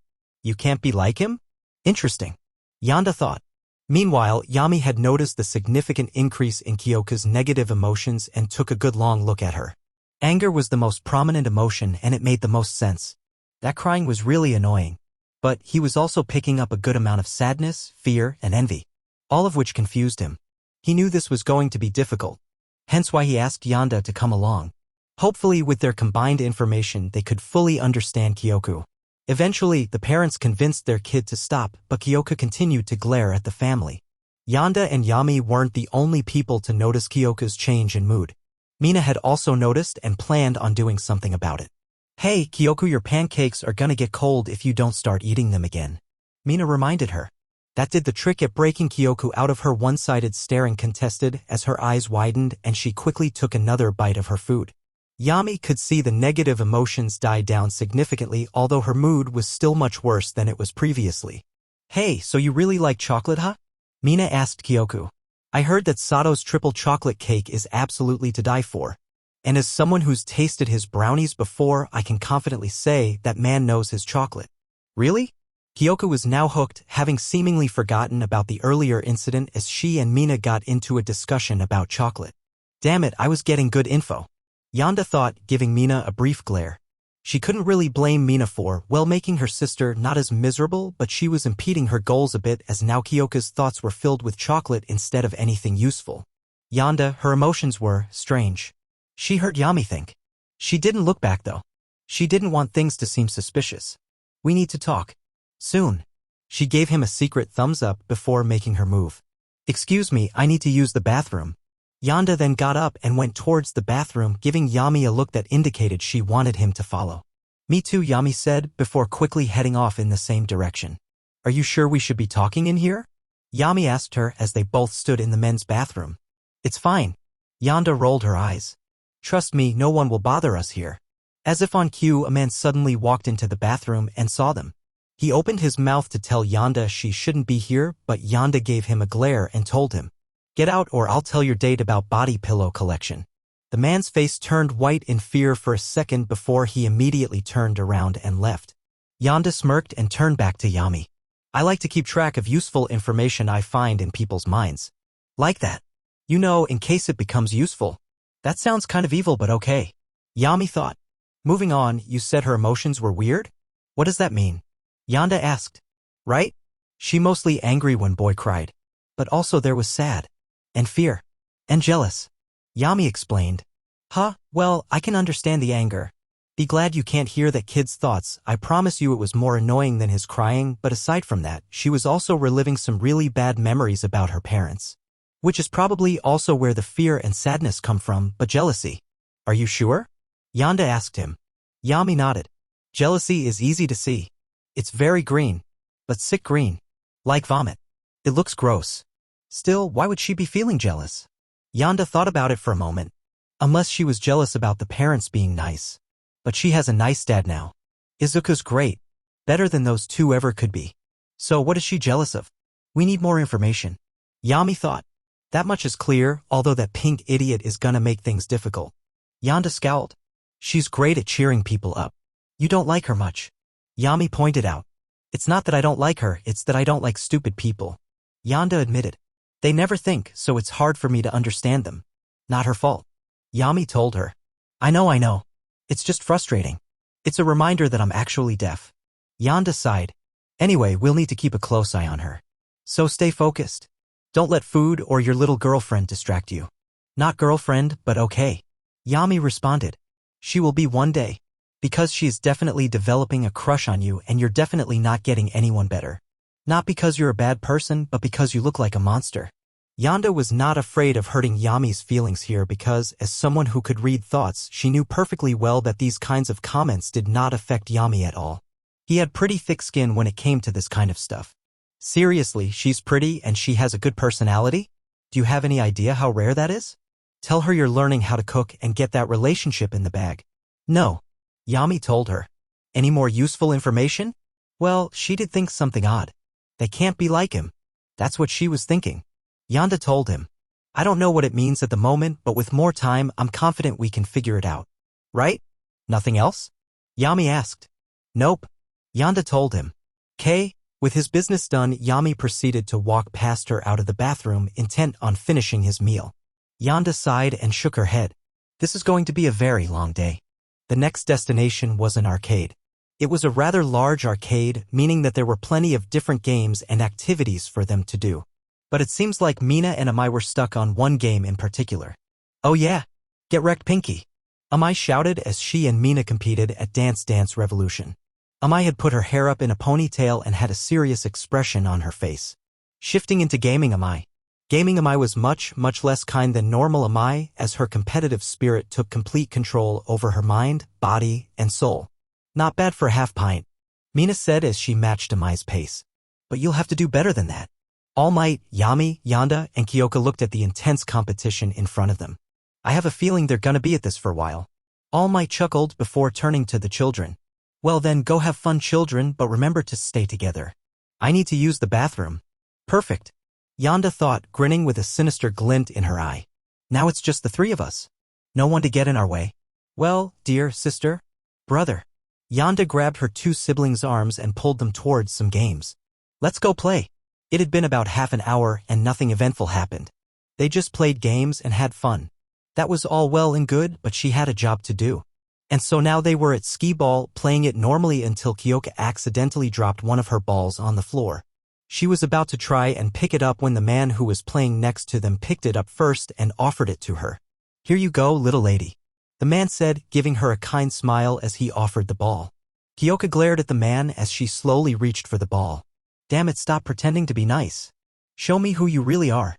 You can't be like him? Interesting. Yanda thought. Meanwhile, Yami had noticed the significant increase in Kyoko's negative emotions and took a good long look at her. Anger was the most prominent emotion and it made the most sense. That crying was really annoying. But he was also picking up a good amount of sadness, fear, and envy, all of which confused him. He knew this was going to be difficult. Hence why he asked Yanda to come along. Hopefully with their combined information they could fully understand Kyoko. Eventually, the parents convinced their kid to stop, but Kyoko continued to glare at the family. Yanda and Yami weren't the only people to notice Kyoko's change in mood. Mina had also noticed and planned on doing something about it. "Hey, Kyoko, your pancakes are gonna get cold if you don't start eating them again," Mina reminded her. That did the trick at breaking Kyoko out of her one-sided staring contested as her eyes widened and she quickly took another bite of her food. Yami could see the negative emotions die down significantly, although her mood was still much worse than it was previously. "Hey, so you really like chocolate, huh?" Mina asked Kyoko. "I heard that Sato's triple chocolate cake is absolutely to die for. And as someone who's tasted his brownies before, I can confidently say that man knows his chocolate." "Really?" Kyoko was now hooked, having seemingly forgotten about the earlier incident as she and Mina got into a discussion about chocolate. "Damn it, I was getting good info," Yanda thought, giving Mina a brief glare. She couldn't really blame Mina for, well, making her sister not as miserable, but she was impeding her goals a bit as now Kyoko's thoughts were filled with chocolate instead of anything useful. Yanda, her emotions were strange. She heard Yami think. She didn't look back though. She didn't want things to seem suspicious. "We need to talk. Soon." She gave him a secret thumbs up before making her move. "Excuse me, I need to use the bathroom." Yanda then got up and went towards the bathroom, giving Yami a look that indicated she wanted him to follow. "Me too," Yami said, before quickly heading off in the same direction. "Are you sure we should be talking in here?" Yami asked her as they both stood in the men's bathroom. "It's fine." Yanda rolled her eyes. "Trust me, no one will bother us here." As if on cue, a man suddenly walked into the bathroom and saw them. He opened his mouth to tell Yanda she shouldn't be here, but Yanda gave him a glare and told him, "Get out or I'll tell your date about body pillow collection." The man's face turned white in fear for a second before he immediately turned around and left. Yanda smirked and turned back to Yami. "I like to keep track of useful information I find in people's minds. Like that. You know, in case it becomes useful." "That sounds kind of evil, but okay," Yami thought. Moving on, "You said her emotions were weird? What does that mean?" Yanda asked. "Right? She mostly angry when boy cried. But also there was sad. And fear. And jealous." Yami explained. "Huh, well, I can understand the anger. Be glad you can't hear that kid's thoughts. I promise you it was more annoying than his crying, but aside from that, she was also reliving some really bad memories about her parents. Which is probably also where the fear and sadness come from, but jealousy." "Are you sure?" Yanda asked him. Yami nodded. "Jealousy is easy to see. It's very green. But sick green. Like vomit. It looks gross. Still, why would she be feeling jealous?" Yanda thought about it for a moment. Unless she was jealous about the parents being nice. But she has a nice dad now. Izuku's great. Better than those two ever could be. So what is she jealous of? We need more information. Yami thought. That much is clear, although that pink idiot is gonna make things difficult. Yanda scowled. She's great at cheering people up. You don't like her much. Yami pointed out. It's not that I don't like her, it's that I don't like stupid people. Yanda admitted. They never think, so it's hard for me to understand them. Not her fault. Yami told her. I know. It's just frustrating. It's a reminder that I'm actually deaf. Yanda sighed. Anyway, we'll need to keep a close eye on her. So stay focused. Don't let food or your little girlfriend distract you. Not girlfriend, but okay. Yami responded. She will be one day. Because she's definitely developing a crush on you and you're definitely not getting anyone better. Not because you're a bad person, but because you look like a monster. Yanda was not afraid of hurting Yami's feelings here because, as someone who could read thoughts, she knew perfectly well that these kinds of comments did not affect Yami at all. He had pretty thick skin when it came to this kind of stuff. Seriously, she's pretty and she has a good personality? Do you have any idea how rare that is? Tell her you're learning how to cook and get that relationship in the bag. No. Yami told her. Any more useful information? Well, she did think something odd. They can't be like him. That's what she was thinking. Yanda told him. I don't know what it means at the moment, but with more time, I'm confident we can figure it out. Right? Nothing else? Yami asked. Nope. Yanda told him. "'Kay, With his business done, Yami proceeded to walk past her out of the bathroom, intent on finishing his meal. Yanda sighed and shook her head. This is going to be a very long day. The next destination was an arcade. It was a rather large arcade, meaning that there were plenty of different games and activities for them to do. But it seems like Mina and Amai were stuck on one game in particular. Oh yeah, get wrecked Pinky. Amai shouted as she and Mina competed at Dance Dance Revolution. Amai had put her hair up in a ponytail and had a serious expression on her face. Shifting into Gaming Amai. Gaming Amai was much less kind than normal Amai, as her competitive spirit took complete control over her mind, body, and soul. Not bad for a half pint, Mina said as she matched Amai's pace. But you'll have to do better than that. All Might, Yami, Yanda, and Kyoka looked at the intense competition in front of them. I have a feeling they're gonna be at this for a while. All Might chuckled before turning to the children. Well then, go have fun children, but remember to stay together. I need to use the bathroom. Perfect. Yanda thought, grinning with a sinister glint in her eye. Now it's just the three of us. No one to get in our way. Well, dear sister, brother. Yanda grabbed her two siblings' arms and pulled them towards some games. Let's go play. It had been about half an hour and nothing eventful happened. They just played games and had fun. That was all well and good, but she had a job to do. And so now they were at skee-ball, playing it normally until Kyoka accidentally dropped one of her balls on the floor. She was about to try and pick it up when the man who was playing next to them picked it up first and offered it to her. Here you go, little lady. The man said, giving her a kind smile as he offered the ball. Kyoka glared at the man as she slowly reached for the ball. Damn it, stop pretending to be nice. Show me who you really are.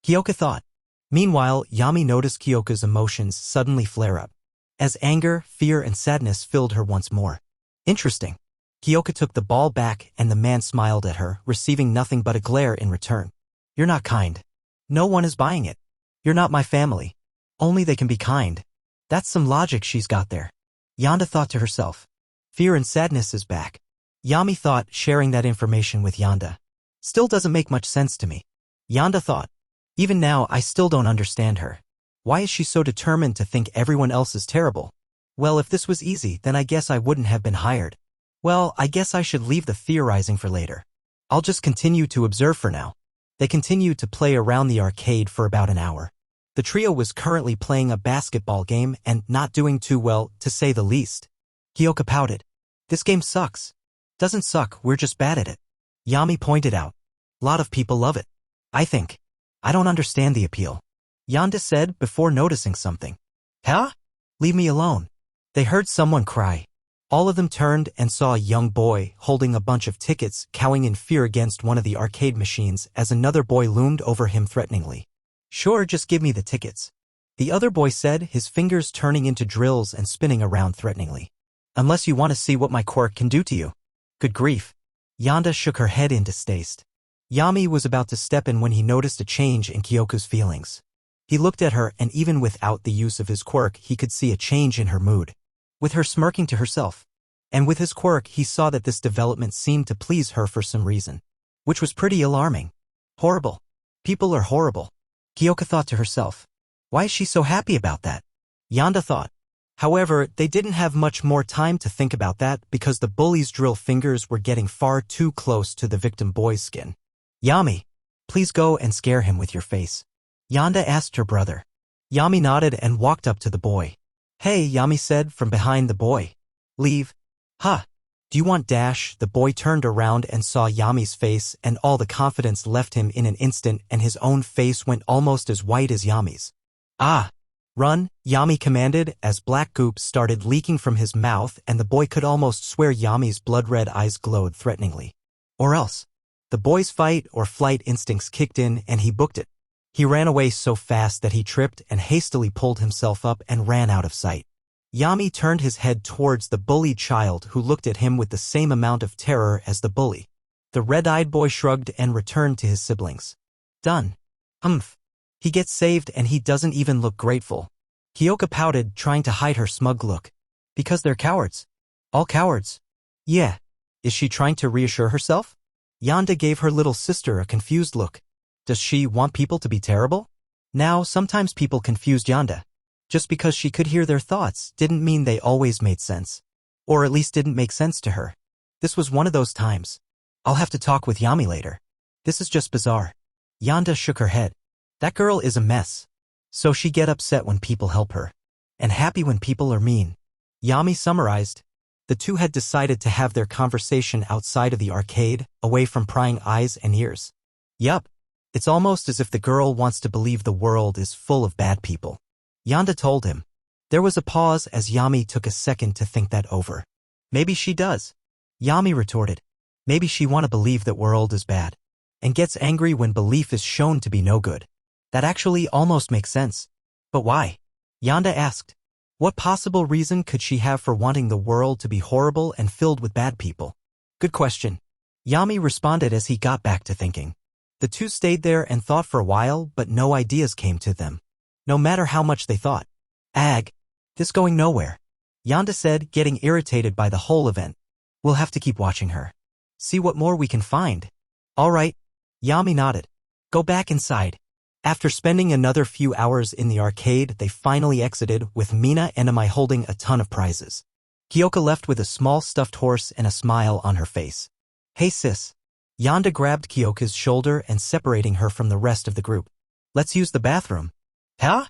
Kyoka thought. Meanwhile, Yami noticed Kyoka's emotions suddenly flare up, as anger, fear, and sadness filled her once more. Interesting. Kyoka took the ball back and the man smiled at her, receiving nothing but a glare in return. You're not kind. No one is buying it. You're not my family. Only they can be kind. That's some logic she's got there. Yanda thought to herself. Fear and sadness is back. Yami thought, sharing that information with Yanda. Still doesn't make much sense to me. Yanda thought. Even now, I still don't understand her. Why is she so determined to think everyone else is terrible? Well, if this was easy, then I guess I wouldn't have been hired. Well, I guess I should leave the theorizing for later. I'll just continue to observe for now. They continued to play around the arcade for about an hour. The trio was currently playing a basketball game and not doing too well, to say the least. Kyoka pouted. This game sucks. Doesn't suck, we're just bad at it. Yami pointed out. A lot of people love it. I think. I don't understand the appeal. Yanda said before noticing something. Huh? Leave me alone. They heard someone cry. All of them turned and saw a young boy holding a bunch of tickets, cowering in fear against one of the arcade machines as another boy loomed over him threateningly. Sure, just give me the tickets. The other boy said, his fingers turning into drills and spinning around threateningly. Unless you want to see what my quirk can do to you. Good grief. Yanda shook her head in distaste. Yami was about to step in when he noticed a change in Kyoka's feelings. He looked at her and even without the use of his quirk he could see a change in her mood. With her smirking to herself. And with his quirk he saw that this development seemed to please her for some reason. Which was pretty alarming. Horrible. People are horrible. Kyoka thought to herself. Why is she so happy about that? Yanda thought. However, they didn't have much more time to think about that because the bully's drill fingers were getting far too close to the victim boy's skin. Yami, please go and scare him with your face. Yanda asked her brother. Yami nodded and walked up to the boy. Hey, Yami said from behind the boy. Leave. Huh. Do you want dash? The boy turned around and saw Yami's face and all the confidence left him in an instant and his own face went almost as white as Yami's. Ah. Run, Yami commanded as black goop started leaking from his mouth and the boy could almost swear Yami's blood-red eyes glowed threateningly. Or else. The boy's fight or flight instincts kicked in and he booked it. He ran away so fast that he tripped and hastily pulled himself up and ran out of sight. Yami turned his head towards the bullied child who looked at him with the same amount of terror as the bully. The red-eyed boy shrugged and returned to his siblings. Done. Humph. He gets saved and he doesn't even look grateful. Kyoka pouted, trying to hide her smug look. Because they're cowards. All cowards. Yeah. Is she trying to reassure herself? Yanda gave her little sister a confused look. Does she want people to be terrible? Now, sometimes people confused Yanda. Just because she could hear their thoughts didn't mean they always made sense. Or at least didn't make sense to her. This was one of those times. I'll have to talk with Yami later. This is just bizarre. Yanda shook her head. That girl is a mess. So she get upset when people help her. And happy when people are mean. Yami summarized. The two had decided to have their conversation outside of the arcade, away from prying eyes and ears. Yup. It's almost as if the girl wants to believe the world is full of bad people. Yanda told him. There was a pause as Yami took a second to think that over. Maybe she does. Yami retorted. Maybe she wanna believe that world is bad. And gets angry when belief is shown to be no good. That actually almost makes sense. But why? Yanda asked. What possible reason could she have for wanting the world to be horrible and filled with bad people? Good question. Yami responded as he got back to thinking. The two stayed there and thought for a while, but no ideas came to them. No matter how much they thought. Ag. This going nowhere. Yanda said, getting irritated by the whole event. We'll have to keep watching her. See what more we can find. All right. Yami nodded. Go back inside. After spending another few hours in the arcade, they finally exited, with Mina and Amai holding a ton of prizes. Kyoka left with a small stuffed horse and a smile on her face. Hey sis. Yanda grabbed Kyoka's shoulder and separating her from the rest of the group. Let's use the bathroom. Huh?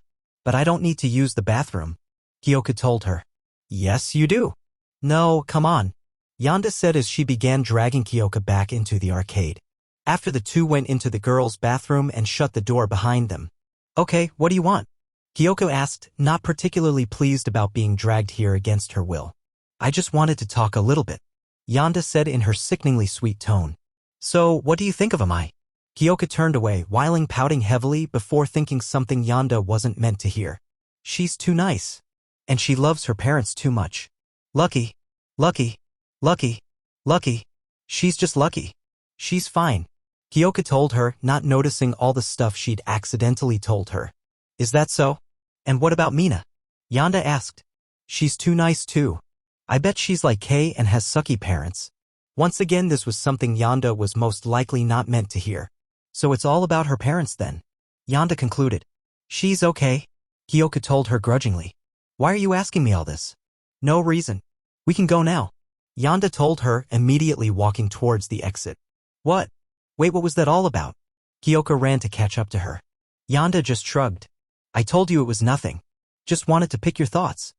But I don't need to use the bathroom. Kyoka told her. Yes, you do. No, come on. Yanda said as she began dragging Kyoka back into the arcade. After the two went into the girls' bathroom and shut the door behind them. Okay, what do you want? Kyoka asked, not particularly pleased about being dragged here against her will. I just wanted to talk a little bit. Yanda said in her sickeningly sweet tone. So, what do you think of Amai? Kyoka turned away, whiling pouting heavily before thinking something Yanda wasn't meant to hear. She's too nice. And she loves her parents too much. Lucky. Lucky. Lucky. Lucky. She's just lucky. She's fine. Kyoka told her, not noticing all the stuff she'd accidentally told her. Is that so? And what about Mina? Yanda asked. She's too nice too. I bet she's like Kay and has sucky parents. Once again, this was something Yanda was most likely not meant to hear. So it's all about her parents then. Yanda concluded. She's okay. Kyoka told her grudgingly. Why are you asking me all this? No reason. We can go now. Yanda told her, immediately walking towards the exit. What? Wait, what was that all about? Kyoka ran to catch up to her. Yanda just shrugged. I told you it was nothing. Just wanted to pick your thoughts.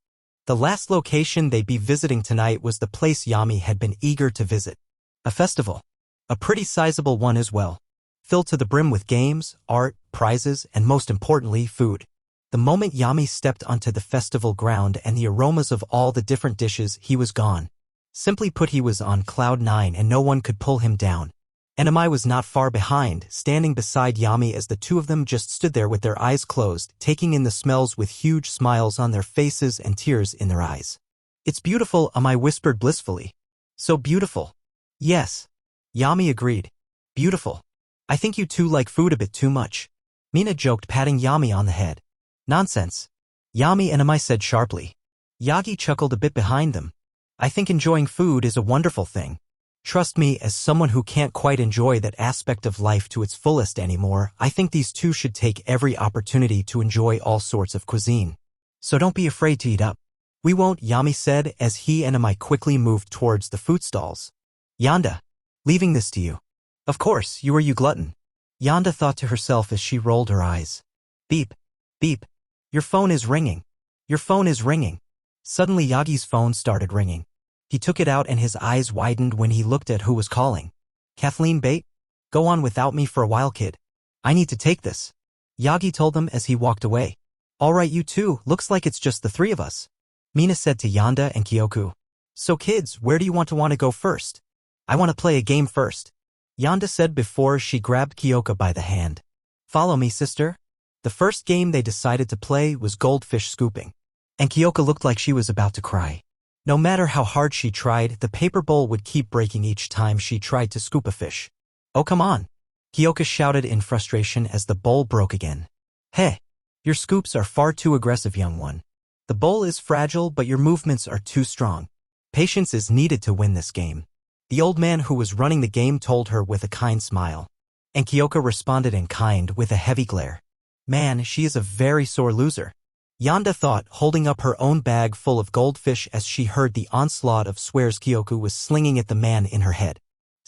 The last location they'd be visiting tonight was the place Yami had been eager to visit. A festival. A pretty sizable one as well. Filled to the brim with games, art, prizes, and most importantly, food. The moment Yami stepped onto the festival ground and the aromas of all the different dishes, he was gone. Simply put, he was on cloud 9 and no one could pull him down. And Amai was not far behind, standing beside Yami as the two of them just stood there with their eyes closed, taking in the smells with huge smiles on their faces and tears in their eyes. It's beautiful, Amai whispered blissfully. So beautiful. Yes. Yami agreed. Beautiful. I think you two like food a bit too much. Mina joked, patting Yami on the head. Nonsense. Yami and Amai said sharply. Yagi chuckled a bit behind them. I think enjoying food is a wonderful thing. Trust me, as someone who can't quite enjoy that aspect of life to its fullest anymore, I think these two should take every opportunity to enjoy all sorts of cuisine. So don't be afraid to eat up. We won't, Yami said as he and Amai quickly moved towards the food stalls. Yanda. Leaving this to you. Of course, you glutton. Yanda thought to herself as she rolled her eyes. Beep. Beep. Your phone is ringing. Your phone is ringing. Suddenly Yagi's phone started ringing. He took it out and his eyes widened when he looked at who was calling. Kathleen Bate? Go on without me for a while, kid. I need to take this. Yagi told them as he walked away. All right, you two, looks like it's just the three of us. Mina said to Yanda and Kyoku. So kids, where do you want to go first? I want to play a game first. Yanda said before she grabbed Kyoka by the hand. Follow me, sister. The first game they decided to play was goldfish scooping. And Kyoka looked like she was about to cry. No matter how hard she tried, the paper bowl would keep breaking each time she tried to scoop a fish. Oh, come on. Kyoka shouted in frustration as the bowl broke again. Hey, your scoops are far too aggressive, young one. The bowl is fragile, but your movements are too strong. Patience is needed to win this game. The old man who was running the game told her with a kind smile. And Kyoka responded in kind with a heavy glare. Man, she is a very sore loser. Yanda thought, holding up her own bag full of goldfish as she heard the onslaught of swears Kyoku was slinging at the man in her head.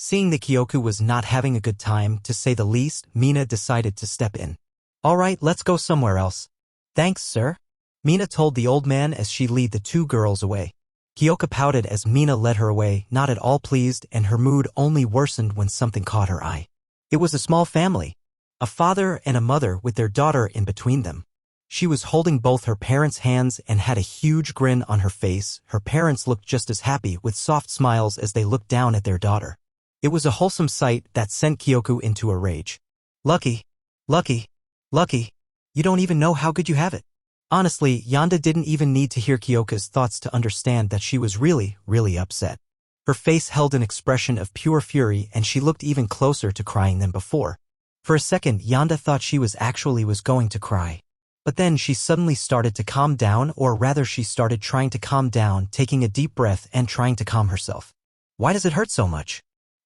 Seeing that Kyoku was not having a good time, to say the least, Mina decided to step in. Alright, let's go somewhere else. Thanks, sir. Mina told the old man as she led the two girls away. Kyoka pouted as Mina led her away, not at all pleased, and her mood only worsened when something caught her eye. It was a small family. A father and a mother with their daughter in between them. She was holding both her parents' hands and had a huge grin on her face. Her parents looked just as happy with soft smiles as they looked down at their daughter. It was a wholesome sight that sent Kyoku into a rage. Lucky. Lucky. Lucky. You don't even know how good you have it. Honestly, Yanda didn't even need to hear Kyoka's thoughts to understand that she was really, really upset. Her face held an expression of pure fury and she looked even closer to crying than before. For a second, Yanda thought she was going to cry. But then she suddenly started to calm down, or rather she started trying to calm down, taking a deep breath and trying to calm herself. Why does it hurt so much?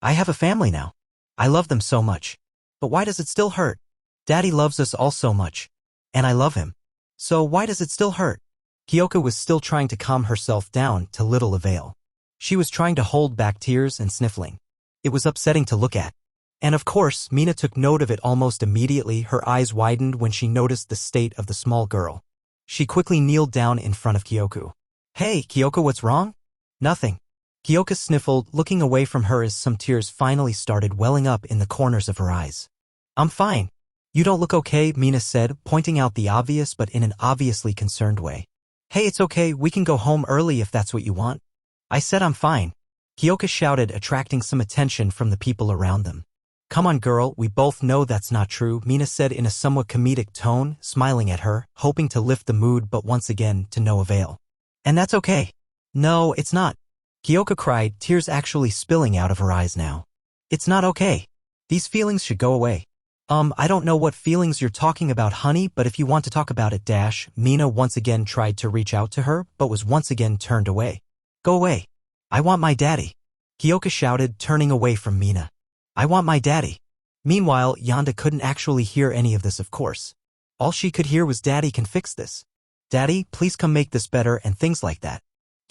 I have a family now. I love them so much. But why does it still hurt? Daddy loves us all so much. And I love him. So why does it still hurt? Kyoka was still trying to calm herself down, to little avail. She was trying to hold back tears and sniffling. It was upsetting to look at. And of course, Mina took note of it almost immediately. Her eyes widened when she noticed the state of the small girl. She quickly kneeled down in front of Kyoku. Hey, Kyoka, what's wrong? Nothing. Kyoka sniffled, looking away from her as some tears finally started welling up in the corners of her eyes. I'm fine. You don't look okay, Mina said, pointing out the obvious but in an obviously concerned way. Hey, it's okay, we can go home early if that's what you want. I said I'm fine. Kyoka shouted, attracting some attention from the people around them. Come on, girl, we both know that's not true, Mina said in a somewhat comedic tone, smiling at her, hoping to lift the mood but once again to no avail. And that's okay. No, it's not. Kyoka cried, tears actually spilling out of her eyes now. It's not okay. These feelings should go away. I don't know what feelings you're talking about, honey, but if you want to talk about it, Mina once again tried to reach out to her, but was once again turned away. Go away. I want my daddy. Kyoka shouted, turning away from Mina. I want my daddy. Meanwhile, Yanda couldn't actually hear any of this, of course. All she could hear was, Daddy can fix this. Daddy, please come make this better, and things like that.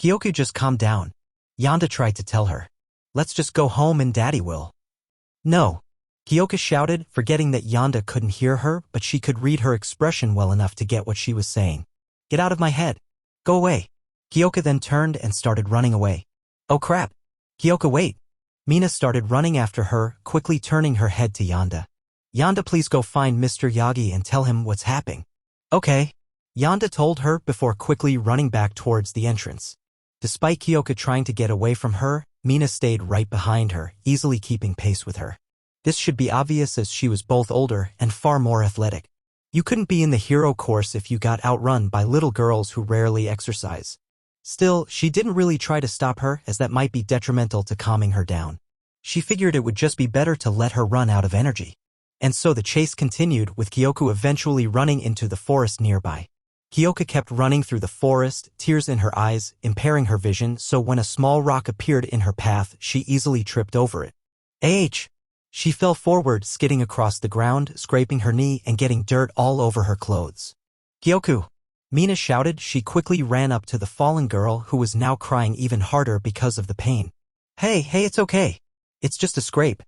Kyoka, just calm down. Yanda tried to tell her. Let's just go home and Daddy will. No. Kyoka shouted, forgetting that Yanda couldn't hear her, but she could read her expression well enough to get what she was saying. Get out of my head. Go away. Kyoka then turned and started running away. Oh crap. Kyoka, wait. Mina started running after her, quickly turning her head to Yanda. Yanda, please go find Mr. Yagi and tell him what's happening. Okay. Yanda told her before quickly running back towards the entrance. Despite Kyoka trying to get away from her, Mina stayed right behind her, easily keeping pace with her. This should be obvious as she was both older and far more athletic. You couldn't be in the hero course if you got outrun by little girls who rarely exercise. Still, she didn't really try to stop her, as that might be detrimental to calming her down. She figured it would just be better to let her run out of energy. And so the chase continued, with Kyoku eventually running into the forest nearby. Kyoka kept running through the forest, tears in her eyes, impairing her vision, so when a small rock appeared in her path, she easily tripped over it. She fell forward, skidding across the ground, scraping her knee and getting dirt all over her clothes. Kyoku! Mina shouted. She quickly ran up to the fallen girl, who was now crying even harder because of the pain. Hey, it's okay. It's just a scrape.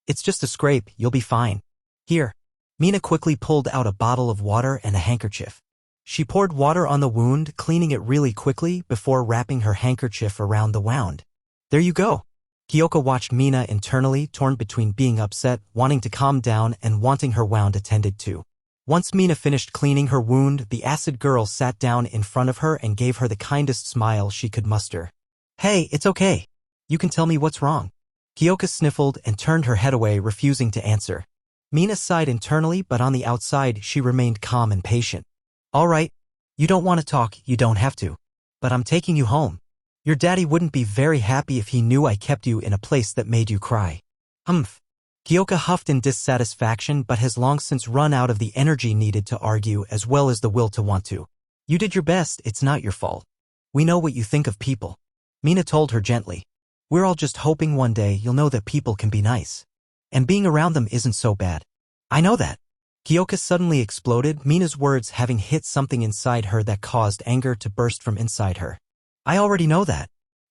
It's just a scrape, you'll be fine. Here. Mina quickly pulled out a bottle of water and a handkerchief. She poured water on the wound, cleaning it really quickly before wrapping her handkerchief around the wound. There you go. Kyoka watched Mina internally, torn between being upset, wanting to calm down, and wanting her wound attended to. Once Mina finished cleaning her wound, the acid girl sat down in front of her and gave her the kindest smile she could muster. Hey, it's okay. You can tell me what's wrong. Kyoka sniffled and turned her head away, refusing to answer. Mina sighed internally, but on the outside she remained calm and patient. All right. You don't want to talk, you don't have to. But I'm taking you home. Your daddy wouldn't be very happy if he knew I kept you in a place that made you cry. Kyoka huffed in dissatisfaction but has long since run out of the energy needed to argue as well as the will to want to. You did your best, it's not your fault. We know what you think of people. Mina told her gently. We're all just hoping one day you'll know that people can be nice. And being around them isn't so bad. I know that. Kyoka suddenly exploded, Mina's words having hit something inside her that caused anger to burst from inside her. I already know that.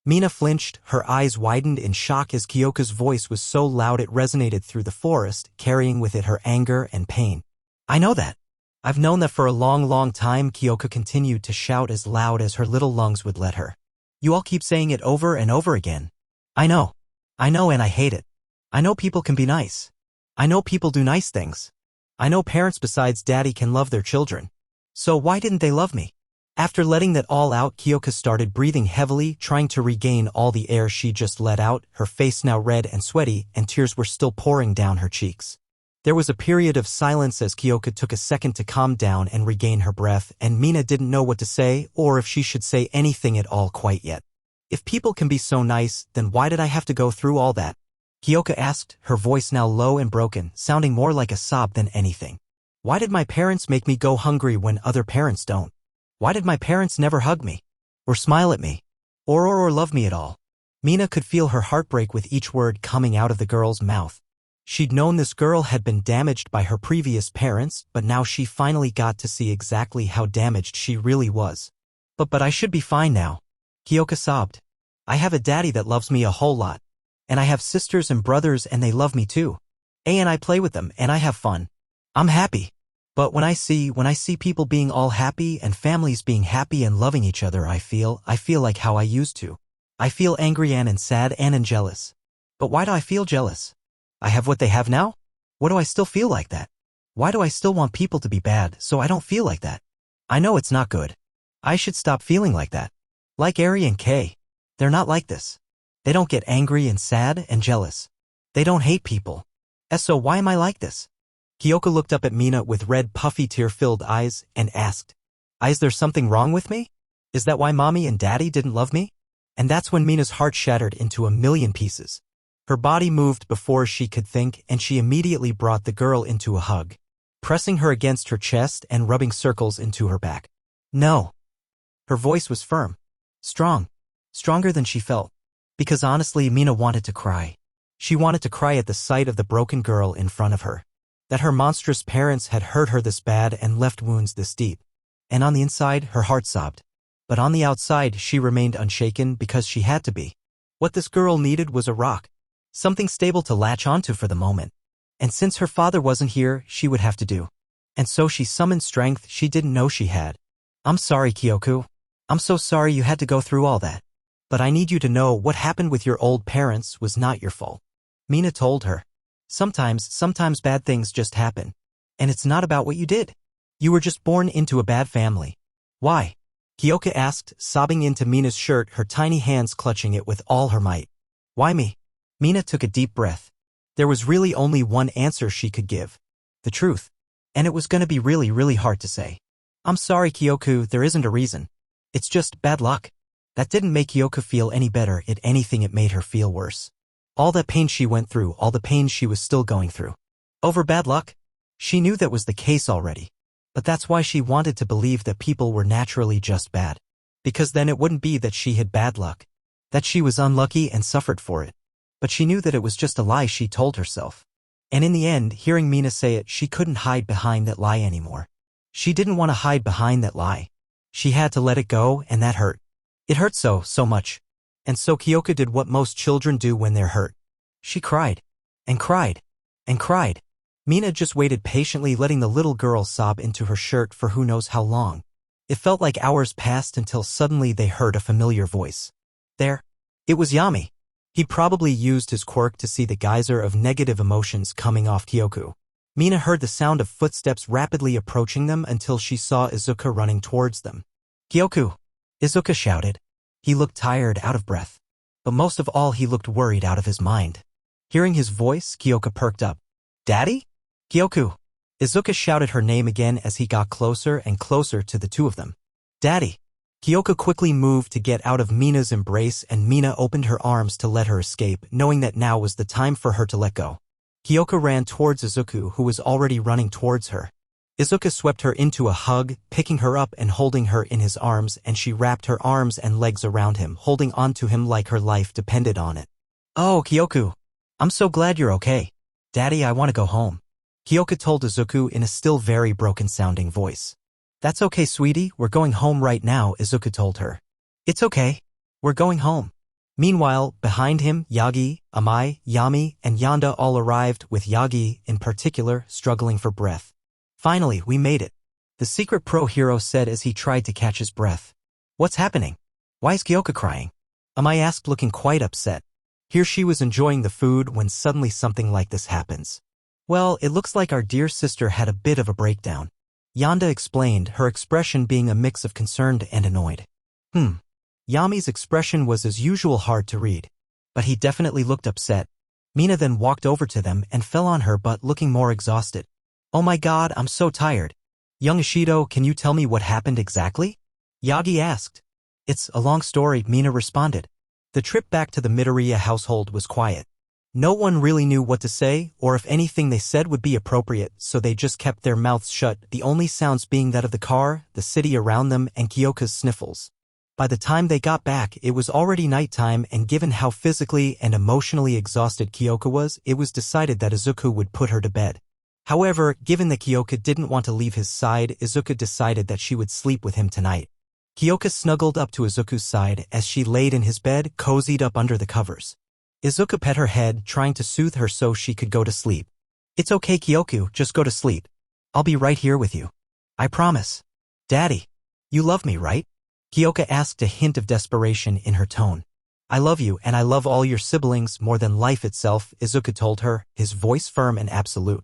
Mina flinched, her eyes widened in shock as Kyoko's voice was so loud it resonated through the forest, carrying with it her anger and pain. I know that. I've known that for a long time, Kyoko continued to shout as loud as her little lungs would let her. You all keep saying it over and over again. I know, and I hate it. I know people can be nice. I know people do nice things. I know parents besides daddy can love their children. So why didn't they love me? After letting that all out, Kyoko started breathing heavily, trying to regain all the air she just let out, her face now red and sweaty, and tears were still pouring down her cheeks. There was a period of silence as Kyoko took a second to calm down and regain her breath, and Mina didn't know what to say or if she should say anything at all quite yet. If people can be so nice, then why did I have to go through all that? Kyoko asked, her voice now low and broken, sounding more like a sob than anything. Why did my parents make me go hungry when other parents don't? Why did my parents never hug me? Or smile at me? Or love me at all? Mina could feel her heart break with each word coming out of the girl's mouth. She'd known this girl had been damaged by her previous parents, but now she finally got to see exactly how damaged she really was. But I should be fine now. Kyoko sobbed. I have a daddy that loves me a whole lot. And I have sisters and brothers and they love me too. And I play with them and I have fun. I'm happy. But when I see people being all happy and families being happy and loving each other, I feel like how I used to. I feel angry and sad and jealous. But why do I feel jealous? I have what they have now? What do I still feel like that? Why do I still want people to be bad so I don't feel like that? I know it's not good. I should stop feeling like that. Like Eri and Kay. They're not like this. They don't get angry and sad and jealous. They don't hate people. So why am I like this? Kyoko looked up at Mina with red, puffy, tear-filled eyes and asked, Is there something wrong with me? Is that why mommy and daddy didn't love me? And that's when Mina's heart shattered into a million pieces. Her body moved before she could think, and she immediately brought the girl into a hug, pressing her against her chest and rubbing circles into her back. No. Her voice was firm. Strong. Stronger than she felt. Because honestly, Mina wanted to cry. She wanted to cry at the sight of the broken girl in front of her. That her monstrous parents had hurt her this bad and left wounds this deep. And on the inside, her heart sobbed. But on the outside, she remained unshaken because she had to be. What this girl needed was a rock. Something stable to latch onto for the moment. And since her father wasn't here, she would have to do. And so she summoned strength she didn't know she had. I'm sorry, Kyoko. I'm so sorry you had to go through all that. But I need you to know what happened with your old parents was not your fault. Mina told her. Sometimes bad things just happen. And it's not about what you did. You were just born into a bad family. Why? Kyoko asked, sobbing into Mina's shirt, her tiny hands clutching it with all her might. Why me? Mina took a deep breath. There was really only one answer she could give. The truth. And it was gonna be really hard to say. I'm sorry, Kyoko, there isn't a reason. It's just bad luck. That didn't make Kyoko feel any better. If anything, it made her feel worse. All that pain she went through, all the pain she was still going through. Over bad luck? She knew that was the case already. But that's why she wanted to believe that people were naturally just bad. Because then it wouldn't be that she had bad luck. That she was unlucky and suffered for it. But she knew that it was just a lie she told herself. And in the end, hearing Mina say it, she couldn't hide behind that lie anymore. She didn't want to hide behind that lie. She had to let it go, and that hurt. It hurt so much. And so Kyoko did what most children do when they're hurt. She cried. And cried. And cried. Mina just waited patiently, letting the little girl sob into her shirt for who knows how long. It felt like hours passed until suddenly they heard a familiar voice. There. It was Yami. He probably used his quirk to see the geyser of negative emotions coming off Kyoko. Mina heard the sound of footsteps rapidly approaching them until she saw Izuka running towards them. Kyoko! Izuka shouted. He looked tired, out of breath. But most of all, he looked worried, out of his mind. Hearing his voice, Kyoko perked up. Daddy? Kyoko! Izuka shouted her name again as he got closer and closer to the two of them. Daddy! Kyoko quickly moved to get out of Mina's embrace, and Mina opened her arms to let her escape, knowing that now was the time for her to let go. Kyoko ran towards Izuku, who was already running towards her. Izuka swept her into a hug, picking her up and holding her in his arms, and she wrapped her arms and legs around him, holding onto him like her life depended on it. Oh, Kyoko! I'm so glad you're okay. Daddy, I want to go home. Kyoko told Izuku in a still very broken-sounding voice. That's okay, sweetie, we're going home right now, Izuku told her. It's okay. We're going home. Meanwhile, behind him, Yagi, Amai, Yami, and Yanda all arrived, with Yagi, in particular, struggling for breath. Finally, we made it, the secret pro-hero said as he tried to catch his breath. What's happening? Why is Kyoka crying? Amai asked, looking quite upset. Here she was enjoying the food when suddenly something like this happens. Well, it looks like our dear sister had a bit of a breakdown. Yanda explained, her expression being a mix of concerned and annoyed. Yami's expression was as usual hard to read, but he definitely looked upset. Mina then walked over to them and fell on her butt, looking more exhausted. Oh my god, I'm so tired. Young Ishido, can you tell me what happened exactly? Yagi asked. It's a long story, Mina responded. The trip back to the Midoriya household was quiet. No one really knew what to say, or if anything they said would be appropriate, so they just kept their mouths shut, the only sounds being that of the car, the city around them, and Kyoka's sniffles. By the time they got back, it was already nighttime, and given how physically and emotionally exhausted Kyoka was, it was decided that Izuku would put her to bed. However, given that Kyoka didn't want to leave his side, Izuku decided that she would sleep with him tonight. Kyoka snuggled up to Izuku's side as she laid in his bed, cozied up under the covers. Izuku pet her head, trying to soothe her so she could go to sleep. It's okay, Kyoku, just go to sleep. I'll be right here with you. I promise. Daddy, you love me, right? Kyoka asked, a hint of desperation in her tone. I love you, and I love all your siblings more than life itself, Izuku told her, his voice firm and absolute.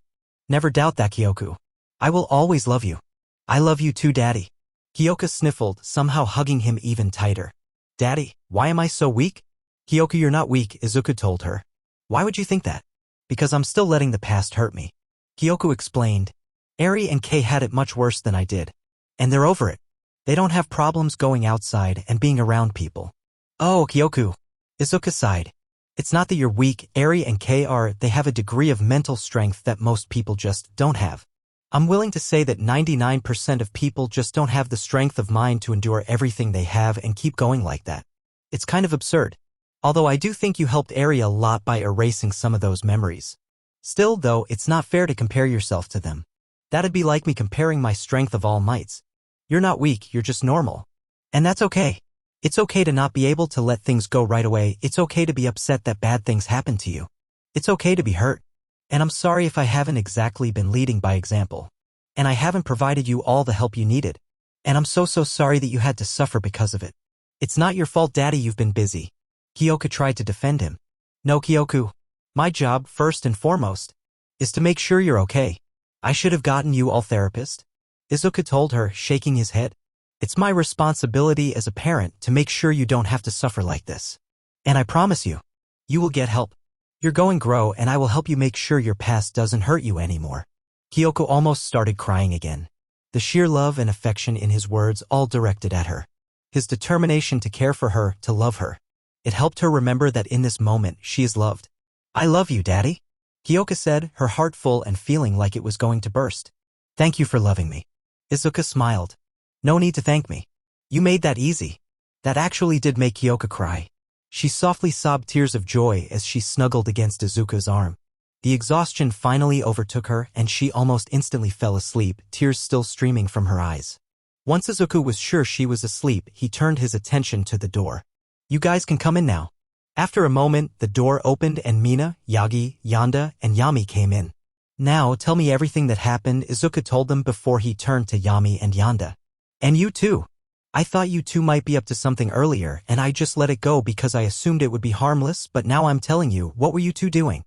Never doubt that, Kyoku. I will always love you. I love you too, Daddy. Kyoka sniffled, somehow hugging him even tighter. Daddy, why am I so weak? Kyoka, you're not weak, Izuku told her. Why would you think that? Because I'm still letting the past hurt me. Kyoka explained. Eri and Kei had it much worse than I did. And they're over it. They don't have problems going outside and being around people. Oh, Kyoku. Izuku sighed. It's not that you're weak, Eri and Kei are, they have a degree of mental strength that most people just don't have. I'm willing to say that 99% of people just don't have the strength of mind to endure everything they have and keep going like that. It's kind of absurd. Although I do think you helped Eri a lot by erasing some of those memories. Still, though, it's not fair to compare yourself to them. That'd be like me comparing my strength of all mights. You're not weak, you're just normal. And that's okay. It's okay to not be able to let things go right away. It's okay to be upset that bad things happen to you. It's okay to be hurt. And I'm sorry if I haven't exactly been leading by example. And I haven't provided you all the help you needed. And I'm so sorry that you had to suffer because of it. It's not your fault, Daddy, you've been busy. Kyoka tried to defend him. No, Kyoku. My job, first and foremost, is to make sure you're okay. I should have gotten you all therapist. Izuku told her, shaking his head. It's my responsibility as a parent to make sure you don't have to suffer like this. And I promise you, you will get help. You're going to grow, and I will help you make sure your past doesn't hurt you anymore. Kyoka almost started crying again. The sheer love and affection in his words all directed at her. His determination to care for her, to love her. It helped her remember that in this moment she is loved. I love you, Daddy. Kyoka said, her heart full and feeling like it was going to burst. Thank you for loving me. Izuku smiled. No need to thank me. You made that easy. That actually did make Kyoka cry. She softly sobbed tears of joy as she snuggled against Izuku's arm. The exhaustion finally overtook her and she almost instantly fell asleep, tears still streaming from her eyes. Once Izuku was sure she was asleep, he turned his attention to the door. You guys can come in now. After a moment, the door opened and Mina, Yagi, Yanda, and Yami came in. Now, tell me everything that happened, Izuku told them before he turned to Yami and Yanda. And you too. I thought you two might be up to something earlier, and I just let it go because I assumed it would be harmless, but now I'm telling you, what were you two doing?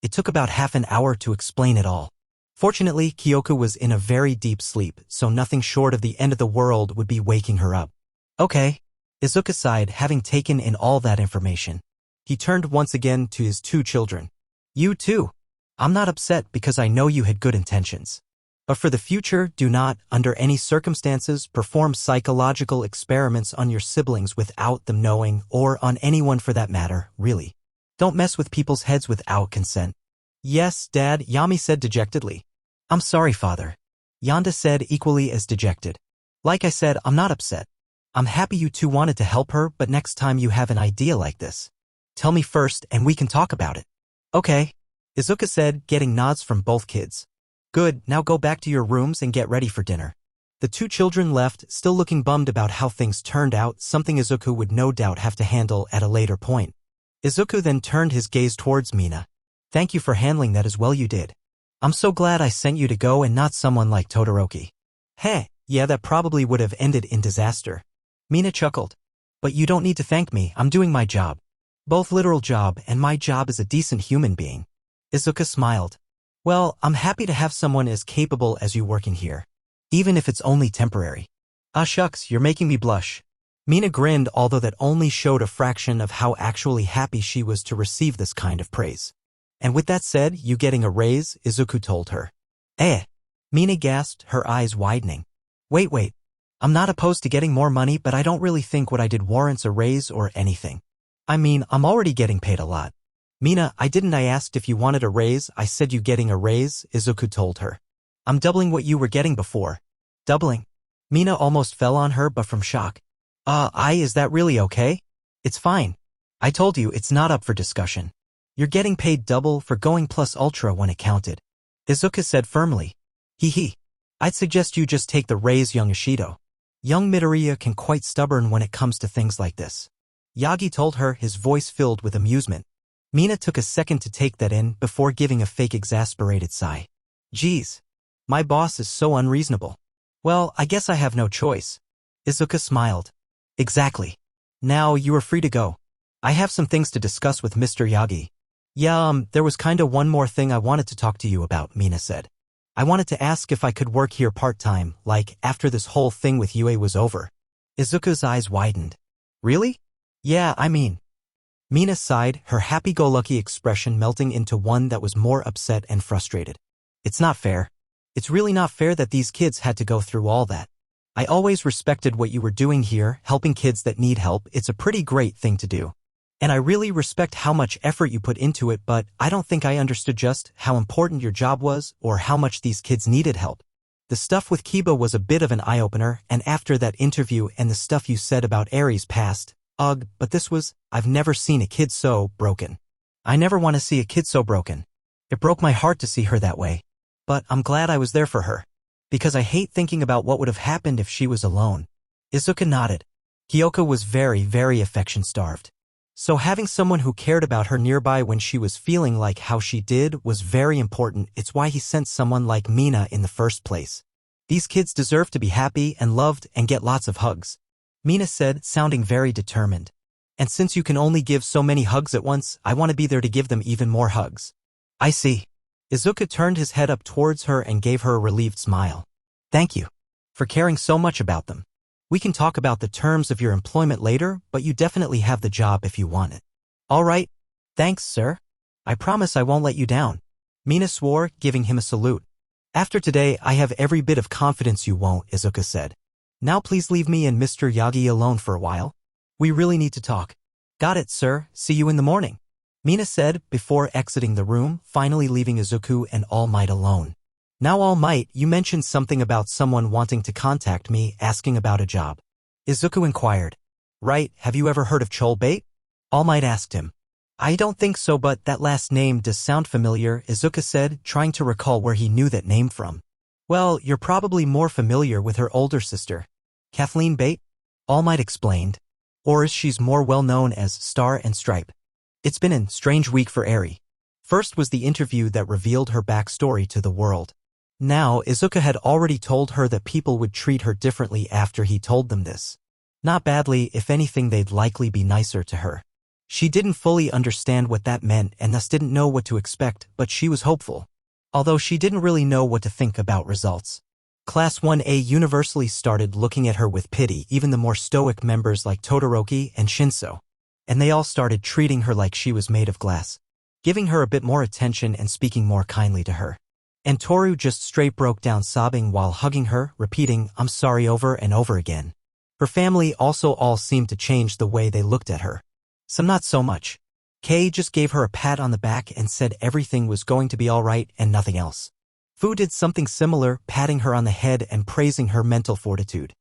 It took about half an hour to explain it all. Fortunately, Kyoka was in a very deep sleep, so nothing short of the end of the world would be waking her up. Okay. Izuku sighed, having taken in all that information. He turned once again to his two children. You too. I'm not upset because I know you had good intentions. But for the future, do not, under any circumstances, perform psychological experiments on your siblings without them knowing, or on anyone for that matter, really. Don't mess with people's heads without consent. Yes, Dad, Yami said dejectedly. I'm sorry, Father. Yanda said equally as dejected. Like I said, I'm not upset. I'm happy you two wanted to help her, but next time you have an idea like this, tell me first and we can talk about it. Okay. Izuku said, getting nods from both kids. Good, now go back to your rooms and get ready for dinner. The two children left, still looking bummed about how things turned out, something Izuku would no doubt have to handle at a later point. Izuku then turned his gaze towards Mina. Thank you for handling that as well you did. I'm so glad I sent you to go and not someone like Todoroki. Heh, yeah, that probably would have ended in disaster. Mina chuckled. But you don't need to thank me, I'm doing my job. Both literal job and my job as a decent human being. Izuku smiled. Well, I'm happy to have someone as capable as you working here. Even if it's only temporary. Ah shucks, you're making me blush. Mina grinned, although that only showed a fraction of how actually happy she was to receive this kind of praise. And with that said, you getting a raise, Izuku told her. Eh? Mina gasped, her eyes widening. Wait. I'm not opposed to getting more money, but I don't really think what I did warrants a raise or anything. I mean, I'm already getting paid a lot. Mina, I asked if you wanted a raise, I said you getting a raise, Izuku told her. I'm doubling what you were getting before. Doubling? Mina almost fell on her, but from shock. Is that really okay? It's fine. I told you it's not up for discussion. You're getting paid double for going plus ultra when it counted. Izuku said firmly. Hee. I'd suggest you just take the raise, young Ishido. Young Midoriya can quite stubborn when it comes to things like this. Yagi told her, his voice filled with amusement. Mina took a second to take that in before giving a fake exasperated sigh. Geez. My boss is so unreasonable. Well, I guess I have no choice. Izuku smiled. Exactly. Now you are free to go. I have some things to discuss with Mr. Yagi. Yeah, there was kinda one more thing I wanted to talk to you about, Mina said. I wanted to ask if I could work here part-time, like after this whole thing with Yue was over. Izuku's eyes widened. Really? Yeah, I mean. Mina sighed, her happy-go-lucky expression melting into one that was more upset and frustrated. It's not fair. It's really not fair that these kids had to go through all that. I always respected what you were doing here, helping kids that need help. It's a pretty great thing to do. And I really respect how much effort you put into it, but I don't think I understood just how important your job was or how much these kids needed help. The stuff with Kiba was a bit of an eye-opener, and after that interview and the stuff you said about Aries past, ugh, but this was, I've never seen a kid so broken. I never want to see a kid so broken. It broke my heart to see her that way. But I'm glad I was there for her. Because I hate thinking about what would have happened if she was alone. Izuku nodded. Kyoko was very, very affection-starved. So having someone who cared about her nearby when she was feeling like how she did was very important. It's why he sent someone like Mina in the first place. These kids deserve to be happy and loved and get lots of hugs. Mina said, sounding very determined. And since you can only give so many hugs at once, I want to be there to give them even more hugs. I see. Izuku turned his head up towards her and gave her a relieved smile. Thank you for caring so much about them. We can talk about the terms of your employment later, but you definitely have the job if you want it. All right. Thanks, sir. I promise I won't let you down. Mina swore, giving him a salute. After today, I have every bit of confidence you won't, Izuku said. Now please leave me and Mr. Yagi alone for a while. We really need to talk. Got it, sir. See you in the morning. Mina said, before exiting the room, finally leaving Izuku and All Might alone. Now All Might, you mentioned something about someone wanting to contact me, asking about a job. Izuku inquired. Right, have you ever heard of Cholbait? All Might asked him. I don't think so, but that last name does sound familiar, Izuku said, trying to recall where he knew that name from. Well, you're probably more familiar with her older sister. Kathleen Bate? All Might explained. Or is she's more well known as Star and Stripe. It's been a strange week for Eri. First was the interview that revealed her backstory to the world. Now, Izuku had already told her that people would treat her differently after he told them this. Not badly, if anything they'd likely be nicer to her. She didn't fully understand what that meant and thus didn't know what to expect, but she was hopeful. Although she didn't really know what to think about results. Class 1A universally started looking at her with pity, even the more stoic members like Todoroki and Shinso. And they all started treating her like she was made of glass. Giving her a bit more attention and speaking more kindly to her. And Toru just straight broke down sobbing while hugging her, repeating, I'm sorry over and over again. Her family also all seemed to change the way they looked at her. Some not so much. Kei just gave her a pat on the back and said everything was going to be alright and nothing else. Fu did something similar, patting her on the head and praising her mental fortitude.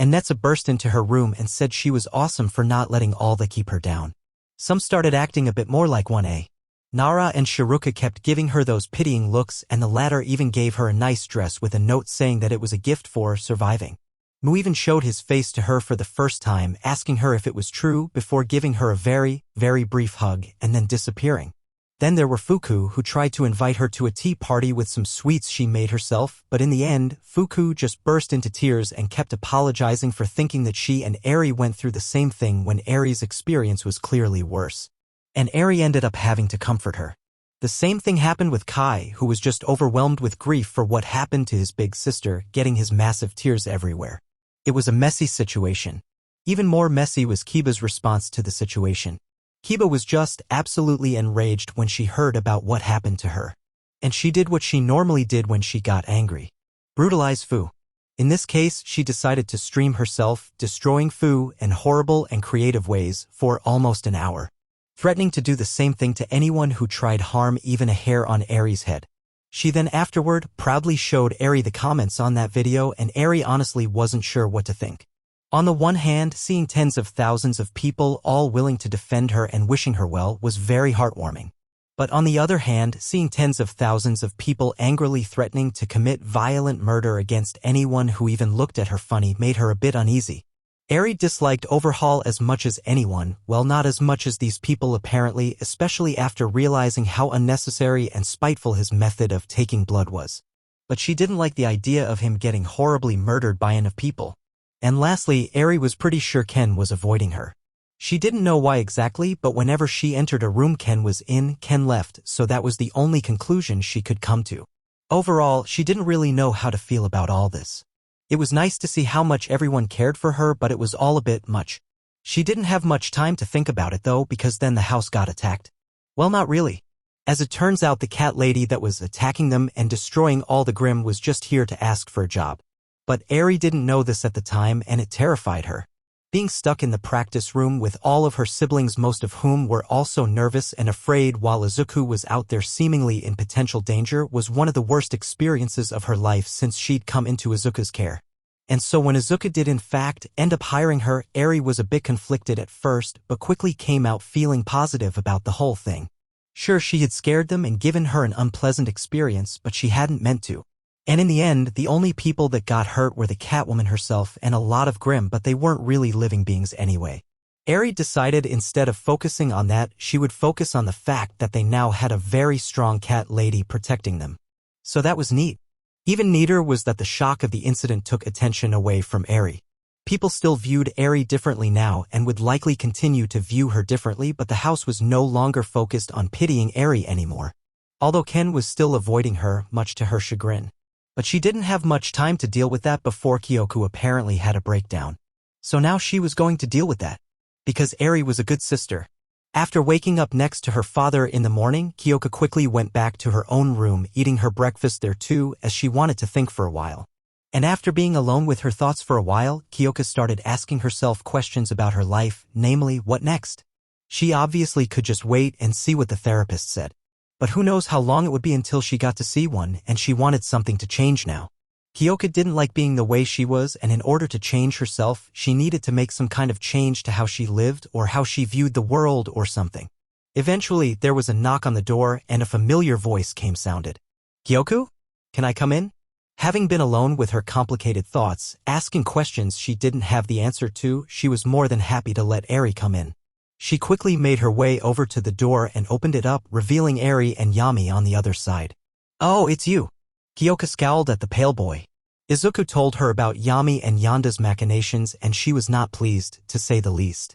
And Netsa burst into her room and said she was awesome for not letting all that keep her down. Some started acting a bit more like 1A. Nara and Shiruka kept giving her those pitying looks, and the latter even gave her a nice dress with a note saying that it was a gift for surviving. Mu even showed his face to her for the first time, asking her if it was true before giving her a very, very brief hug and then disappearing. Then there were Fuku, who tried to invite her to a tea party with some sweets she made herself, but in the end, Fuku just burst into tears and kept apologizing for thinking that she and Eri went through the same thing when Eri's experience was clearly worse. And Eri ended up having to comfort her. The same thing happened with Kai, who was just overwhelmed with grief for what happened to his big sister, getting his massive tears everywhere. It was a messy situation. Even more messy was Kiba's response to the situation. Kiba was just absolutely enraged when she heard about what happened to her. And she did what she normally did when she got angry. Brutalize Fu. In this case, she decided to stream herself, destroying Fu in horrible and creative ways for almost an hour, threatening to do the same thing to anyone who tried harm, even a hair on Eri's head. She then afterward proudly showed Eri the comments on that video, and Eri honestly wasn't sure what to think. On the one hand, seeing tens of thousands of people all willing to defend her and wishing her well was very heartwarming. But on the other hand, seeing tens of thousands of people angrily threatening to commit violent murder against anyone who even looked at her funny made her a bit uneasy. Eri disliked Overhaul as much as anyone, well, not as much as these people apparently, especially after realizing how unnecessary and spiteful his method of taking blood was. But she didn't like the idea of him getting horribly murdered by enough people. And lastly, Eri was pretty sure Ken was avoiding her. She didn't know why exactly, but whenever she entered a room Ken was in, Ken left, so that was the only conclusion she could come to. Overall, she didn't really know how to feel about all this. It was nice to see how much everyone cared for her, but it was all a bit much. She didn't have much time to think about it though, because then the house got attacked. Well, not really. As it turns out, the cat lady that was attacking them and destroying all the Grimm was just here to ask for a job. But Eri didn't know this at the time, and it terrified her. Being stuck in the practice room with all of her siblings, most of whom were also nervous and afraid while Izuku was out there seemingly in potential danger, was one of the worst experiences of her life since she'd come into Izuku's care. And so when Izuku did in fact end up hiring her, Eri was a bit conflicted at first, but quickly came out feeling positive about the whole thing. Sure, she had scared them and given her an unpleasant experience, but she hadn't meant to. And in the end, the only people that got hurt were the Catwoman herself and a lot of Grimm, but they weren't really living beings anyway. Eri decided instead of focusing on that, she would focus on the fact that they now had a very strong cat lady protecting them. So that was neat. Even neater was that the shock of the incident took attention away from Eri. People still viewed Eri differently now and would likely continue to view her differently, but the house was no longer focused on pitying Eri anymore. Although Ken was still avoiding her, much to her chagrin. But she didn't have much time to deal with that before Kyoku apparently had a breakdown. So now she was going to deal with that. Because Eri was a good sister. After waking up next to her father in the morning, Kyoka quickly went back to her own room, eating her breakfast there too, as she wanted to think for a while. And after being alone with her thoughts for a while, Kyoka started asking herself questions about her life, namely, what next? She obviously could just wait and see what the therapist said. But who knows how long it would be until she got to see one, and she wanted something to change now. Kyoka didn't like being the way she was, and in order to change herself, she needed to make some kind of change to how she lived or how she viewed the world or something. Eventually, there was a knock on the door, and a familiar voice sounded. Kyoku? Can I come in? Having been alone with her complicated thoughts, asking questions she didn't have the answer to, she was more than happy to let Eri come in. She quickly made her way over to the door and opened it up, revealing Eri and Yami on the other side. Oh, it's you. Kyoka scowled at the pale boy. Izuku told her about Yami and Yanda's machinations, and she was not pleased, to say the least.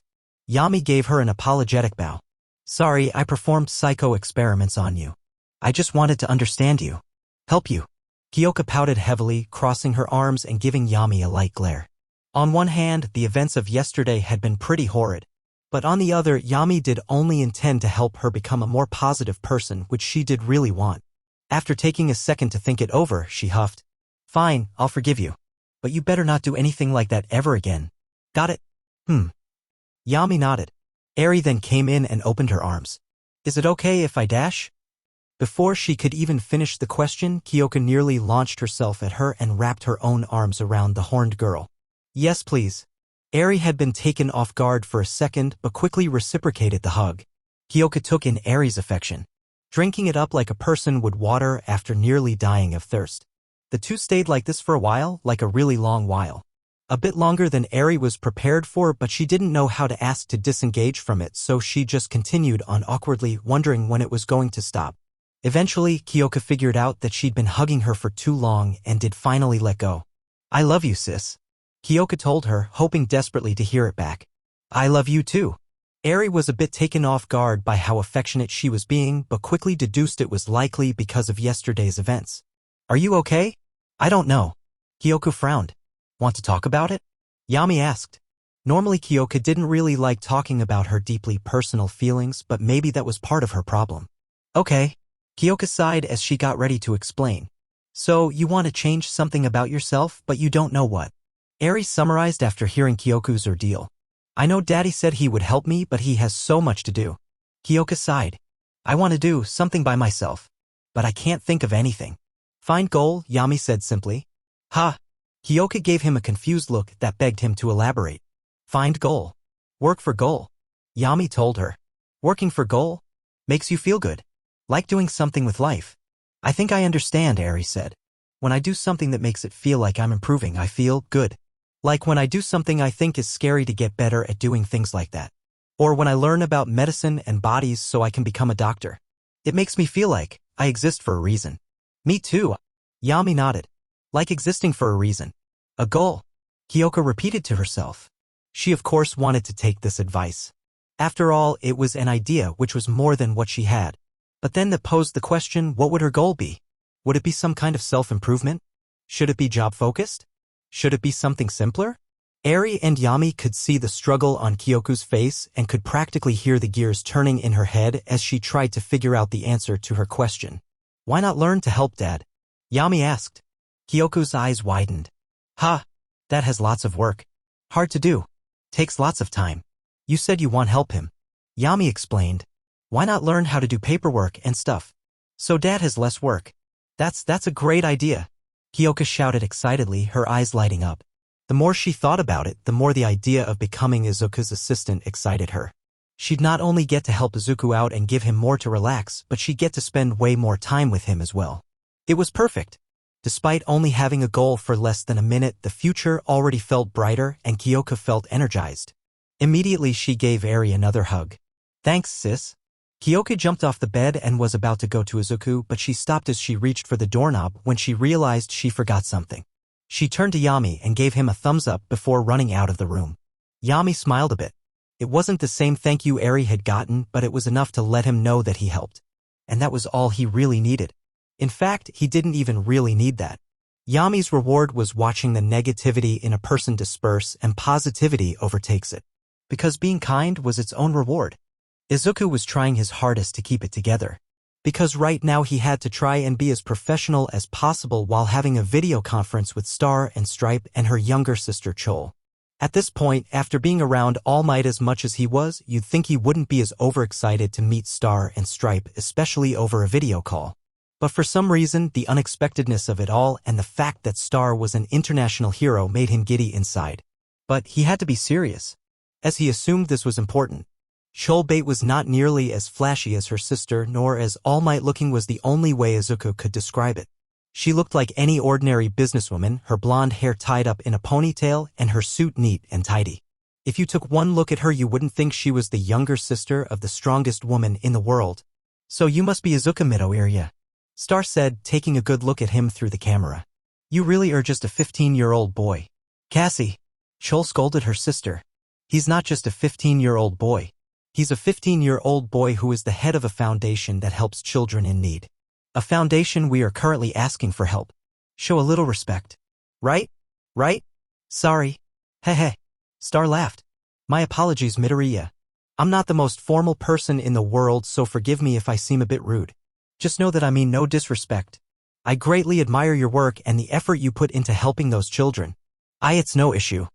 Yami gave her an apologetic bow. Sorry, I performed psycho experiments on you. I just wanted to understand you. Help you. Kyoka pouted heavily, crossing her arms and giving Yami a light glare. On one hand, the events of yesterday had been pretty horrid. But on the other, Yami did only intend to help her become a more positive person, which she did really want. After taking a second to think it over, she huffed. Fine, I'll forgive you. But you better not do anything like that ever again. Got it? Yami nodded. Eri then came in and opened her arms. Is it okay if I dash? Before she could even finish the question, Kyoka nearly launched herself at her and wrapped her own arms around the horned girl. Yes, please. Eri had been taken off guard for a second, but quickly reciprocated the hug. Kyoka took in Eri's affection. drinking it up like a person would water after nearly dying of thirst. The two stayed like this for a while, like a really long while. A bit longer than Eri was prepared for, but she didn't know how to ask to disengage from it, so she just continued on awkwardly, wondering when it was going to stop. Eventually, Kyoka figured out that she'd been hugging her for too long and did finally let go. "I love you, sis," Kyoka told her, hoping desperately to hear it back. "I love you too." Eri was a bit taken off guard by how affectionate she was being, but quickly deduced it was likely because of yesterday's events. "Are you okay?" "I don't know." Kyoka frowned. "Want to talk about it?" Yami asked. Normally Kyoka didn't really like talking about her deeply personal feelings, but maybe that was part of her problem. "Okay." Kyoka sighed as she got ready to explain. "So, you want to change something about yourself, but you don't know what?" Eri summarized after hearing Kyoku's ordeal. "I know Daddy said he would help me, but he has so much to do." Kyoka sighed. "I want to do something by myself, but I can't think of anything." "Find goal," Yami said simply. "Ha!" Kyoka gave him a confused look that begged him to elaborate. "Find goal. Work for goal," Yami told her. "Working for goal? Makes you feel good. Like doing something with life." "I think I understand," Eri said. "When I do something that makes it feel like I'm improving, I feel good. Like when I do something I think is scary to get better at doing things like that. Or when I learn about medicine and bodies so I can become a doctor. It makes me feel like I exist for a reason." "Me too," Yami nodded. "Like existing for a reason. A goal," Kyoka repeated to herself. She of course wanted to take this advice. After all, it was an idea which was more than what she had. But then that posed the question, what would her goal be? Would it be some kind of self-improvement? Should it be job-focused? Should it be something simpler? Eri and Yami could see the struggle on Kyoku's face and could practically hear the gears turning in her head as she tried to figure out the answer to her question. "Why not learn to help Dad?" Yami asked. Kyoku's eyes widened. "Ha! That has lots of work. Hard to do. Takes lots of time. You said you want help him." Yami explained. "Why not learn how to do paperwork and stuff? So Dad has less work." That's a great idea," Kyoka shouted excitedly, her eyes lighting up. The more she thought about it, the more the idea of becoming Izuku's assistant excited her. She'd not only get to help Izuku out and give him more to relax, but she'd get to spend way more time with him as well. It was perfect. Despite only having a goal for less than a minute, the future already felt brighter and Kyoka felt energized. Immediately she gave Eri another hug. "Thanks, sis." Kyoka jumped off the bed and was about to go to Izuku, but she stopped as she reached for the doorknob when she realized she forgot something. She turned to Yami and gave him a thumbs up before running out of the room. Yami smiled a bit. It wasn't the same thank you Eri had gotten, but it was enough to let him know that he helped. And that was all he really needed. In fact, he didn't even really need that. Yami's reward was watching the negativity in a person disperse and positivity overtakes it. Because being kind was its own reward. Izuku was trying his hardest to keep it together. Because right now he had to try and be as professional as possible while having a video conference with Star and Stripe and her younger sister Chol. At this point, after being around All Might as much as he was, you'd think he wouldn't be as overexcited to meet Star and Stripe, especially over a video call. But for some reason, the unexpectedness of it all and the fact that Star was an international hero made him giddy inside. But he had to be serious, as he assumed this was important. Cholbate was not nearly as flashy as her sister, nor as all-might-looking was the only way Izuku could describe it. She looked like any ordinary businesswoman, her blonde hair tied up in a ponytail and her suit neat and tidy. If you took one look at her you wouldn't think she was the younger sister of the strongest woman in the world. "So you must be Izuku Midoriya," Star said, taking a good look at him through the camera. "You really are just a 15-year-old boy." "Cassie," Chol scolded her sister. "He's not just a 15-year-old boy. He's a 15-year-old boy who is the head of a foundation that helps children in need. A foundation we are currently asking for help. Show a little respect. Right? Right? Sorry. Heh. Star laughed. "My apologies, Midoriya. I'm not the most formal person in the world, so forgive me if I seem a bit rude. Just know that I mean no disrespect. I greatly admire your work and the effort you put into helping those children." It's no issue,"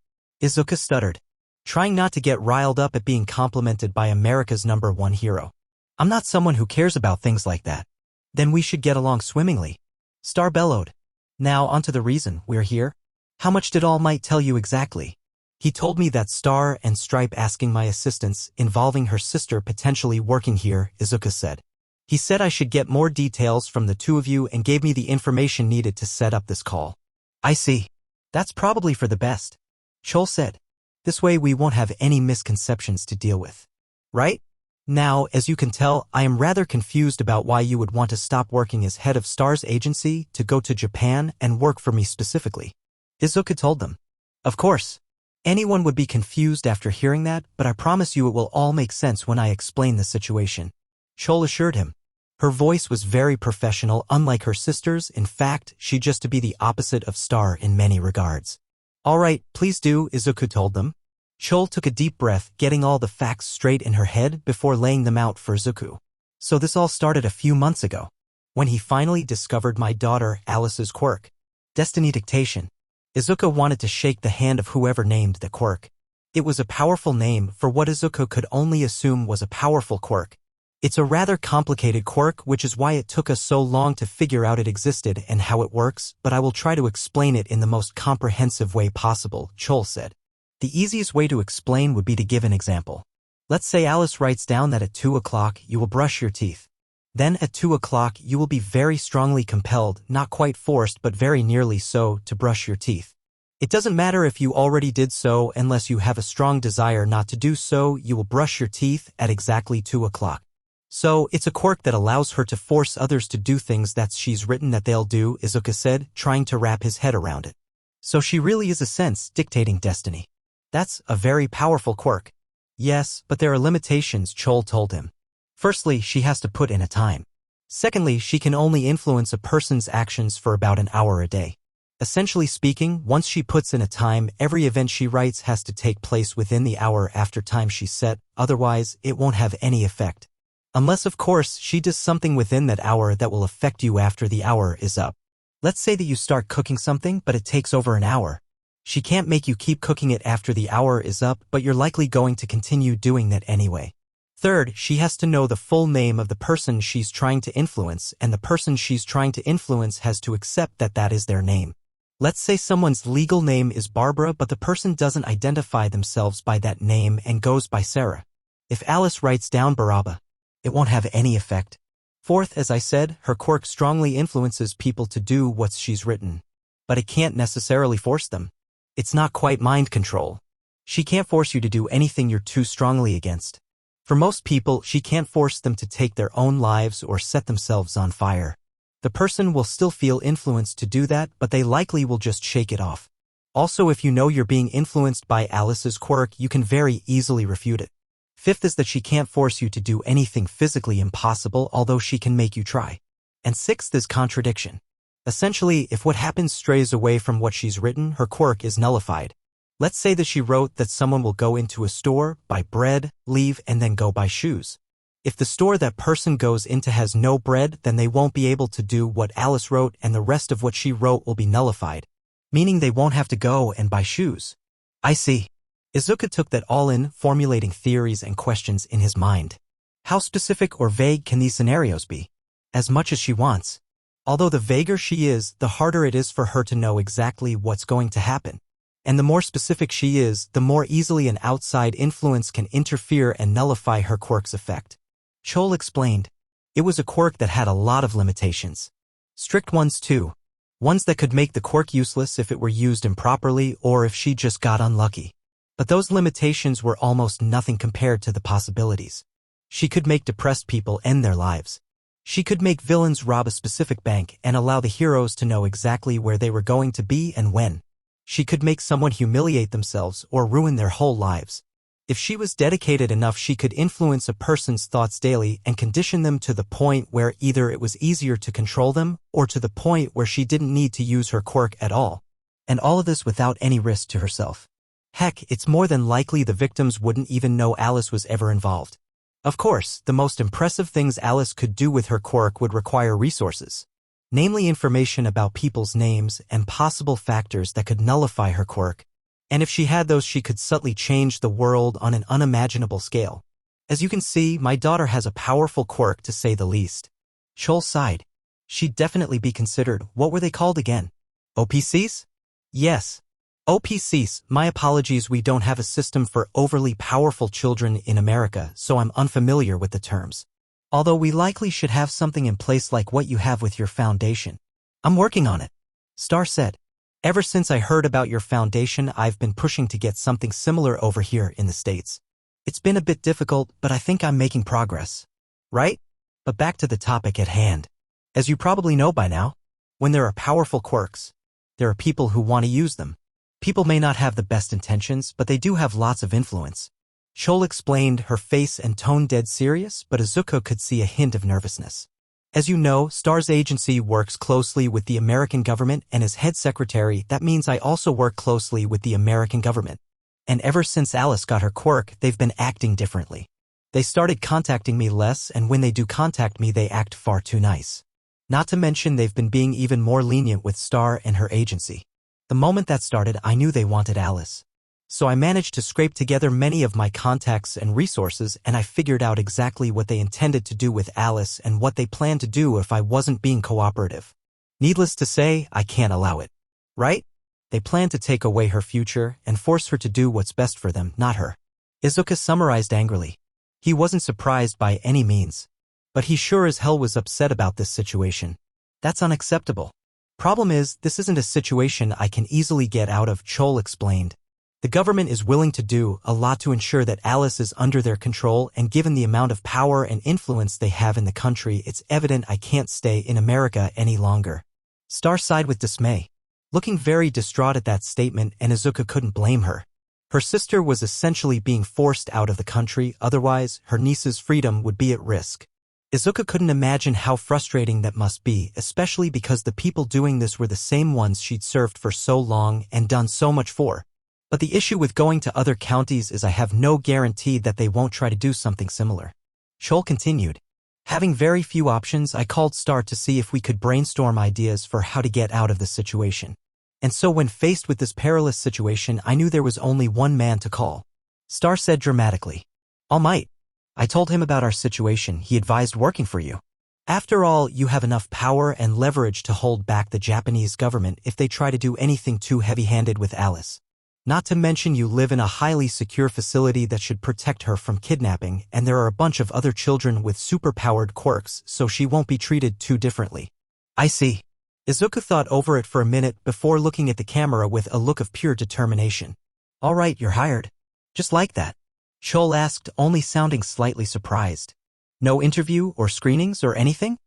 Izuku stuttered, trying not to get riled up at being complimented by America's #1 hero. "I'm not someone who cares about things like that." "Then we should get along swimmingly," Star bellowed. "Now onto the reason we're here. How much did All Might tell you exactly?" "He told me that Star and Stripe asking my assistance involving her sister potentially working here," Izuku said. He said I should get more details from the two of you and gave me the information needed to set up this call. I see. That's probably for the best, Chol said. This way we won't have any misconceptions to deal with. Right? Now, as you can tell, I am rather confused about why you would want to stop working as head of STAR's agency to go to Japan and work for me specifically. Izuka told them. Of course. Anyone would be confused after hearing that, but I promise you it will all make sense when I explain the situation. Chol assured him. Her voice was very professional, unlike her sister's. In fact, she just to be the opposite of STAR in many regards. All right, please do, Izuku told them. Chol took a deep breath, getting all the facts straight in her head before laying them out for Izuku. So this all started a few months ago, when he finally discovered my daughter Alice's quirk. Destiny dictation. Izuku wanted to shake the hand of whoever named the quirk. It was a powerful name for what Izuku could only assume was a powerful quirk. It's a rather complicated quirk, which is why it took us so long to figure out it existed and how it works, but I will try to explain it in the most comprehensive way possible, Chol said. The easiest way to explain would be to give an example. Let's say Alice writes down that at 2 o'clock you will brush your teeth. Then at 2 o'clock you will be very strongly compelled, not quite forced but very nearly so, to brush your teeth. It doesn't matter if you already did so unless you have a strong desire not to do so, you will brush your teeth at exactly 2 o'clock. So, it's a quirk that allows her to force others to do things that she's written that they'll do, Izuka said, trying to wrap his head around it. So she really is a sense dictating destiny. That's a very powerful quirk. Yes, but there are limitations, Chol told him. Firstly, she has to put in a time. Secondly, she can only influence a person's actions for about an hour a day. Essentially speaking, once she puts in a time, every event she writes has to take place within the hour after time she's set, otherwise it won't have any effect. Unless, of course, she does something within that hour that will affect you after the hour is up. Let's say that you start cooking something, but it takes over an hour. She can't make you keep cooking it after the hour is up, but you're likely going to continue doing that anyway. Third, she has to know the full name of the person she's trying to influence, and the person she's trying to influence has to accept that that is their name. Let's say someone's legal name is Barbara, but the person doesn't identify themselves by that name and goes by Sarah. If Alice writes down Baraba, it won't have any effect. Fourth, as I said, her quirk strongly influences people to do what she's written. But it can't necessarily force them. It's not quite mind control. She can't force you to do anything you're too strongly against. For most people, she can't force them to take their own lives or set themselves on fire. The person will still feel influenced to do that, but they likely will just shake it off. Also, if you know you're being influenced by Alice's quirk, you can very easily refute it. Fifth is that she can't force you to do anything physically impossible, although she can make you try. And sixth is contradiction. Essentially, if what happens strays away from what she's written, her quirk is nullified. Let's say that she wrote that someone will go into a store, buy bread, leave, and then go buy shoes. If the store that person goes into has no bread, then they won't be able to do what Alice wrote, and the rest of what she wrote will be nullified, meaning they won't have to go and buy shoes. I see. Izuka took that all in, formulating theories and questions in his mind. How specific or vague can these scenarios be? As much as she wants. Although the vaguer she is, the harder it is for her to know exactly what's going to happen. And the more specific she is, the more easily an outside influence can interfere and nullify her quirk's effect. Chol explained. It was a quirk that had a lot of limitations. Strict ones too. Ones that could make the quirk useless if it were used improperly or if she just got unlucky. But those limitations were almost nothing compared to the possibilities. She could make depressed people end their lives. She could make villains rob a specific bank and allow the heroes to know exactly where they were going to be and when. She could make someone humiliate themselves or ruin their whole lives. If she was dedicated enough, she could influence a person's thoughts daily and condition them to the point where either it was easier to control them or to the point where she didn't need to use her quirk at all. And all of this without any risk to herself. Heck, it's more than likely the victims wouldn't even know Alice was ever involved. Of course, the most impressive things Alice could do with her quirk would require resources. Namely information about people's names and possible factors that could nullify her quirk. And if she had those, she could subtly change the world on an unimaginable scale. As you can see, my daughter has a powerful quirk to say the least. Chol sighed. She'd definitely be considered, what were they called again? OPCs? Yes. OPCs, my apologies, we don't have a system for overly powerful children in America, so I'm unfamiliar with the terms. Although we likely should have something in place like what you have with your foundation. I'm working on it, Star said. Ever since I heard about your foundation, I've been pushing to get something similar over here in the States. It's been a bit difficult, but I think I'm making progress. Right? But back to the topic at hand. As you probably know by now, when there are powerful quirks, there are people who want to use them. People may not have the best intentions, but they do have lots of influence. Chol explained, her face and tone dead serious, but Izuku could see a hint of nervousness. As you know, Star's agency works closely with the American government, and as head secretary, that means I also work closely with the American government. And ever since Alice got her quirk, they've been acting differently. They started contacting me less, and when they do contact me, they act far too nice. Not to mention they've been being even more lenient with Star and her agency. The moment that started, I knew they wanted Alice. So I managed to scrape together many of my contacts and resources, and I figured out exactly what they intended to do with Alice and what they planned to do if I wasn't being cooperative. Needless to say, I can't allow it. Right? They plan to take away her future and force her to do what's best for them, not her. Izuku summarized angrily. He wasn't surprised by any means. But he sure as hell was upset about this situation. That's unacceptable. Problem is, this isn't a situation I can easily get out of, Chol explained. The government is willing to do a lot to ensure that Alice is under their control, and given the amount of power and influence they have in the country, it's evident I can't stay in America any longer. Star sighed with dismay, looking very distraught at that statement, and Izuku couldn't blame her. Her sister was essentially being forced out of the country, otherwise her niece's freedom would be at risk. Izuku couldn't imagine how frustrating that must be, especially because the people doing this were the same ones she'd served for so long and done so much for. But the issue with going to other counties is I have no guarantee that they won't try to do something similar. Chol continued. Having very few options, I called Star to see if we could brainstorm ideas for how to get out of the situation. And so when faced with this perilous situation, I knew there was only one man to call. Star said dramatically. All Might. I told him about our situation. He advised working for you. After all, you have enough power and leverage to hold back the Japanese government if they try to do anything too heavy-handed with Alice. Not to mention you live in a highly secure facility that should protect her from kidnapping, and there are a bunch of other children with superpowered quirks, so she won't be treated too differently. I see. Izuku thought over it for a minute before looking at the camera with a look of pure determination. All right, you're hired. Just like that. Chol asked, only sounding slightly surprised. No interview or screenings or anything?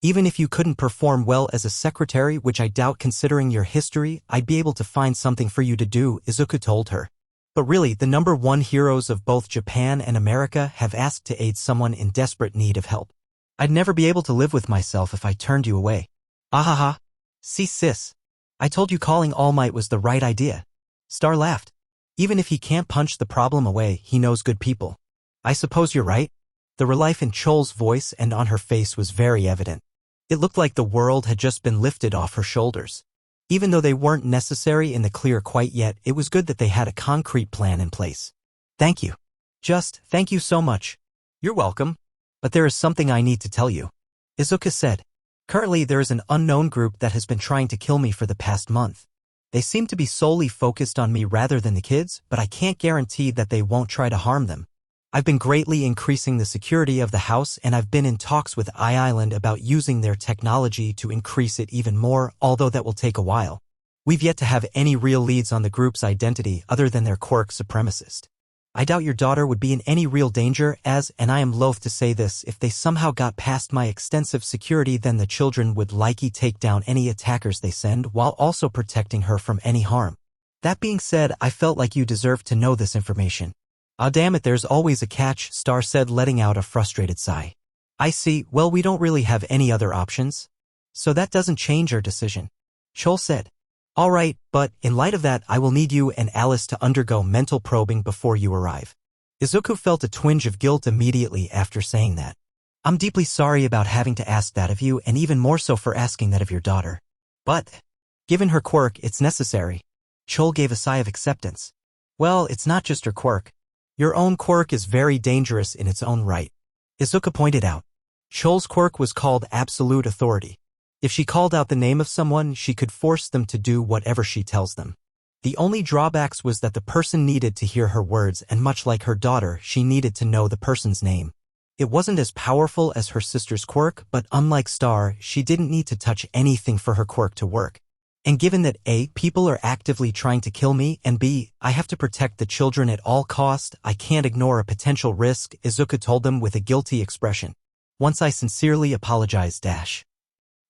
Even if you couldn't perform well as a secretary, which I doubt considering your history, I'd be able to find something for you to do, Izuku told her. But really, the #1 heroes of both Japan and America have asked to aid someone in desperate need of help. I'd never be able to live with myself if I turned you away. Ahaha. See sis. I told you calling All Might was the right idea. Star laughed. Even if he can't punch the problem away, he knows good people. I suppose you're right. The relief in Chol's voice and on her face was very evident. It looked like the world had just been lifted off her shoulders. Even though they weren't necessary in the clear quite yet, it was good that they had a concrete plan in place. Thank you. Just, thank you so much. You're welcome. But there is something I need to tell you. Izuku said. Currently there is an unknown group that has been trying to kill me for the past month. They seem to be solely focused on me rather than the kids, but I can't guarantee that they won't try to harm them. I've been greatly increasing the security of the house, and I've been in talks with Island about using their technology to increase it even more, although that will take a while. We've yet to have any real leads on the group's identity other than their quirk supremacist. I doubt your daughter would be in any real danger as, and I am loath to say this, if they somehow got past my extensive security, then the children would likely take down any attackers they send while also protecting her from any harm. That being said, I felt like you deserved to know this information. Ah damn it, there's always a catch, Star said, letting out a frustrated sigh. I see, well we don't really have any other options. So that doesn't change our decision. Chol said. Alright, but in light of that I will need you and Alice to undergo mental probing before you arrive. Izuku felt a twinge of guilt immediately after saying that. I'm deeply sorry about having to ask that of you, and even more so for asking that of your daughter. But, given her quirk, it's necessary. Chol gave a sigh of acceptance. Well, it's not just her quirk. Your own quirk is very dangerous in its own right. Izuku pointed out. Chol's quirk was called absolute authority. If she called out the name of someone, she could force them to do whatever she tells them. The only drawbacks was that the person needed to hear her words, and much like her daughter, she needed to know the person's name. It wasn't as powerful as her sister's quirk, but unlike Star, she didn't need to touch anything for her quirk to work. And given that A, people are actively trying to kill me, and B, I have to protect the children at all cost, I can't ignore a potential risk, Izuku told them with a guilty expression. Once I sincerely apologized.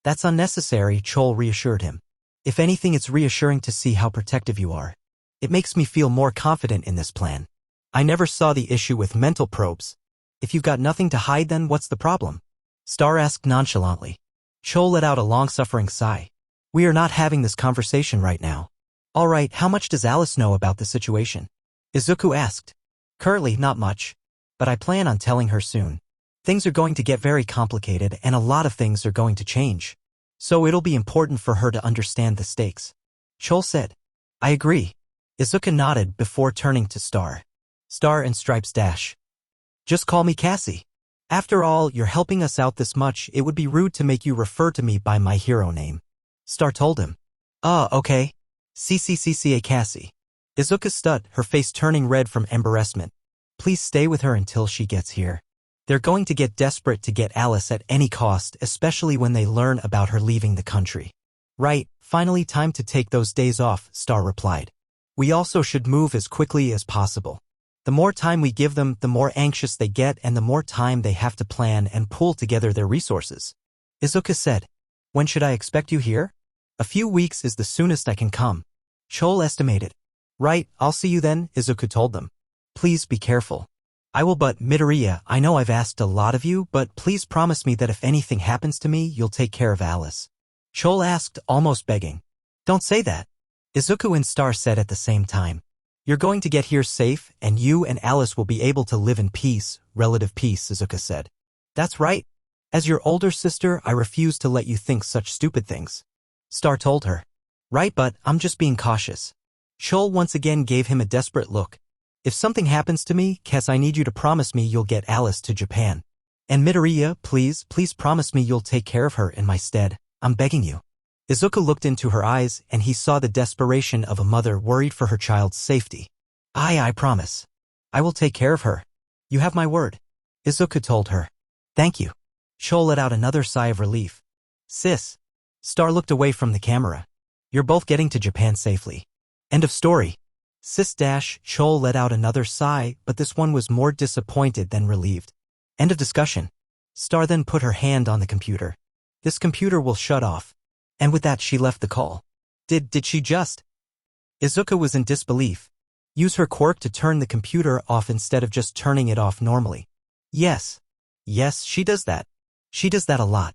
That's unnecessary, Chol reassured him. If anything, it's reassuring to see how protective you are. It makes me feel more confident in this plan. I never saw the issue with mental probes. If you've got nothing to hide, then what's the problem? Star asked nonchalantly. Chol let out a long-suffering sigh. We are not having this conversation right now. All right, how much does Alice know about the situation? Izuku asked. Currently, not much. But I plan on telling her soon. Things are going to get very complicated and a lot of things are going to change. So it'll be important for her to understand the stakes. Chol said. I agree. Izuku nodded before turning to Star. Star and Stripes. Just call me Cassie. After all, you're helping us out this much, it would be rude to make you refer to me by my hero name. Star told him. Okay. CCCCA Cassie. Izuku stood, her face turning red from embarrassment. Please stay with her until she gets here. They're going to get desperate to get Alice at any cost, especially when they learn about her leaving the country. Right, finally time to take those days off, Star replied. We also should move as quickly as possible. The more time we give them, the more anxious they get and the more time they have to plan and pool together their resources. Izuku said. When should I expect you here? A few weeks is the soonest I can come. Chol estimated. Right, I'll see you then, Izuku told them. Please be careful. I will, but Midoriya, I know I've asked a lot of you, but please promise me that if anything happens to me, you'll take care of Alice. Chol asked, almost begging. Don't say that. Izuku and Star said at the same time. You're going to get here safe, and you and Alice will be able to live in peace, relative peace, Izuku said. That's right. As your older sister, I refuse to let you think such stupid things. Star told her. Right, but I'm just being cautious. Chol once again gave him a desperate look. If something happens to me, Kes, I need you to promise me you'll get Alice to Japan. And Midoriya, please promise me you'll take care of her in my stead. I'm begging you. Izuku looked into her eyes and he saw the desperation of a mother worried for her child's safety. I promise. I will take care of her. You have my word. Izuku told her. Thank you. Chol let out another sigh of relief. Sis. Star looked away from the camera. You're both getting to Japan safely. End of story. Sis. Chol let out another sigh, but this one was more disappointed than relieved. End of discussion. Star then put her hand on the computer. This computer will shut off. And with that she left the call. Did she just? Izuku was in disbelief. Use her quirk to turn the computer off instead of just turning it off normally. Yes, she does that. She does that a lot.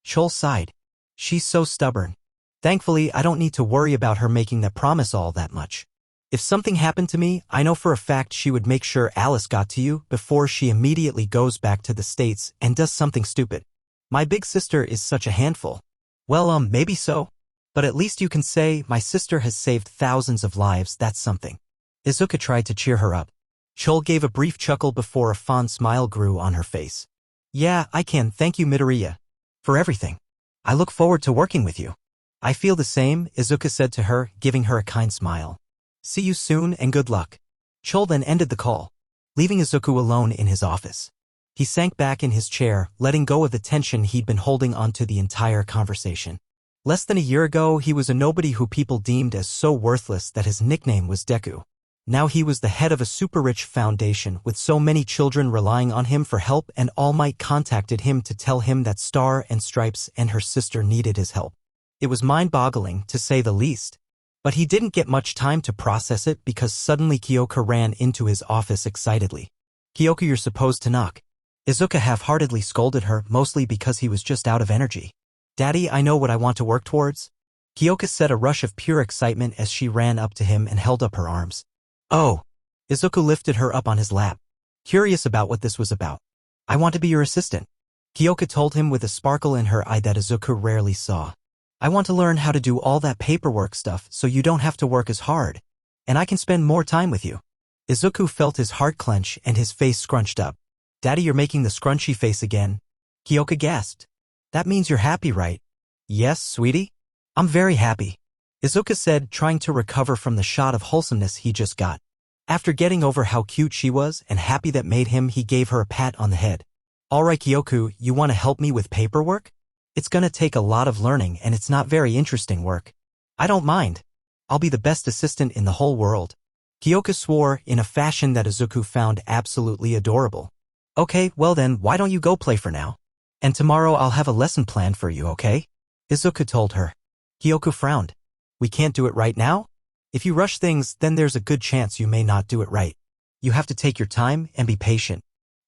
Chol sighed. She's so stubborn. Thankfully, I don't need to worry about her making that promise all that much. If something happened to me, I know for a fact she would make sure Alice got to you before she immediately goes back to the States and does something stupid. My big sister is such a handful. Well, maybe so. But at least you can say, my sister has saved thousands of lives, that's something. Izuku tried to cheer her up. Chol gave a brief chuckle before a fond smile grew on her face. Yeah, I can, thank you Midoriya. For everything. I look forward to working with you. I feel the same, Izuku said to her, giving her a kind smile. See you soon and good luck. Chol then ended the call, leaving Izuku alone in his office. He sank back in his chair, letting go of the tension he'd been holding onto the entire conversation. Less than a year ago, he was a nobody who people deemed as so worthless that his nickname was Deku. Now he was the head of a super-rich foundation with so many children relying on him for help, and All Might contacted him to tell him that Star and Stripes and her sister needed his help. It was mind-boggling, to say the least. But he didn't get much time to process it because suddenly Kyoka ran into his office excitedly. Kyoka, you're supposed to knock. Izuku half-heartedly scolded her, mostly because he was just out of energy. Daddy, I know what I want to work towards. Kyoka said, a rush of pure excitement as she ran up to him and held up her arms. Oh. Izuku lifted her up on his lap, curious about what this was about. I want to be your assistant. Kyoka told him with a sparkle in her eye that Izuku rarely saw. I want to learn how to do all that paperwork stuff so you don't have to work as hard. And I can spend more time with you. Izuku felt his heart clench and his face scrunched up. Daddy, you're making the scrunchy face again. Kyoka gasped. That means you're happy, right? Yes, sweetie. I'm very happy. Izuku said, trying to recover from the shot of wholesomeness he just got. After getting over how cute she was and happy that made him, he gave her a pat on the head. Alright Kyoku, you want to help me with paperwork? It's gonna take a lot of learning and it's not very interesting work. I don't mind. I'll be the best assistant in the whole world. Kyoka swore in a fashion that Izuku found absolutely adorable. Okay, well then, why don't you go play for now? And tomorrow I'll have a lesson planned for you, okay? Izuku told her. Kyoku frowned. We can't do it right now? If you rush things, then there's a good chance you may not do it right. You have to take your time and be patient.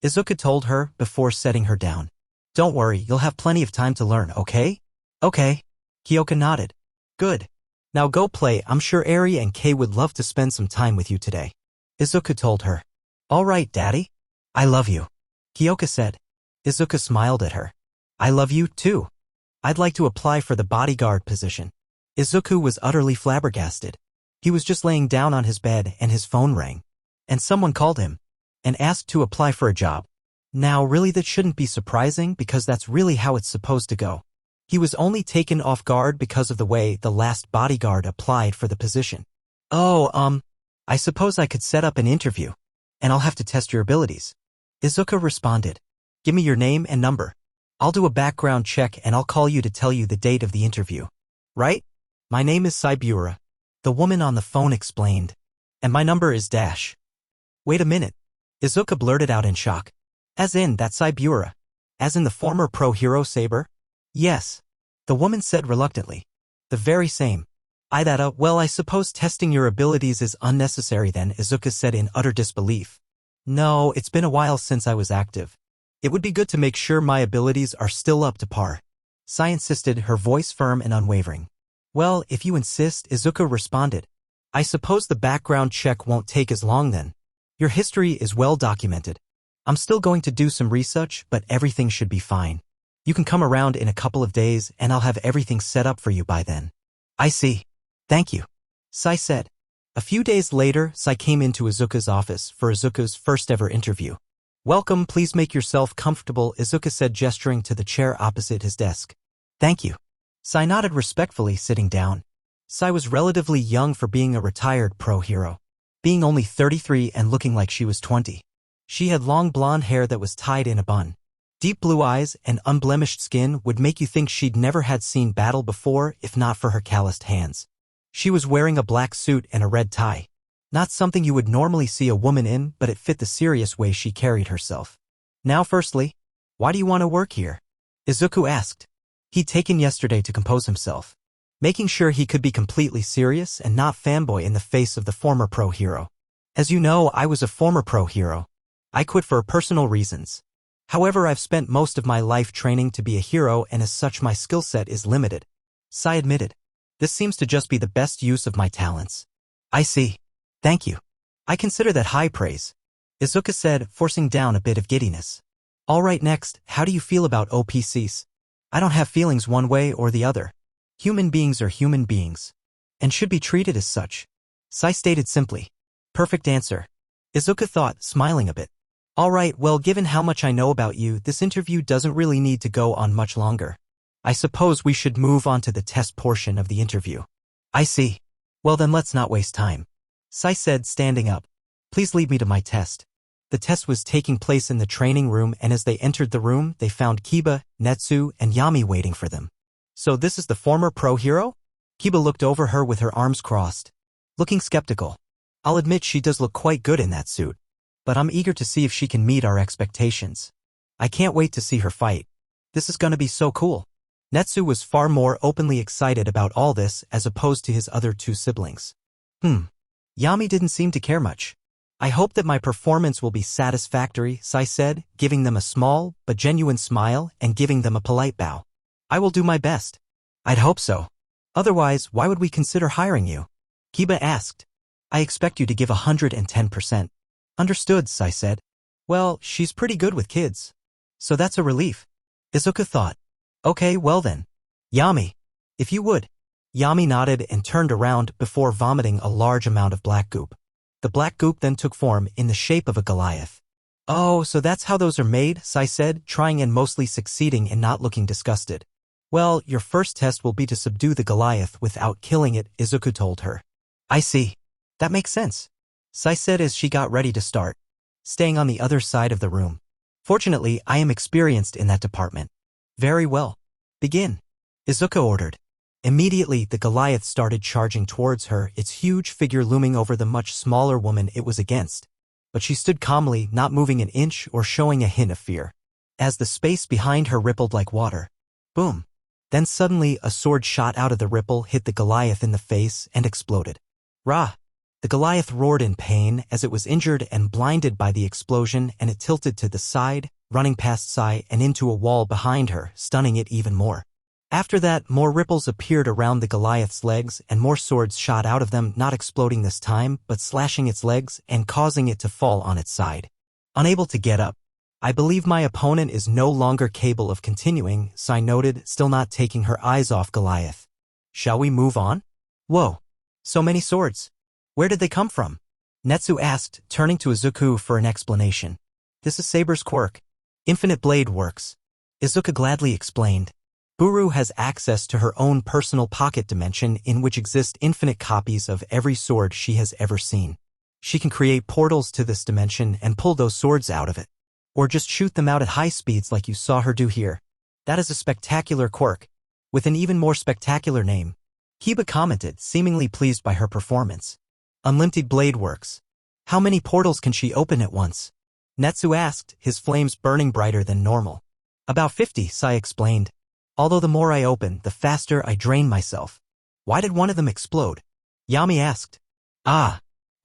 Izuku told her before setting her down. Don't worry, you'll have plenty of time to learn, okay? Okay. Kyoka nodded. Good. Now go play, I'm sure Eri and Kei would love to spend some time with you today. Izuku told her. All right, Daddy. I love you. Kyoka said. Izuku smiled at her. I love you, too. I'd like to apply for the bodyguard position. Izuku was utterly flabbergasted. He was just laying down on his bed and his phone rang. And someone called him and asked to apply for a job. Now really that shouldn't be surprising because that's really how it's supposed to go. He was only taken off guard because of the way the last bodyguard applied for the position. Oh, I suppose I could set up an interview. And I'll have to test your abilities. Izuku responded. Give me your name and number. I'll do a background check and I'll call you to tell you the date of the interview. Right? My name is Saibura. The woman on the phone explained. And my number is dash. Wait a minute. Izuku blurted out in shock. As in that Saibura? As in the former pro-hero Saber? Yes. The woman said reluctantly. The very same. Well, I suppose testing your abilities is unnecessary then, Izuku said in utter disbelief. No, it's been a while since I was active. It would be good to make sure my abilities are still up to par. Sai insisted, her voice firm and unwavering. Well, if you insist, Izuku responded. I suppose the background check won't take as long then. Your history is well documented. I'm still going to do some research, but everything should be fine. You can come around in a couple of days and I'll have everything set up for you by then. I see. Thank you. Sai said. A few days later, Sai came into Izuku's office for Izuku's first ever interview. Welcome, please make yourself comfortable, Izuku said, gesturing to the chair opposite his desk. Thank you. Sai nodded respectfully, sitting down. Sai was relatively young for being a retired pro-hero, being only 33 and looking like she was 20. She had long blonde hair that was tied in a bun. Deep blue eyes and unblemished skin would make you think she'd never had seen battle before if not for her calloused hands. She was wearing a black suit and a red tie. Not something you would normally see a woman in, but it fit the serious way she carried herself. Now firstly, why do you want to work here? Izuku asked. He'd taken yesterday to compose himself, making sure he could be completely serious and not fanboy in the face of the former pro-hero. As you know, I was a former pro-hero. I quit for personal reasons. However, I've spent most of my life training to be a hero and as such my skill set is limited. Sai admitted. This seems to just be the best use of my talents. I see. Thank you. I consider that high praise. Izuku said, forcing down a bit of giddiness. Alright, next, how do you feel about OPCs? I don't have feelings one way or the other. Human beings are human beings, and should be treated as such. Sai stated simply. Perfect answer. Izuku thought, smiling a bit. Alright, well, given how much I know about you, this interview doesn't really need to go on much longer. I suppose we should move on to the test portion of the interview. I see. Well then let's not waste time. Sai said, standing up. Please lead me to my test. The test was taking place in the training room and as they entered the room, they found Kiba, Netsu, and Yami waiting for them. So this is the former pro-hero? Kiba looked over her with her arms crossed, looking skeptical. I'll admit she does look quite good in that suit, but I'm eager to see if she can meet our expectations. I can't wait to see her fight. This is gonna be so cool. Netsu was far more openly excited about all this as opposed to his other two siblings. Yami didn't seem to care much. I hope that my performance will be satisfactory, Sai said, giving them a small but genuine smile and giving them a polite bow. I will do my best. I'd hope so. Otherwise, why would we consider hiring you? Kiba asked. I expect you to give 110%. Understood, Sai said. Well, she's pretty good with kids. So that's a relief. Izuku thought. Okay, well then. Yami. If you would. Yami nodded and turned around before vomiting a large amount of black goop. The black goop then took form in the shape of a Goliath. Oh, so that's how those are made, Sai said, trying and mostly succeeding in not looking disgusted. Well, your first test will be to subdue the Goliath without killing it, Izuku told her. I see. That makes sense. Sai said as she got ready to start, staying on the other side of the room. Fortunately, I am experienced in that department. Very well. Begin. Izuka ordered. Immediately, the Goliath started charging towards her, its huge figure looming over the much smaller woman it was against. But she stood calmly, not moving an inch or showing a hint of fear. As the space behind her rippled like water. Boom. Then suddenly, a sword shot out of the ripple, hit the Goliath in the face, and exploded. Rah! The Goliath roared in pain as it was injured and blinded by the explosion, and it tilted to the side, running past Sai and into a wall behind her, stunning it even more. After that, more ripples appeared around the Goliath's legs and more swords shot out of them, not exploding this time, but slashing its legs and causing it to fall on its side. Unable to get up. I believe my opponent is no longer capable of continuing, Sai noted, still not taking her eyes off Goliath. Shall we move on? Whoa. So many swords. Where did they come from? Netsu asked, turning to Izuku for an explanation. This is Saber's quirk. Infinite blade works. Izuka gladly explained. Buru has access to her own personal pocket dimension in which exist infinite copies of every sword she has ever seen. She can create portals to this dimension and pull those swords out of it. Or just shoot them out at high speeds like you saw her do here. That is a spectacular quirk. With an even more spectacular name. Kiba commented, seemingly pleased by her performance. Unlimited blade works. How many portals can she open at once? Netsu asked, his flames burning brighter than normal. About 50, Sai explained. Although the more I open, the faster I drain myself. Why did one of them explode? Yami asked.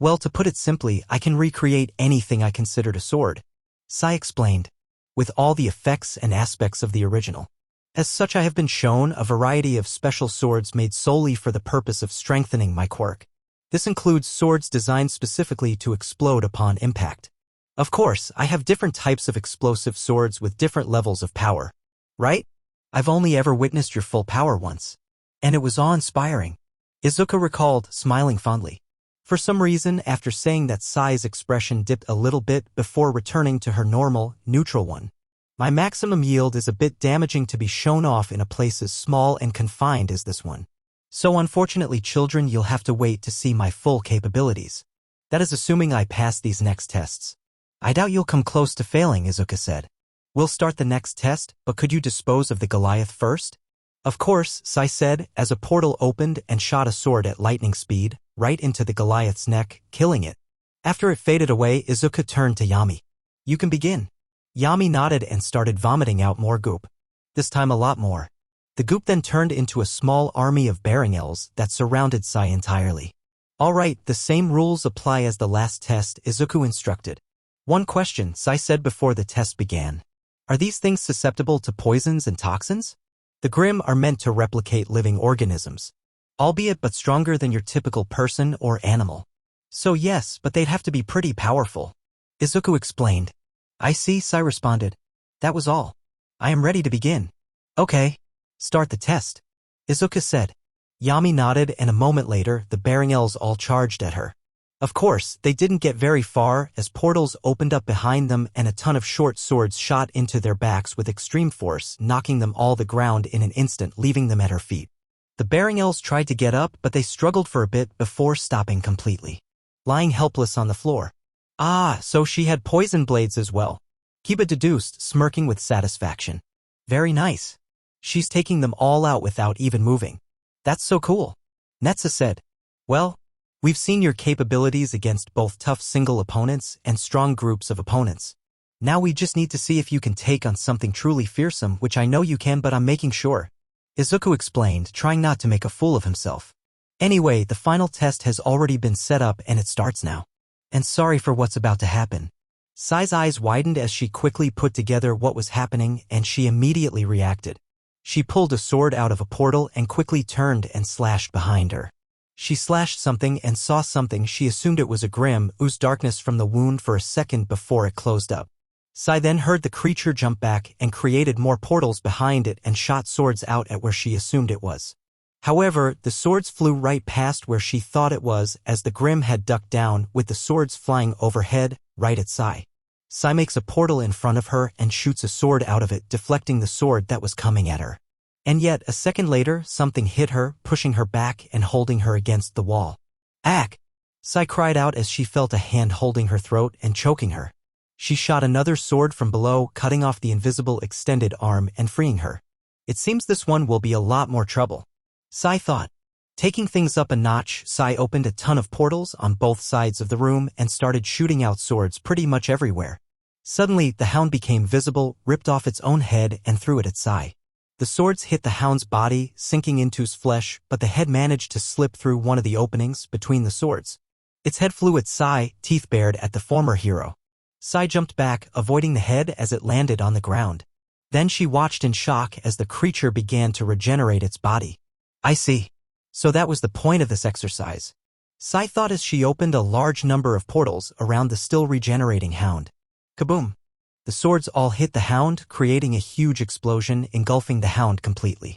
Well, to put it simply, I can recreate anything I considered a sword. Sai explained. With all the effects and aspects of the original. As such, I have been shown a variety of special swords made solely for the purpose of strengthening my quirk. This includes swords designed specifically to explode upon impact. Of course, I have different types of explosive swords with different levels of power. Right? I've only ever witnessed your full power once. And it was awe-inspiring. Izuka recalled, smiling fondly. For some reason, after saying that, Sai's expression dipped a little bit before returning to her normal, neutral one. My maximum yield is a bit damaging to be shown off in a place as small and confined as this one. So unfortunately, children, you'll have to wait to see my full capabilities. That is assuming I pass these next tests. I doubt you'll come close to failing, Izuka said. We'll start the next test, but could you dispose of the Goliath first? Of course, Sai said, as a portal opened and shot a sword at lightning speed, right into the Goliath's neck, killing it. After it faded away, Izuka turned to Yami. You can begin. Yami nodded and started vomiting out more goop. This time a lot more. The goop then turned into a small army of bearing elves that surrounded Sai entirely. All right, the same rules apply as the last test, Izuku instructed. One question, Sai said before the test began. Are these things susceptible to poisons and toxins? The Grim are meant to replicate living organisms, albeit but stronger than your typical person or animal. So yes, but they'd have to be pretty powerful. Izuku explained. I see, Sai responded. That was all. I am ready to begin. Okay. Start the test. Izuka said. Yami nodded, and a moment later, the bearing elves all charged at her. Of course, they didn't get very far as portals opened up behind them and a ton of short swords shot into their backs with extreme force, knocking them all the ground in an instant, leaving them at her feet. The bearing elves tried to get up, but they struggled for a bit before stopping completely, lying helpless on the floor. So she had poison blades as well. Kiba deduced, smirking with satisfaction. Very nice. She's taking them all out without even moving. That's so cool. Netsa said. Well, we've seen your capabilities against both tough single opponents and strong groups of opponents. Now we just need to see if you can take on something truly fearsome, which I know you can, but I'm making sure. Izuku explained, trying not to make a fool of himself. Anyway, the final test has already been set up and it starts now. And sorry for what's about to happen. Sai's eyes widened as she quickly put together what was happening, and she immediately reacted. She pulled a sword out of a portal and quickly turned and slashed behind her. She slashed something and saw something she assumed it was a Grim, ooze darkness from the wound for a second before it closed up. Sai then heard the creature jump back and created more portals behind it and shot swords out at where she assumed it was. However, the swords flew right past where she thought it was as the Grim had ducked down, with the swords flying overhead, right at Sai. Sai makes a portal in front of her and shoots a sword out of it, deflecting the sword that was coming at her. And yet, a second later, something hit her, pushing her back and holding her against the wall. Ack! Sai cried out as she felt a hand holding her throat and choking her. She shot another sword from below, cutting off the invisible extended arm and freeing her. It seems this one will be a lot more trouble, Sai thought. Taking things up a notch, Sai opened a ton of portals on both sides of the room and started shooting out swords pretty much everywhere. Suddenly, the hound became visible, ripped off its own head and threw it at Sai. The swords hit the hound's body, sinking into his flesh, but the head managed to slip through one of the openings between the swords. Its head flew at Sai, teeth bared at the former hero. Sai jumped back, avoiding the head as it landed on the ground. Then she watched in shock as the creature began to regenerate its body. I see. So that was the point of this exercise, Sai thought as she opened a large number of portals around the still regenerating hound. Kaboom! The swords all hit the hound, creating a huge explosion, engulfing the hound completely.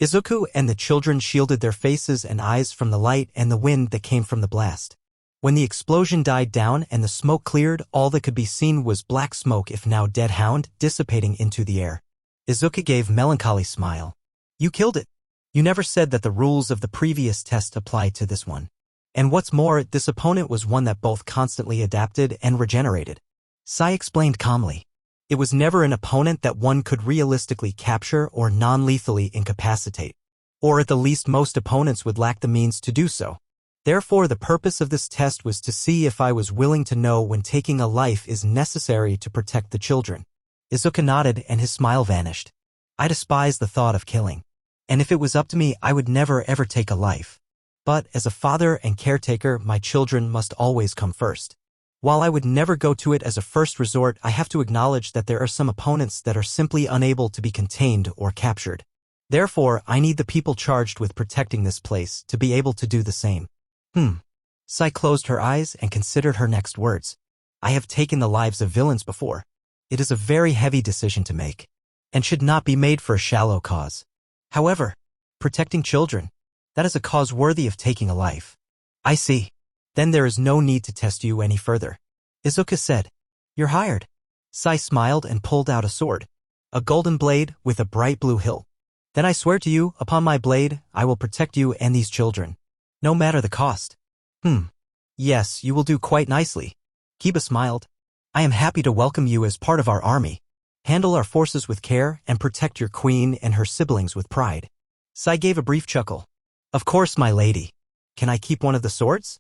Izuku and the children shielded their faces and eyes from the light and the wind that came from the blast. When the explosion died down and the smoke cleared, all that could be seen was black smoke, if now dead hound, dissipating into the air. Izuku gave a melancholy smile. You killed it. You never said that the rules of the previous test applied to this one. And what's more, this opponent was one that both constantly adapted and regenerated. Sai explained calmly. It was never an opponent that one could realistically capture or non-lethally incapacitate. Or at the least most opponents would lack the means to do so. Therefore, the purpose of this test was to see if I was willing to know when taking a life is necessary to protect the children. Izuku nodded and his smile vanished. I despise the thought of killing. And if it was up to me, I would never ever take a life. But as a father and caretaker, my children must always come first. While I would never go to it as a first resort, I have to acknowledge that there are some opponents that are simply unable to be contained or captured. Therefore, I need the people charged with protecting this place to be able to do the same. Sai closed her eyes and considered her next words. I have taken the lives of villains before. It is a very heavy decision to make, and should not be made for a shallow cause. However, protecting children, that is a cause worthy of taking a life. I see. Then there is no need to test you any further, Izuku said. You're hired. Sai smiled and pulled out a sword. A golden blade with a bright blue hilt. Then I swear to you, upon my blade, I will protect you and these children. No matter the cost. Yes, you will do quite nicely. Kiba smiled. I am happy to welcome you as part of our army. Handle our forces with care and protect your queen and her siblings with pride. Sai gave a brief chuckle. Of course, my lady. Can I keep one of the swords?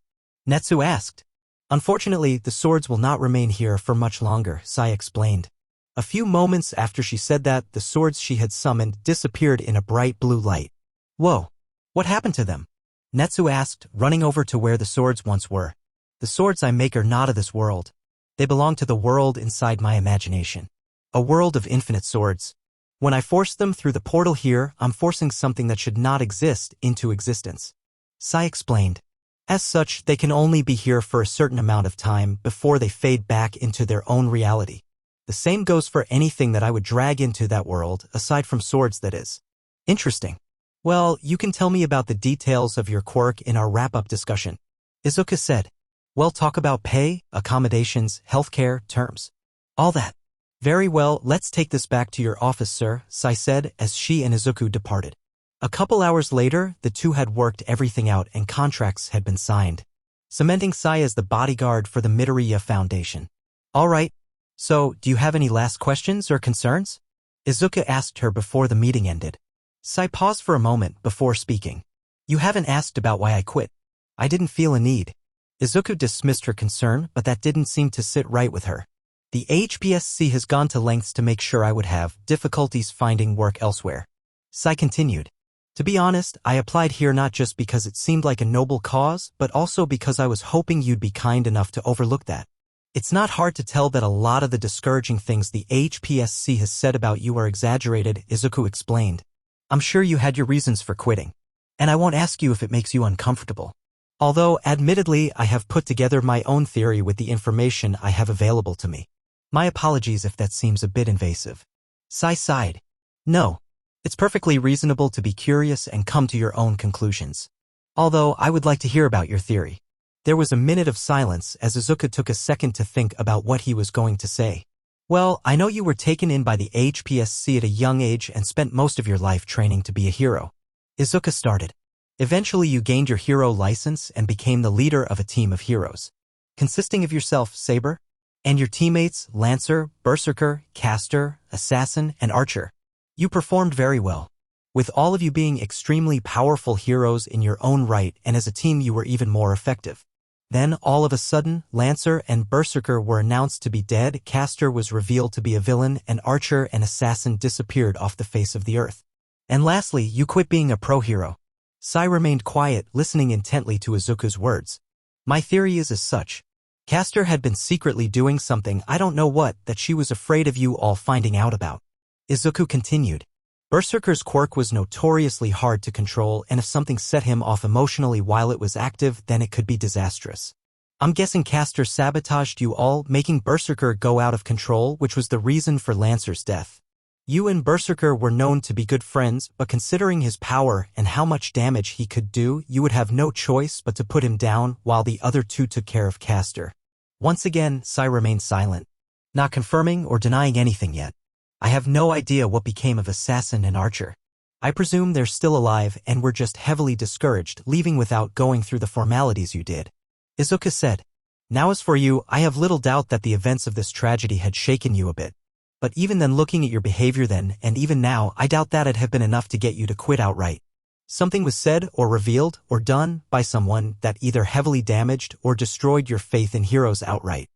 Netsu asked. Unfortunately, the swords will not remain here for much longer, Sai explained. A few moments after she said that, the swords she had summoned disappeared in a bright blue light. Whoa! What happened to them? Netsu asked, running over to where the swords once were. The swords I make are not of this world. They belong to the world inside my imagination. A world of infinite swords. When I force them through the portal here, I'm forcing something that should not exist into existence. Sai explained. As such, they can only be here for a certain amount of time before they fade back into their own reality. The same goes for anything that I would drag into that world, aside from swords, that is. Interesting. Well, you can tell me about the details of your quirk in our wrap-up discussion, Izuku said. We'll talk about pay, accommodations, healthcare, terms. All that. Very well, let's take this back to your office, sir, Sai said as she and Izuku departed. A couple hours later, the two had worked everything out and contracts had been signed, cementing Sai as the bodyguard for the Midoriya Foundation. All right. So, do you have any last questions or concerns? Izuku asked her before the meeting ended. Sai paused for a moment before speaking. You haven't asked about why I quit. I didn't feel a need. Izuku dismissed her concern, but that didn't seem to sit right with her. The HPSC has gone to lengths to make sure I would have difficulties finding work elsewhere. Sai continued. To be honest, I applied here not just because it seemed like a noble cause, but also because I was hoping you'd be kind enough to overlook that. It's not hard to tell that a lot of the discouraging things the HPSC has said about you are exaggerated, Izuku explained. I'm sure you had your reasons for quitting, and I won't ask you if it makes you uncomfortable. Although, admittedly, I have put together my own theory with the information I have available to me. My apologies if that seems a bit invasive. Sai sighed. No. It's perfectly reasonable to be curious and come to your own conclusions. Although, I would like to hear about your theory. There was a minute of silence as Izuku took a second to think about what he was going to say. Well, I know you were taken in by the HPSC at a young age and spent most of your life training to be a hero. Izuku started. Eventually you gained your hero license and became the leader of a team of heroes. Consisting of yourself, Saber? And your teammates, Lancer, Berserker, Caster, Assassin, and Archer. You performed very well. With all of you being extremely powerful heroes in your own right, and as a team you were even more effective. Then, all of a sudden, Lancer and Berserker were announced to be dead, Caster was revealed to be a villain, and Archer and Assassin disappeared off the face of the earth. And lastly, you quit being a pro-hero. Sai remained quiet, listening intently to Izuku's words. My theory is as such. Caster had been secretly doing something, I don't know what, that she was afraid of you all finding out about. Izuku continued. Berserker's quirk was notoriously hard to control, and if something set him off emotionally while it was active, then it could be disastrous. I'm guessing Caster sabotaged you all, making Berserker go out of control, which was the reason for Lancer's death. You and Berserker were known to be good friends, but considering his power and how much damage he could do, you would have no choice but to put him down while the other two took care of Caster. Once again, Sai remained silent, not confirming or denying anything yet. I have no idea what became of Assassin and Archer. I presume they're still alive and were just heavily discouraged, leaving without going through the formalities you did. Izuku said. Now as for you, I have little doubt that the events of this tragedy had shaken you a bit. But even then, looking at your behavior then, and even now, I doubt that'd have been enough to get you to quit outright. Something was said or revealed or done by someone that either heavily damaged or destroyed your faith in heroes outright.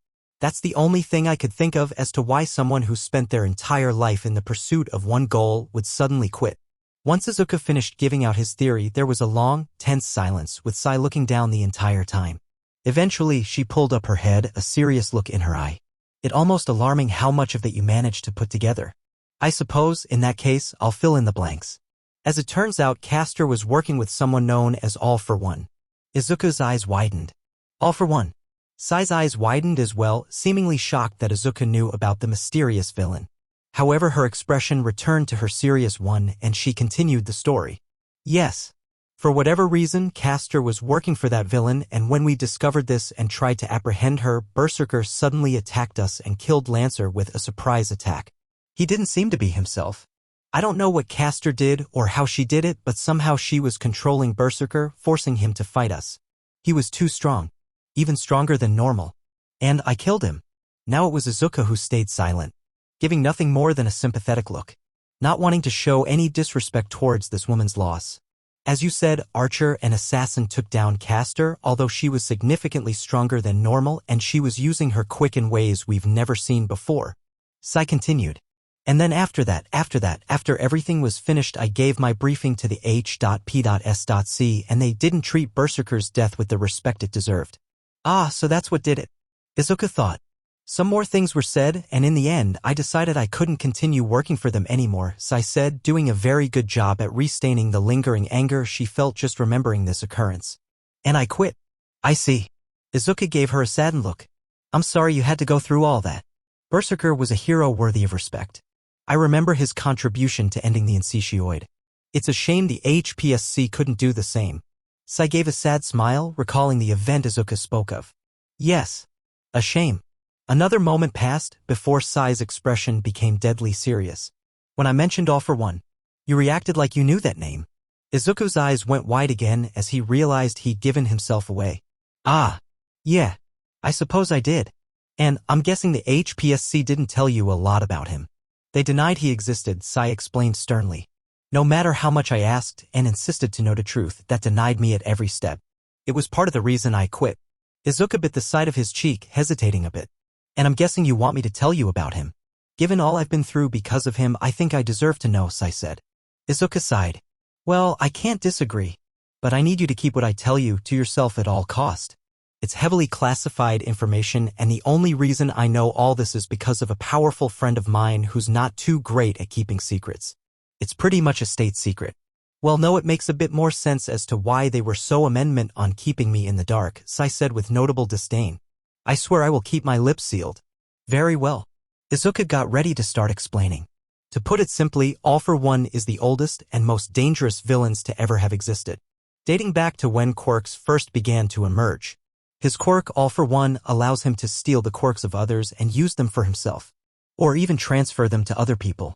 That's the only thing I could think of as to why someone who spent their entire life in the pursuit of one goal would suddenly quit. Once Izuku finished giving out his theory, there was a long, tense silence, with Sai looking down the entire time. Eventually, she pulled up her head, a serious look in her eye. It almost alarming how much of that you managed to put together. I suppose, in that case, I'll fill in the blanks. As it turns out, Caster was working with someone known as All for One. Izuku's eyes widened. All for One. Sai's eyes widened as well, seemingly shocked that Izuku knew about the mysterious villain. However, her expression returned to her serious one, and she continued the story. Yes. For whatever reason, Caster was working for that villain, and when we discovered this and tried to apprehend her, Berserker suddenly attacked us and killed Lancer with a surprise attack. He didn't seem to be himself. I don't know what Caster did or how she did it, but somehow she was controlling Berserker, forcing him to fight us. He was too strong. Even stronger than normal. And I killed him. Now it was Izuku who stayed silent, giving nothing more than a sympathetic look, not wanting to show any disrespect towards this woman's loss. As you said, Archer and Assassin took down Caster, although she was significantly stronger than normal and she was using her quick in ways we've never seen before. Sai continued. And then after everything was finished, I gave my briefing to the H.P.S.C. and they didn't treat Berserker's death with the respect it deserved. Ah, so that's what did it. Izuku thought. Some more things were said, and in the end, I decided I couldn't continue working for them anymore, Sai said, doing a very good job at restaining the lingering anger she felt just remembering this occurrence. And I quit. I see. Izuku gave her a saddened look. I'm sorry you had to go through all that. Berserker was a hero worthy of respect. I remember his contribution to ending the insecioid. It's a shame the HPSC couldn't do the same. Sai gave a sad smile, recalling the event Izuku spoke of. Yes. A shame. Another moment passed before Sai's expression became deadly serious. When I mentioned All for One, you reacted like you knew that name. Izuku's eyes went wide again as he realized he'd given himself away. Ah. Yeah. I suppose I did. And I'm guessing the HPSC didn't tell you a lot about him. They denied he existed, Sai explained sternly. No matter how much I asked and insisted to know the truth, that denied me at every step. It was part of the reason I quit. Izuku bit the side of his cheek, hesitating a bit. And I'm guessing you want me to tell you about him. Given all I've been through because of him, I think I deserve to know, Sai said. Izuku sighed. Well, I can't disagree. But I need you to keep what I tell you to yourself at all cost. It's heavily classified information, and the only reason I know all this is because of a powerful friend of mine who's not too great at keeping secrets. It's pretty much a state secret. Well, no, it makes a bit more sense as to why they were so adamant on keeping me in the dark, Sai said with notable disdain. I swear I will keep my lips sealed. Very well. Izuku got ready to start explaining. To put it simply, All for One is the oldest and most dangerous villains to ever have existed. Dating back to when quirks first began to emerge. His quirk, All for One, allows him to steal the quirks of others and use them for himself. Or even transfer them to other people.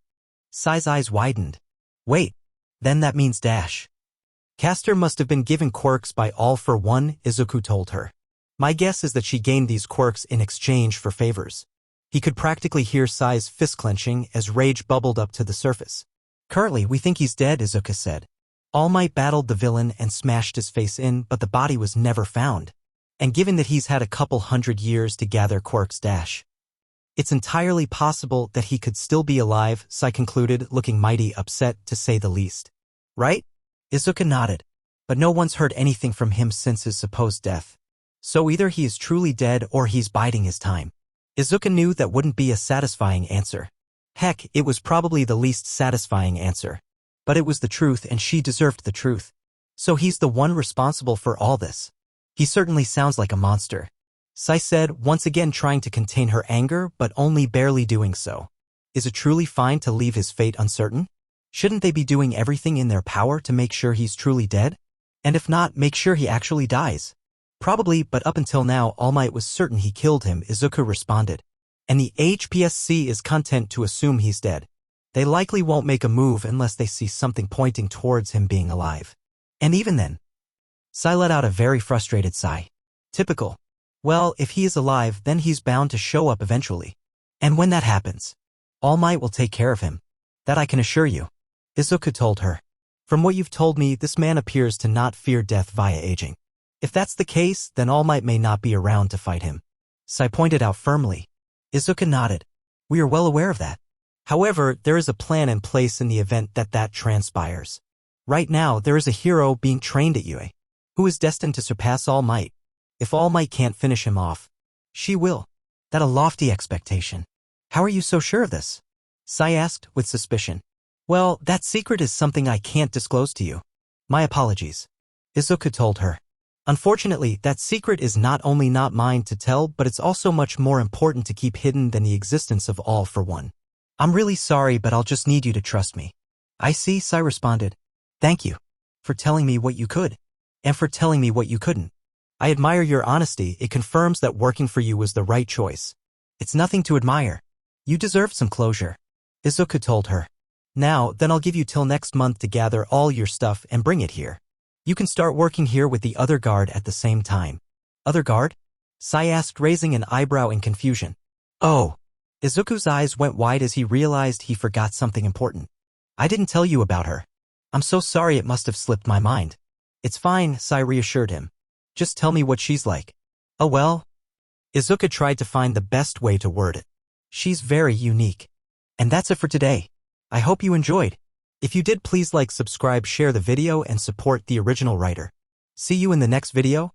Sai's eyes widened. Wait. Then that means dash. Caster must have been given quirks by All for One, Izuku told her. My guess is that she gained these quirks in exchange for favors. He could practically hear Sai's fist clenching as rage bubbled up to the surface. Currently, we think he's dead, Izuku said. All Might battled the villain and smashed his face in, but the body was never found. And given that he's had a couple hundred years to gather quirks it's entirely possible that he could still be alive, Sai concluded, looking mighty upset to say the least. Right? Izuku nodded. But no one's heard anything from him since his supposed death. So either he is truly dead or he's biding his time. Izuku knew that wouldn't be a satisfying answer. Heck, it was probably the least satisfying answer. But it was the truth and she deserved the truth. So he's the one responsible for all this. He certainly sounds like a monster. Sai said, once again trying to contain her anger, but only barely doing so. Is it truly fine to leave his fate uncertain? Shouldn't they be doing everything in their power to make sure he's truly dead? And if not, make sure he actually dies? Probably, but up until now All Might was certain he killed him, Izuku responded. And the HPSC is content to assume he's dead. They likely won't make a move unless they see something pointing towards him being alive. And even then, Sai let out a very frustrated sigh. Typical. Well, if he is alive, then he's bound to show up eventually. And when that happens, All Might will take care of him. That I can assure you. Izuku told her. From what you've told me, this man appears to not fear death via aging. If that's the case, then All Might may not be around to fight him. Sai pointed out firmly. Izuku nodded. We are well aware of that. However, there is a plan in place in the event that transpires. Right now, there is a hero being trained at UA, who is destined to surpass All Might. If All Might can't finish him off, she will. That a lofty expectation. How are you so sure of this? Sai asked with suspicion. Well, that secret is something I can't disclose to you. My apologies. Izuku told her. Unfortunately, that secret is not only not mine to tell, but it's also much more important to keep hidden than the existence of All for One. I'm really sorry, but I'll just need you to trust me. I see, Sai responded. Thank you. For telling me what you could. And for telling me what you couldn't. I admire your honesty. It confirms that working for you was the right choice. It's nothing to admire. You deserve some closure. Izuku told her. Now, then I'll give you till next month to gather all your stuff and bring it here. You can start working here with the other guard at the same time. Other guard? Sai asked, raising an eyebrow in confusion. Oh. Izuku's eyes went wide as he realized he forgot something important. I didn't tell you about her. I'm so sorry, it must have slipped my mind. It's fine, Sai reassured him. Just tell me what she's like. Oh well. Izuku tried to find the best way to word it. She's very unique. And that's it for today. I hope you enjoyed. If you did, please like, subscribe, share the video, and support the original writer. See you in the next video.